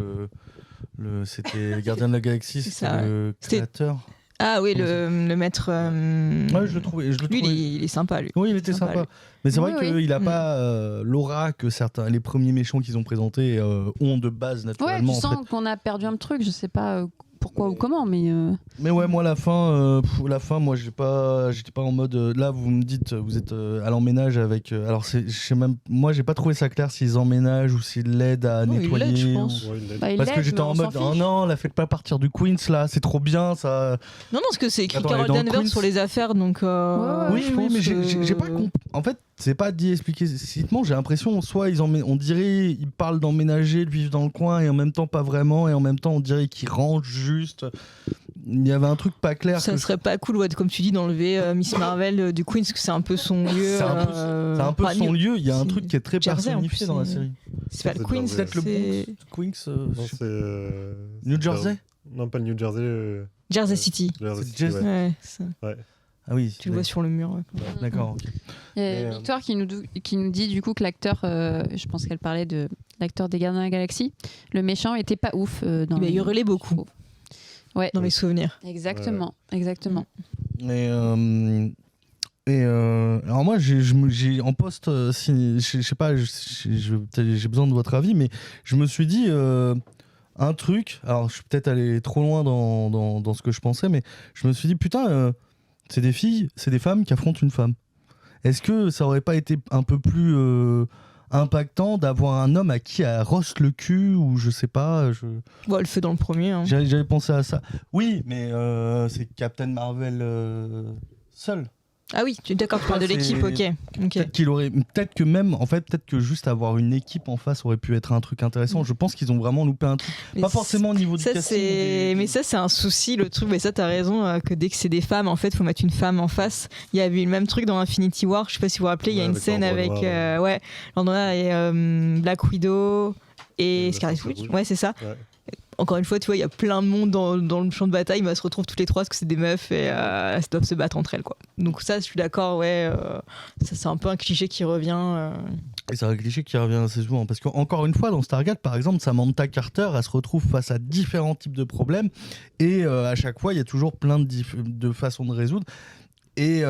c'était Gardien de la Galaxie, c'était le créateur.
Ah oui, le maître.
Ouais, je le trouvais.
Lui, il est sympa, lui.
Oui, il était sympa. Lui. Mais c'est vrai qu'il n'a pas l'aura que les premiers méchants qu'ils ont présentés ont de base naturellement.
Ouais, tu sens qu'on a perdu un truc, je sais pas pourquoi ou comment, mais.
Mais ouais, moi la fin, moi j'étais pas en mode. Là, vous me dites, vous êtes à l'emménage avec. Alors moi j'ai pas trouvé ça clair s'ils emménagent ou s'ils l'aident à nettoyer.
Il l'aide, je pense.
Parce que j'étais en mode, oh non, la faites pas partir du Queens là, c'est trop bien ça.
Non, parce que c'est écrit Carol Danvers sur les affaires, donc.
Oui, mais j'ai pas compris. En fait, c'est pas dit explicitement. J'ai l'impression, soit on dirait ils parlent d'emménager, de vivre dans le coin, et en même temps pas vraiment, et en même temps on dirait qu'ils rangent juste. Il y avait un truc pas clair.
Ça serait pas cool, comme tu dis, d'enlever Miss Marvel du Queens, que c'est un peu son lieu.
C'est un peu son lieu. Il y a un truc qui est très personnifié dans la série.
C'est pas le Queens,
peut-être le Queens.
Non, c'est
New Jersey.
Non, pas le New Jersey.
Jersey City.
Ouais.
Ah oui.
Tu le vois sur le mur.
D'accord. Okay.
Il y a Victoire qui nous dit du coup que l'acteur, je pense qu'elle parlait de l'acteur des Gardiens de la Galaxie, le méchant était pas ouf.
Il hurlait beaucoup.
Ouais.
Dans mes souvenirs.
Exactement.
Alors moi j'ai en poste, je sais pas, j'ai besoin de votre avis, mais je me suis dit un truc. Alors je suis peut-être allé trop loin dans ce que je pensais, mais je me suis dit putain, c'est des filles, c'est des femmes qui affrontent une femme. Est-ce que ça aurait pas été un peu plus impactant d'avoir un homme à qui elle roste le cul, ou je sais pas.
Elle le fait dans le premier.
J'avais pensé à ça. Oui, mais c'est Captain Marvel seul.
Ah oui, tu es d'accord, tu parles de l'équipe, ok.
Peut-être que juste avoir une équipe en face aurait pu être un truc intéressant. Je pense qu'ils ont vraiment loupé un truc. Mais pas forcément au niveau du casting.
Mais ça, c'est un souci, le truc. Mais ça, t'as raison, que dès que c'est des femmes, en fait, faut mettre une femme en face. Il y avait eu le même truc dans Infinity War, je sais pas si vous vous rappelez, il y a une scène avec Landona et Black Widow et Scarlet Witch. Ouais, c'est ça. Ouais. Encore une fois, tu vois, il y a plein de monde dans le champ de bataille, mais elles se retrouvent toutes les trois parce que c'est des meufs et elles doivent se battre entre elles, quoi. Donc ça, je suis d'accord, ça c'est un peu un cliché qui revient.
Et c'est un cliché qui revient assez souvent, parce qu'encore une fois, dans Stargate, par exemple, Samantha Carter, elle se retrouve face à différents types de problèmes, et à chaque fois, il y a toujours plein de façons de résoudre. Et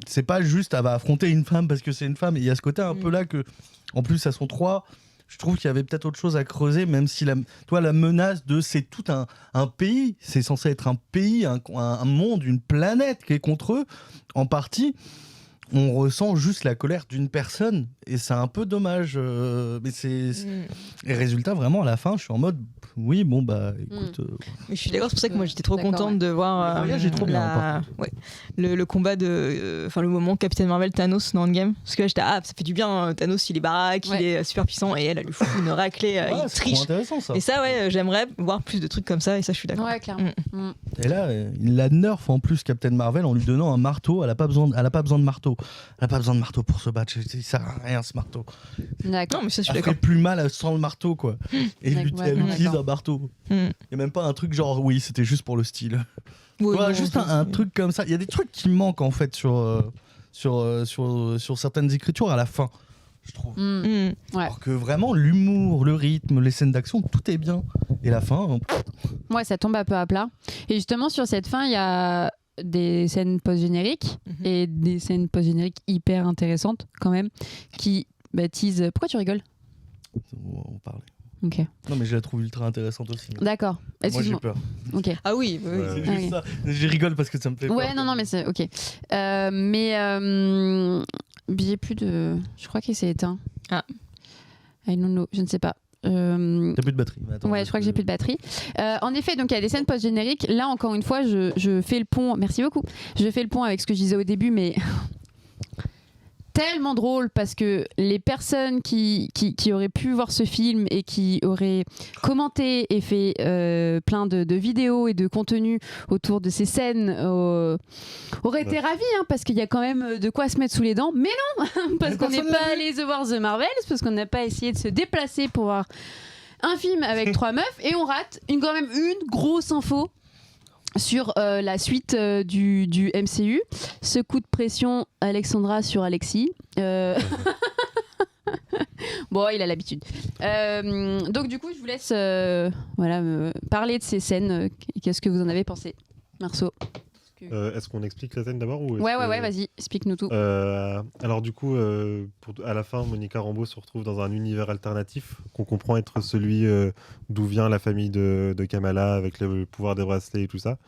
c'est pas juste, elle va affronter une femme parce que c'est une femme, et il y a ce côté un peu là que, en plus, elles sont trois. Je trouve qu'il y avait peut-être autre chose à creuser, même si la menace de c'est tout un pays, c'est censé être un pays, un monde, une planète qui est contre eux, en partie. on ressent juste la colère d'une personne et c'est un peu dommage. Mais et résultat, vraiment, à la fin, je suis en mode oui, bon, bah écoute.
Mais je suis d'accord, c'est pour ça que moi j'étais trop
D'accord,
contente de voir
Le voyage est trop bien, par
le combat de. Enfin, le moment Captain Marvel Thanos dans Endgame. Parce que là j'étais, ça fait du bien, Thanos il est baraque, il est super puissant et elle lui fout une raclée, il
c'est trop
triche.
intéressant ça.
Et ça, j'aimerais voir plus de trucs comme ça et ça, je suis d'accord.
Ouais, clairement.
Et là, il la nerf en plus Captain Marvel en lui donnant un marteau. Elle a pas besoin de marteau. Elle a pas besoin de marteau pour se battre. Il sert à rien ce marteau.
D'accord.
Non, mais ça, je suis
Elle
d'accord.
fait plus mal sans le marteau quoi. Et
Ouais,
elle utilise
d'accord.
un marteau.
Mm.
Il y a même pas un truc genre oui, c'était juste pour le style.
Oui,
Ouais,
non,
juste un truc comme ça. Il y a des trucs qui manquent en fait sur certaines écritures à la fin, je trouve.
Mm.
Ouais.
Alors que vraiment l'humour, le rythme, les scènes d'action, tout est bien. Et la fin,
Ouais, ça tombe un peu à plat. Et justement, sur cette fin, il y a des scènes post-génériques
Mhm.
et des scènes post-génériques hyper intéressantes quand même qui baptisent. Pourquoi tu rigoles?
on parlait.
Ok.
Non mais je la trouve ultra intéressante aussi.
D'accord.
Moi j'ai
Excuse-moi.
peur.
Ok.
Ah oui, oui, oui.
Ouais.
C'est
Ah
juste
oui.
ça. Je rigole parce que ça me fait peur.
Ouais, non, mais c'est ok. J'ai plus de. Je crois qu'il s'est éteint.
Ah.
I don't know, je ne sais pas.
T'as plus de batterie. Mais attends,
Ouais, je crois que j'ai plus de batterie. En effet, donc il y a des scènes post-génériques. Là, encore une fois, je fais le pont. Merci beaucoup. Je fais le pont avec ce que je disais au début, mais tellement drôle parce que les personnes qui auraient pu voir ce film et qui auraient commenté et fait plein de vidéos et de contenu autour de ces scènes auraient été ravis, hein, parce qu'il y a quand même de quoi se mettre sous les dents. Mais non, parce qu'on n'est pas allé The Voir The Marvels, parce qu'on n'a pas essayé de se déplacer pour voir un film avec 3 meufs et on rate quand même une grosse info sur la suite du MCU. Ce coup de pression Alexandra sur Alexis. Bon, il a l'habitude. Donc du coup, je vous laisse parler de ces scènes. Qu'est-ce que vous en avez pensé, Marceau?
Est-ce qu'on explique la scène d'abord ou est-ce
Ouais,
que-
vas-y, explique-nous tout.
Alors du coup, à la fin, Monica Rambeau se retrouve dans un univers alternatif qu'on comprend être celui d'où vient la famille de Kamala avec le pouvoir des bracelets et tout ça.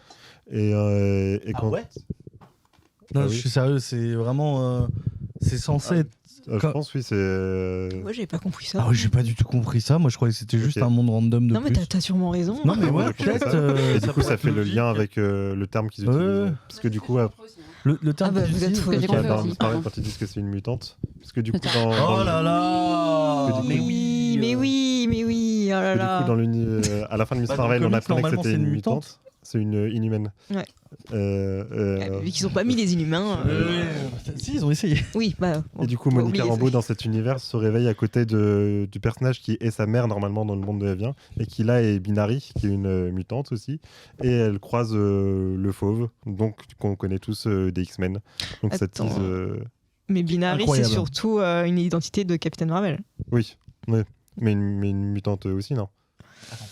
Et quand...
ouais Non,
Ah
je
oui.
suis sérieux, c'est vraiment. C'est censé être.
Je pense oui, c'est...
Moi, j'avais pas compris ça.
Ah ouais, j'ai pas du tout compris ça. Moi, je croyais que c'était juste
Ok.
un monde random de
Non, mais
plus.
t'as sûrement raison.
Non, mais
Ah,
ouais,
ouais, je pense
peut-être.
ça. Et du coup, ça fait le
logique.
lien avec le terme qu'ils utilisent.
Ouais.
Parce que du coup, après,
Le terme
Ah bah,
qu'ils
vous êtes
utilisent,
fous.
Que j'ai
qui
compris
apparaît
aussi,
pareil
pardon.
quand ils disent que c'est une mutante. Parce que du coup,
Attends.
Oh là là
Mais
Oui, mais oui, oh là
du
là.
coup, à la fin de Miss
Bah, dans
Marvel,
le
on
comics,
apprenait que
normalement,
c'était
c'est
une
une
mutante. C'est une inhumaine.
Ouais.
Euh,
Vu qu'ils ont pas mis les inhumains.
Si, ils ont essayé.
Oui, bah.
Et du coup,
on va
Monica
oublier
Rambeau,
ça.
dans cet univers, se réveille à côté du personnage qui est sa mère, normalement, dans le monde de Evien, et qui, là, est Binary, qui est une mutante aussi. Et elle croise le fauve, donc qu'on connaît tous des X-Men. Donc, ça
Attends.
tease...
Mais Binary, c'est
Incroyable.
surtout une identité de Captain Marvel.
Oui, mais une mutante aussi, non?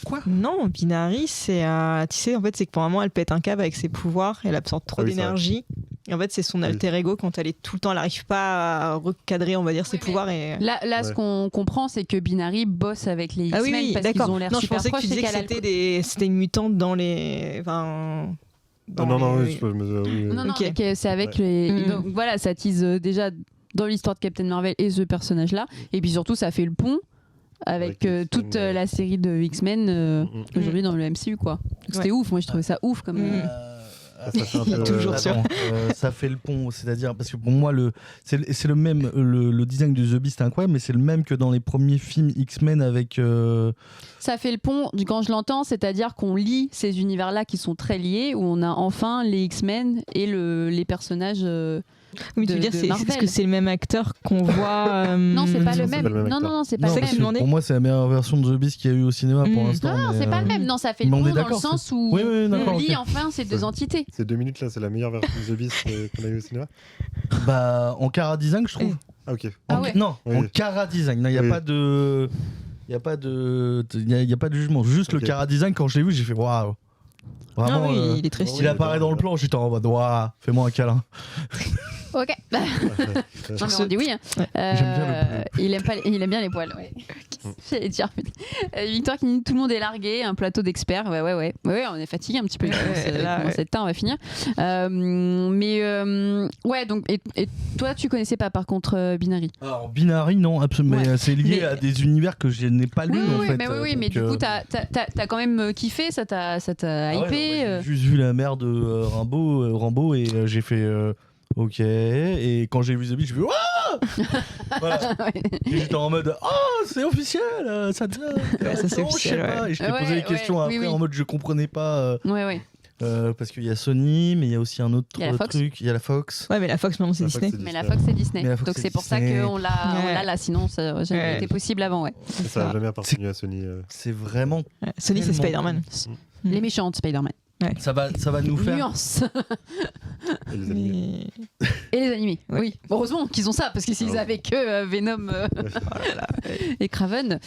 Quoi
Non, Binary, c'est. Tu sais, en fait, c'est que pour un moment, elle pète un câble avec ses pouvoirs, elle absorbe trop
Ah oui, c'est
d'énergie. Et en fait, c'est son
Oui.
alter ego quand elle est tout le temps, elle n'arrive pas à recadrer, on va dire, ses pouvoirs. Et...
Là, ce
Ouais.
qu'on comprend, c'est que Binary bosse avec les X-Men
Ah oui, oui,
parce qu'ils
d'accord.
ont l'air
Non, je
super
pensais que
proches
tu disais
et
que
qu'elle a le
c'était une mutante dans les. Enfin. dans
non,
les-
oui, je me... oui,
Non,
Ok.
mais que c'est avec
Ouais.
les.
Mm.
Donc voilà, ça tease déjà dans l'histoire de Captain Marvel et ce personnage-là. Et puis surtout, ça fait le pont avec
Avec X-Men,
toute la série de X-Men aujourd'hui dans le MCU, quoi. Donc, C'était
Ouais.
ouf, moi je trouvais ça ouf comme.
Mm.
ça fait un peu,
Toujours sûr.
Attends, ça fait le pont, c'est-à-dire parce que pour moi c'est le même, le design de The Beast est incroyable, mais c'est le même que dans les premiers films X-Men avec.
Ça fait le pont, quand je l'entends, c'est-à-dire qu'on lie ces univers-là qui sont très liés, où on a enfin les X-Men et les personnages.
Oui, tu veux
de-
dire,
de
c'est
Marvel.
parce que c'est le même acteur qu'on voit.
Non, c'est pas le
c'est
même.
pas le même
Non,
acteur.
non, c'est pas
Non,
le
c'est
parce
même.
que
demandé
pour moi c'est la meilleure version de The Beast qu'il y a eu au cinéma pour
Mm.
l'instant.
Non,
mais,
c'est pas le même. Non, ça fait le
mais on
pont
est
dans le
d'accord,
sens où
Oui, oui,
on
d'accord.
lie
ok.
enfin ces deux entités.
Ces 2 minutes là, c'est la meilleure version de The Beast qu'on a eu au cinéma.
Bah en cara design, je trouve.
Ah ok.
Ah
En-
ouais.
Non,
Oui.
en cara design. Il n'y a
Oui.
pas de. Il n'y a pas de jugement. Juste
Ok.
le cara design, quand je l'ai vu, j'ai fait waouh. Vraiment,
Ah oui, il est très
il
stylé.
apparaît dans le plan, j'étais en mode waouh, fais-moi un câlin.
Ok. Non, mais on dit oui. hein.
Ouais.
J'aime bien
Il aime bien les poils. Ouais.
J'allais dire. Victor qui dit tout le monde est largué, un plateau d'experts. Ouais, on est fatigué un petit peu. Commence à être tard, on va finir. Ouais, donc et toi, tu connaissais pas par contre Binary.
Alors Binary, non, absolument.
Ouais.
Mais c'est lié
Mais-
à des univers que je n'ai pas lus en fait.
Mais du coup, t'as quand même kiffé, ça t'a hypé.
J'ai juste vu la mère de Rambo et j'ai fait ok. Et quand j'ai vu The Beach, j'ai fait Wouah voilà. Et j'étais en mode c'est officiel, ça devient.
ça, c'est
non, je sais
officiel,
pas.
ouais.
Et je t'ai posé des questions après
oui.
en mode je comprenais pas
Ouais.
parce qu'il y a Sony, mais il y a aussi un autre
Il y a la Fox.
truc. Il y a la Fox.
Ouais, mais la Fox, maintenant, c'est
La Fox,
Disney.
c'est
Mais la Fox, c'est Disney.
Mais la Fox,
Donc
c'est
c'est pour ça
Disney.
qu'on l'a là, sinon ça n'a jamais
Ouais.
été possible avant, ouais.
Ça n'a jamais appartenu à Sony.
C'est vraiment.
Ouais, Sony, c'est
Tellement
Spider-Man.
Les méchantes Spider-Man.
Ça va nous faire.
Nuance.
Et les animés.
Et les animés,
Ouais.
oui. Heureusement qu'ils ont ça, parce que s'ils
Ah.
avaient que Venom et Craven.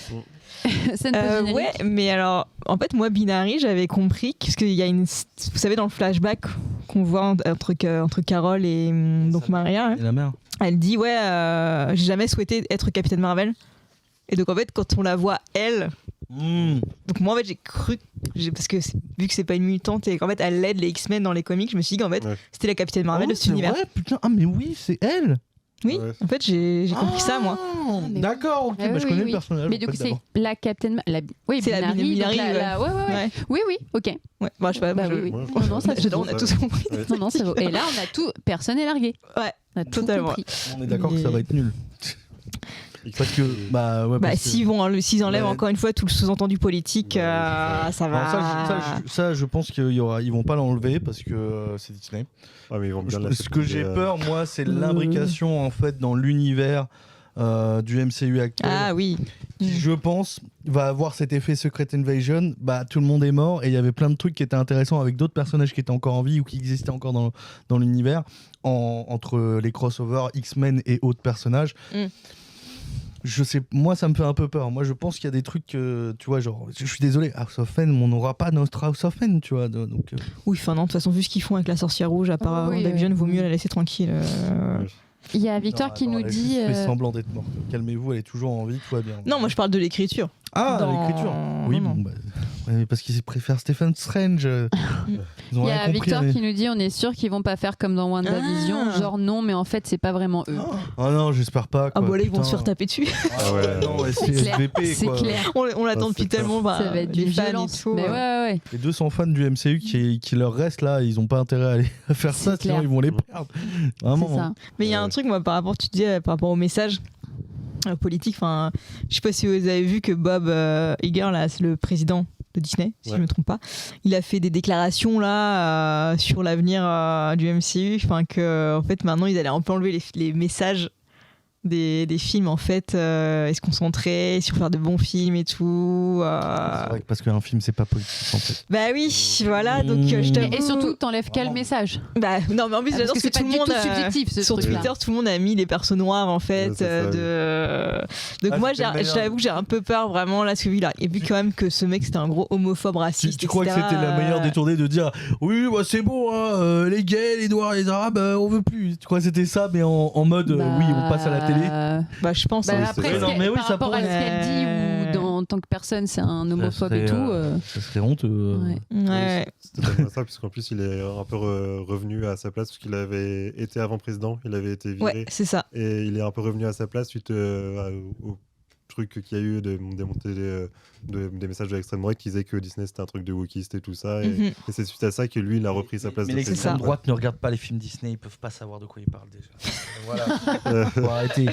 Scène post-générique.
Ouais, mais alors, en fait, moi, Binary, j'avais compris, parce qu'il y a une. Vous savez, dans le flashback qu'on voit entre Carol et donc Maria, hein,
Et la mère.
elle dit ouais, j'ai jamais souhaité être Capitaine Marvel. Et donc en fait, quand on la voit elle, donc moi en fait j'ai cru, parce que vu que c'est pas une mutante et qu'en fait elle aide les X-Men dans les comics, je me suis dit qu'en fait
Ouais.
c'était la Capitaine Marvel
Oh,
de cet
c'est
univers.
vrai, putain. Ah mais oui, c'est elle.
Oui,
Ouais.
en fait j'ai compris ça moi.
mais-
D'accord, ok.
Ah
bah, je
oui,
connais
oui.
le personnage.
Mais
en
du coup,
fait,
c'est
d'abord.
la Captain. Oui,
C'est la
Binary. donc
Binary,
ouais. Oui, ok.
Ouais, bah, je sais pas,
Bah
moi,
oui, oui.
Ouais,
Non, non, ça se
j'adore, on
vaut.
a tous compris.
Ouais.
Non, non, ça vaut. Et là, on a tout. Personne n'est largué.
Ouais,
On a tout
totalement.
compris.
On est d'accord que ça va être nul. Parce que
Bah,
parce que-
s'ils enlèvent
Ouais.
encore une fois tout le sous-entendu politique,
Ouais,
ça
Alors,
va.
ça, je pense ils vont pas l'enlever parce que c'est Disney.
Ah, mais ils vont bien
Ce que j'ai peur, moi, c'est
Mmh.
l'imbrication en fait dans l'univers du MCU actuel.
Ah oui.
Qui, je pense, va avoir cet effet Secret Invasion. Bah, tout le monde est mort et il y avait plein de trucs qui étaient intéressants avec d'autres personnages qui étaient encore en vie ou qui existaient encore dans l'univers entre les crossovers X-Men et autres personnages. Je sais, moi ça me fait un peu peur. Moi je pense qu'il y a des trucs, tu vois, genre, je suis désolé, House of M, on n'aura pas notre House of M, tu vois. Donc,
Oui, enfin non, de toute façon, vu ce qu'ils font avec la sorcière rouge, à part
Ah oui,
WandaVision,
oui.
vaut mieux la laisser tranquille.
Il y a Victor
non,
qui
attends,
nous
elle
dit.
fait semblant d'être morte. Calmez-vous, elle est toujours en vie, tout va bien.
Non, moi je parle de l'écriture.
Ah,
dans-
l'écriture. Oui,
non,
bon, bah, ouais, parce qu'ils préfèrent Stephen Strange. Ils ont
Il y
rien
a
compris.
Victor
mais-
qui nous dit on est sûr qu'ils vont pas faire comme dans WandaVision,
Ah.
genre non, mais en fait c'est pas vraiment eux.
Oh non, j'espère pas.
Ah
quoi,
bah là, ils vont
putain.
se faire taper dessus.
Ah ouais, non, ouais,
C'est clair,
SVP,
c'est
quoi.
clair.
On l'attend
Ah,
depuis
c'est clair.
tellement. Bah,
Ça va être
les
d'une
fans et
violence.
tout,
Mais ouais.
Les 200 fans du MCU qui leur restent là, ils ont pas intérêt à aller faire ça,
C'est
sinon
clair.
ils vont les perdre. Vraiment.
C'est ça.
Mais il y a un truc, moi, par rapport, tu disais, par rapport au message politique, enfin, je sais pas si vous avez vu que Bob Iger, là, c'est le président de Disney, si
Ouais.
je me trompe pas, il a fait des déclarations là sur l'avenir du MCU, enfin que en fait maintenant ils allaient un peu enlever les messages des films en fait, et se concentrer sur faire de bons films et tout.
C'est vrai que parce qu'un film c'est pas politique en fait.
Bah oui, voilà, donc je t'avoue.
Et surtout, t'enlèves quel
Vraiment.
message
Bah non, mais en plus
Ah,
j'adore
parce que
parce que
c'est
tout
pas
le
du
monde
tout subjectif ce
sur
truc-là.
Twitter, tout le monde a mis les persos noirs en fait.
Ouais, c'est ça,
Donc
Ah,
moi,
c'était le meilleur.
j'avoue que j'ai un peu peur vraiment là, ce que là. Et vu quand même que ce mec c'était un gros homophobe raciste.
Tu crois que c'était la meilleure détournée de dire oui, bah, c'est bon, hein, les gays, les noirs, les arabes, on veut plus. Tu crois que c'était ça, mais en mode oui, on passe à la télé.
Bah je pense.
Bah,
Oui,
après,
c'est
ce
vrai.
qu'elle-
Mais oui,
par
ça
rapport à ce
pourrait.
qu'elle dit ou en tant que personne, c'est un homophobe et
serait,
tout.
Ça serait honteux.
Ouais.
Ouais.
C'était pas ça, puisqu'en plus il est un peu revenu à sa place, parce qu'il avait été avant président, il avait été viré,
Ouais, c'est ça.
et il est un peu revenu à sa place suite au truc qu'il y a eu de démonter des messages de l'extrême droite qui disaient que Disney c'était un truc de wokiste et tout ça, et,
Mhm.
et c'est suite à ça que lui il a repris sa place
Mais
de
l'extrême
président.
droite ne regarde pas les films Disney, ils peuvent pas savoir de quoi ils parlent déjà. Voilà. Faut arrêter.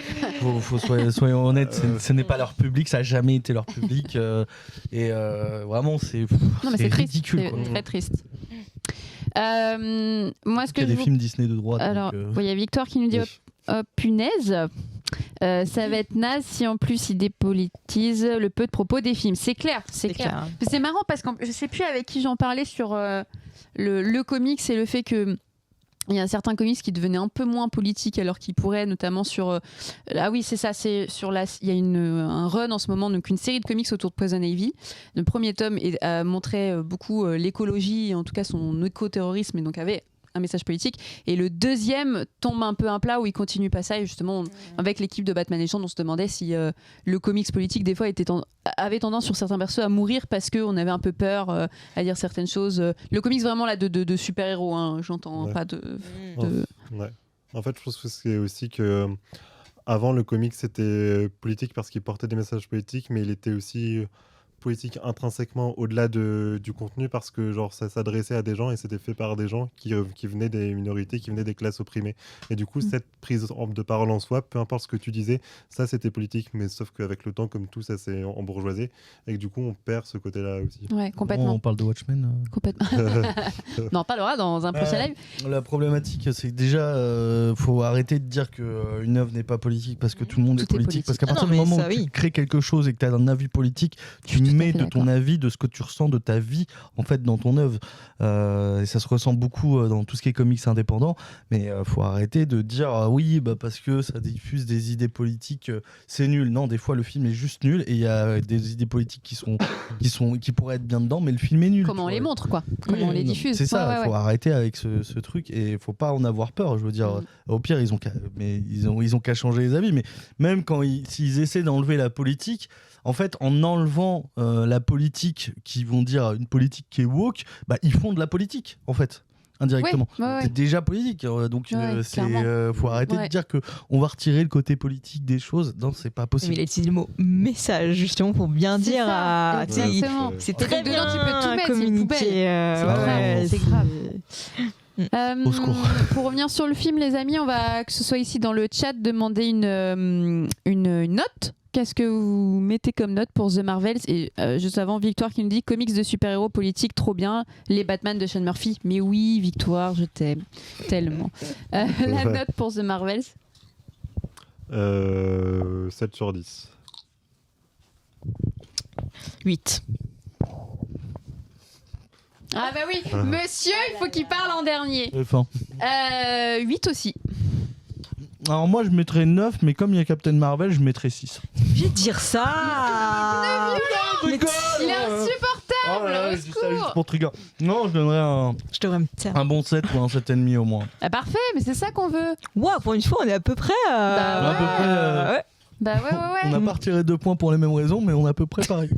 Soyons honnêtes, ce n'est pas leur public, ça a jamais été leur public. Et vraiment, c'est
Non, mais c'est triste.
ridicule.
C'est
quoi.
très triste. Moi, ce
Il
que
y a
je
des
vous-
films Disney de droite.
Alors,
donc,
il y a Victor qui nous dit
oui.
oh, punaise. Ça va être naze si en plus il dépolitise le peu de propos des films. C'est clair, c'est clair. C'est marrant parce que je sais plus avec qui j'en parlais sur le comics et le fait que il y a un certain comics qui devenait un peu moins politique alors qu'il pourrait, notamment sur ah oui c'est ça, c'est sur il y a un run en ce moment, donc une série de comics autour de Poison Ivy. Le premier tome montrait beaucoup l'écologie, en tout cas son éco-terrorisme, et donc avait un message politique. Et le deuxième tombe un peu un plat où il continue pas ça. Et justement, avec l'équipe de Batman Legends, on se demandait si le comics politique, des fois, avait tendance sur certains persos à mourir parce qu'on avait un peu peur à dire certaines choses. Le comics, vraiment, là, de super-héros, hein, j'entends pas de...
Ouais. En fait, je pense que c'est aussi que avant le comics c'était politique parce qu'il portait des messages politiques, mais il était aussi politique intrinsèquement au-delà du contenu parce que genre ça s'adressait à des gens et c'était fait par des gens qui venaient des minorités, qui venaient des classes opprimées. Et du coup, cette prise de parole en soi, peu importe ce que tu disais, ça c'était politique, mais sauf qu'avec le temps, comme tout, ça s'est embourgeoisé et que du coup, on perd ce côté-là aussi.
Ouais, complètement.
On parle de Watchmen.
Complètement. On en parlera dans un prochain live.
La problématique, c'est que déjà, faut arrêter de dire qu'une œuvre n'est pas politique parce que tout le monde est politique. Parce qu'à partir du moment où tu crées quelque chose et que tu as un avis politique, tu mets de ton avis, de ce que tu ressens de ta vie en fait dans ton œuvre. Et ça se ressent beaucoup dans tout ce qui est comics indépendant. Mais faut arrêter de dire oui, parce que ça diffuse des idées politiques, c'est nul. Non, des fois le film est juste nul et il y a des idées politiques qui pourraient être bien dedans, mais le film est nul.
Comment on les montre, quoi. Comment on les diffuse.
C'est ça, faut arrêter avec ce truc et faut pas en avoir peur. Je veux dire, au pire, ils ont qu'à changer les avis. Mais même s'ils essaient d'enlever la politique, en fait, en enlevant la politique, qui vont dire une politique qui est woke, ils font de la politique, en fait, indirectement. C'est déjà politique, donc faut arrêter de dire qu'on va retirer le côté politique des choses. Non, c'est pas possible.
Mais il a utilisé le mot message, justement, pour bien dire à...
C'est très bien, tu peux tout mettre,
communiquer.
C'est grave.
Au secours.
Pour revenir sur le film, les amis, on va, que ce soit ici dans le chat, demander une note. Qu'est-ce que vous mettez comme note pour The Marvels? Et juste avant, Victoire qui nous dit comics de super-héros politiques, trop bien. Les Batman de Sean Murphy. Mais oui, Victoire, je t'aime tellement. La note pour The Marvels?
7 sur 10.
8.
Ah bah oui, monsieur, il faut qu'il parle en dernier. 8 aussi.
Alors moi je mettrais 9, mais comme il y a Captain Marvel, je mettrais 6.
Je vais dire ça.
Il est insupportable. Au secours.
Pour Trigger. Non, je donnerais un bon 7 ou un 7,5 au moins.
Ah, parfait, mais c'est ça qu'on veut.
Wow, pour une fois, on est à peu près.
Bah ouais.
On n'a pas retiré 2 points pour les mêmes raisons, mais on est à peu près pareil.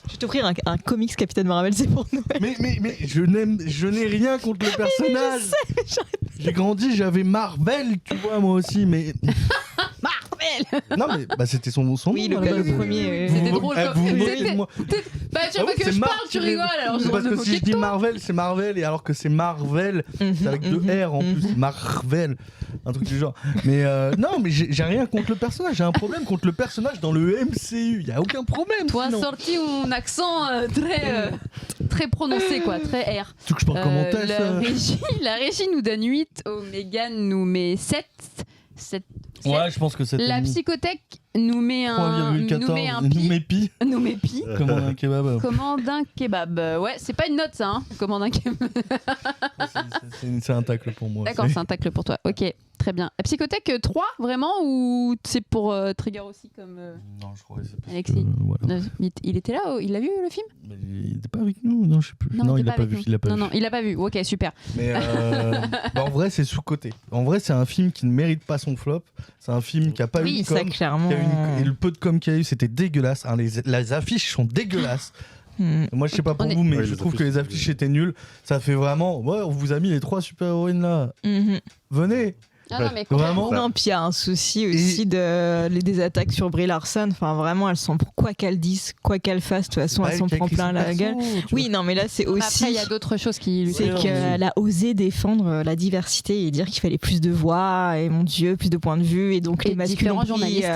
Je vais t'offrir un comics Captain Marvel, c'est pour Noël.
Mais je n'ai rien contre le personnage. J'ai grandi, j'avais Marvel, tu vois, moi aussi, mais...
Marvel.
Non, mais c'était son nom.
Oui, le premier.
C'était drôle.
Bah,
tu vois que je parle, tu rigoles. Alors
parce que si je dis Marvel, c'est Marvel, et alors que c'est Marvel, c'est avec 2 R en plus. Marvel, un truc du genre. Mais non, mais j'ai rien contre le personnage. J'ai un problème contre le personnage dans le MCU. Il y a aucun problème.
Toi, sorti un accent très prononcé, quoi, très R.
Tu veux que je parle comment
la régie nous donne 8, Omega nous met 7.
Ouais, je pense que c'est
la psychothèque nous met un
3,14, nous met pi. Commande un kebab.
Commande un kebab. Ouais, c'est pas une note ça, hein. Commande un kebab.
C'est un tacle pour moi.
D'accord, c'est un tacle pour toi. Ok, très bien. La psychothèque 3, vraiment, ou c'est pour Trigger aussi comme
Non, je crois que c'est parce
Alexis.
que, voilà.
Il était là, il a vu le film?
Mais il n'était pas avec nous, non, je sais plus. Non, il l'a pas vu.
Non, il l'a pas vu. Ok, super.
Mais en vrai, c'est sous-coté. En vrai, c'est un film qui ne mérite pas son flop. C'est un film qui a pas eu de com.
Clairement.
Et le peu de com qu'il y a eu, c'était dégueulasse. Hein, les affiches sont dégueulasses. Moi, je sais pas pour vous, mais je trouve que les affiches étaient nulles. Ça fait vraiment. Ouais, on vous a mis les 3 super-héroïnes là. Venez.
Ah non, mais
vraiment.
Non, puis il y a un souci aussi des attaques sur Brie Larson. Enfin, vraiment, elles sont pour quoi qu'elles disent, quoi qu'elles fassent. De toute façon, elles s'en prend plein la gueule. Oui, non, mais là, c'est aussi.
Après, il y a d'autres choses qui.
C'est qu'elle a osé défendre la diversité et dire qu'il fallait plus de voix et mon Dieu, plus de points de vue. Et donc, les masculs ont pris, les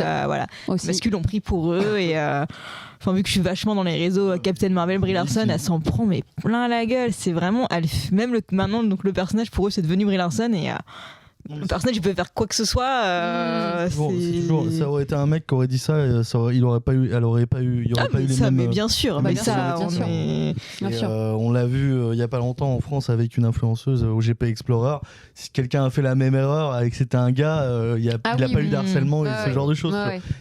masculs ont pris pour eux. Et enfin, vu que je suis vachement dans les réseaux, Captain Marvel, Brie Larson, elle s'en prend mais plein la gueule. C'est vraiment. Même maintenant, donc, le personnage pour eux, c'est devenu Brie Larson et. Le personnage, il peut faire quoi que ce soit.
Ça aurait été un mec qui aurait dit ça, il aurait pas eu les mêmes.
Mais bien sûr,
on l'a vu il y a pas longtemps en France avec une influenceuse au GP Explorer. Si quelqu'un a fait la même erreur et que c'était un gars, il a pas eu d'harcèlement et ce genre de choses.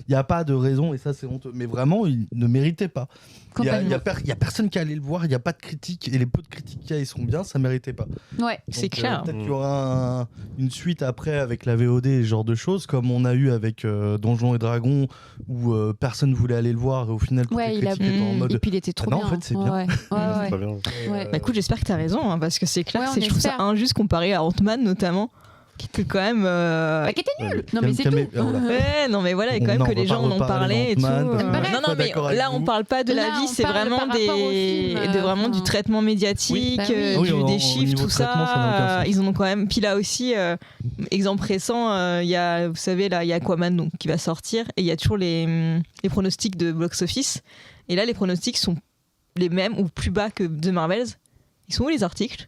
Il n'y a pas de raison et ça c'est honteux. Mais vraiment, il ne méritait pas. Il y
Complètement.
a personne qui est allé le voir, il n'y a pas de critiques, et les peu de critiques qu'il y a, ils sont bien, ça méritait pas.
Ouais.
C'est
Donc,
clair.
Peut-être qu'il y aura une suite après avec la VOD et ce genre de choses, comme on a eu avec Donjons et Dragons, où personne voulait aller le voir, et au final, toutes
Ouais,
les
il a.
critiques étaient en
Et
mode...
puis il était trop
non,
bien.
en fait, c'est bien.
Ouais, ouais, ouais.
Très bien.
Ouais.
Bah écoute, j'espère que t'as raison, hein, parce que c'est clair
Ouais,
que
on
je trouve ça
espère.
injuste comparé à Ant-Man notamment, qui quand même.
Bah, qui était nul. Non mais c'est tout.
Ouais, non mais voilà,
On
quand même
en
que
va
les
pas
gens en ont
reparler
parlé et tout.
d'Ant-Man, parce
que je suis
Non,
pas
mais
d'accord avec
là
vous.
on parle pas de
Là,
la vie,
on
c'est
parle
vraiment
par rapport au film,
de vraiment
enfin.
du traitement médiatique,
Oui, bah oui.
Oui, au
des chiffres,
niveau
tout
traitement, ça n'a aucun
ça.
sens.
Ils en ont quand même. Puis là aussi, exemple récent, il y a, vous savez, là, il y a Aquaman donc, qui va sortir et il y a toujours les pronostics de box-office. Et là, les pronostics sont les mêmes ou plus bas que The Marvels. Ils sont où les articles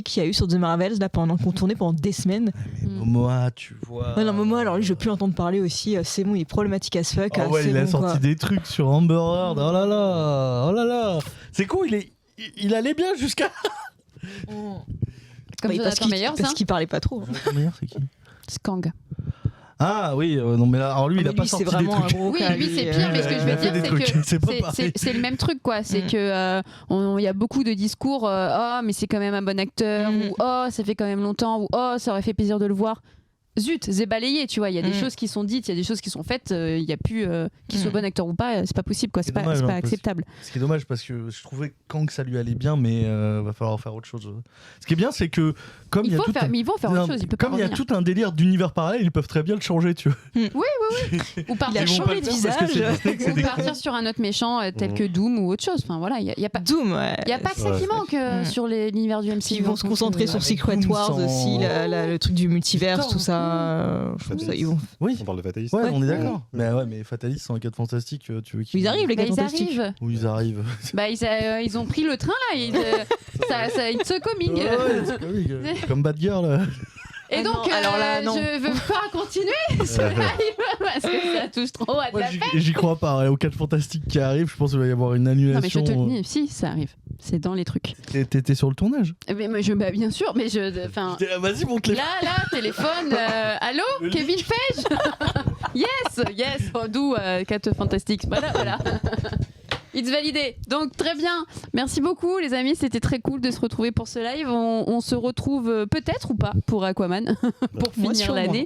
qu'il y a eu sur The Marvels là, qu'on tournait pendant des semaines?
Mais Momoa, tu vois...
Ouais, non, Momo, alors lui, je veux plus entendre parler aussi. C'est bon, il est problématique as fuck.
Ah ouais,
c'est
il a
bon,
sorti
quoi.
des trucs sur Amber Heard. Oh là là. C'est con, il allait bien jusqu'à...
Comme
Oui,
Jonathan Meyers, hein.
parce qu'il parlait pas trop.
C'est qui?
Skang.
Ah oui, non mais là, alors lui, il a
Mais
pas
lui,
sorti
c'est
des
vraiment un
trucs.
gros
Oui,
cas,
lui c'est
lui,
pire, mais ce que je
il a
veux
fait
dire,
des
c'est
trucs,
que
c'est pas pareil.
c'est le même truc, quoi. C'est
Mm.
que il y a beaucoup de discours. Oh, mais c'est quand même un bon acteur.
Mm.
Ou oh, ça fait quand même longtemps. Ou oh, ça aurait fait plaisir de le voir. Zut, c'est balayé, tu vois. Il y a des
Mm.
choses qui sont dites, il y a des choses qui sont faites. Il y a plus qu'il soit
Mm.
bon acteur ou pas. C'est pas possible, quoi. C'est
C'est
pas,
dommage,
c'est pas
hein, parce-
acceptable.
Ce qui est dommage parce que je trouvais que ça lui allait bien, mais va falloir faire autre chose. Ce qui est bien, c'est que comme il y a tout
Mais ils vont faire autre chose. Il peut pas
comme il y a
revenir.
tout un délire d'univers parallèle, ils peuvent très bien le changer, tu vois.
Ou
Il a
partir,
changé de visage.
ou partir sur un autre méchant tel que Doom ou autre chose. Enfin voilà, il y a pas.
Doom, ouais.
Il n'y a pas que ça qui manque
Mm.
sur l'univers du MCU.
Ils vont se concentrer sur
avec
Secret
Doom
Wars
sans-
aussi, le truc du multivers,
Putain,
tout ça. Je trouve ça, ils vont-
Oui.
On parle de Fatalist.
Ouais,
Ouais.
on est d'accord. Mais Fatalist, c'est un 4 fantastique, tu veux qu'ils...
Ils arrivent, les
Bah,
gars
ils
fantastiques.
arrivent.
Où ils arrivent.
Bah, ils ont pris le train là. It's a coming.
Ouais, c'est comique. Comme Bad Girl.
Et
Ah
donc,
non, alors là, non.
je veux pas continuer ce live parce que ça touche trop à de
Moi,
la
j'y crois pas. Aux 4 fantastiques qui arrivent, je pense qu'il va y avoir une
Non, mais je
annulation.
te le dis, si, ça arrive. C'est dans les trucs.
T'étais sur le tournage.
Mais moi, bah, bien sûr, mais enfin.
T'es là, vas-y, monte les.
Là, téléphone. Allô, Kevin Feige. Yes. D'où 4 fantastiques. Voilà. It's validé. Donc très bien. Merci beaucoup les amis, c'était très cool de se retrouver pour ce live. On se retrouve peut-être ou pas pour Aquaman pour
Moi,
finir
sûrement.
l'année.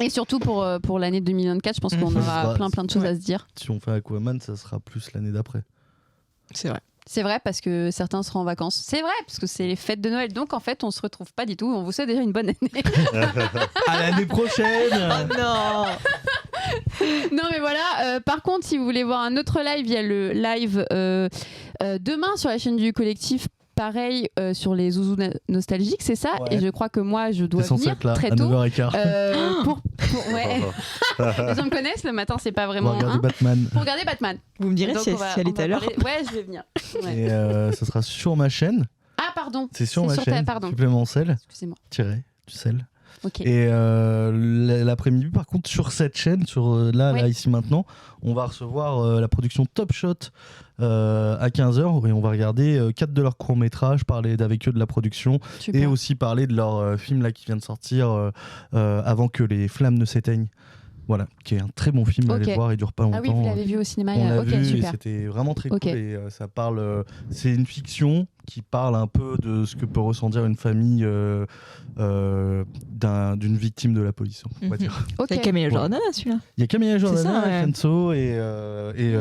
Et surtout pour l'année 2024, je pense qu'on
Ça
aura
sera-
plein de choses
ouais.
à se dire.
Si on fait Aquaman, ça sera plus l'année d'après.
C'est vrai.
C'est vrai parce que certains seront en vacances. C'est vrai parce que c'est les fêtes de Noël. Donc en fait, on se retrouve pas du tout. On vous souhaite déjà une bonne année.
À l'année prochaine.
Non.
Non mais voilà, par contre si vous voulez voir un autre live, il y a le live demain sur la chaîne du collectif, pareil sur les zouzous nostalgiques, c'est ça.
Ouais.
Et je crois que moi je dois
T'es censé
venir
être là
très
à
tôt
9h15
ouais. Les gens me connaissent, le matin c'est pas
pour
vraiment
regarder
hein,
Batman.
pour regarder Batman.
Vous me direz
Donc,
si
on va-
elle
on
est
va
à l'heure.
parler- Ouais, je vais venir. Ouais.
Et ça sera sur ma chaîne.
Ah pardon,
C'est sur
C'est
ma
sur ta-
chaîne.
pardon.
Supplément sel.
excusez-moi.
Tiré du sel.
Ok.
Et l'après-midi, par contre, sur cette chaîne, sur là, ici maintenant, on va recevoir la production Top Shot à 15h et on va regarder 4 de leurs courts-métrages, parler avec eux de la production
Super.
et aussi parler de leur film là qui vient de sortir avant que les flammes ne s'éteignent. Voilà, qui est un très bon film, allez
Ok.
le voir, il dure pas longtemps.
Ah oui, vous l'avez vu au cinéma.
On l'a
Ok,
vu
super.
et c'était vraiment très
Ok.
cool et ça parle c'est une fiction qui parle un peu de ce que peut ressentir une famille d'une victime de la police, on va
Mhm.
dire.
Ok.
C'est Camille
Ouais.
Jordana celui-là.
Il y a Camilla
ça,
Jordana,
ouais.
Kenzo et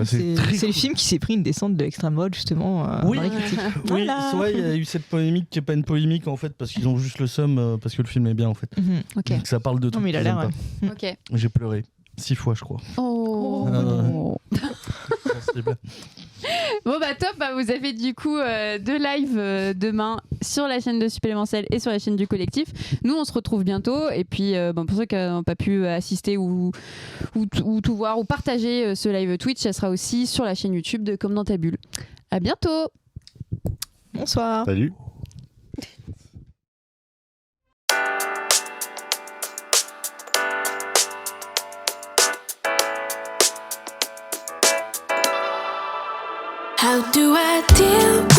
c'est très
C'est le
cool.
film qui s'est pris une descente de l'extrême droite justement
Oui.
dans les critiques.
Oui,
Voilà.
c'est vrai, il y a eu cette polémique qui est pas une polémique en fait parce qu'ils ont juste le seum parce que le film est bien en fait.
Mhm.
Ok.
Donc ça parle de tout.
mais il a l'air,
Ok.
J'ai pleuré 6 fois je crois.
Oh.
Sensible.
Bon bah top, bah, vous avez du coup 2 lives demain sur la chaîne de Supplémentiel et sur la chaîne du collectif. Nous on se retrouve bientôt et puis bon, pour ceux qui n'ont pas pu assister ou tout voir ou partager ce live Twitch, ça sera aussi sur la chaîne YouTube de Comme dans ta bulle. À bientôt.
Bonsoir.
Salut.
How do I deal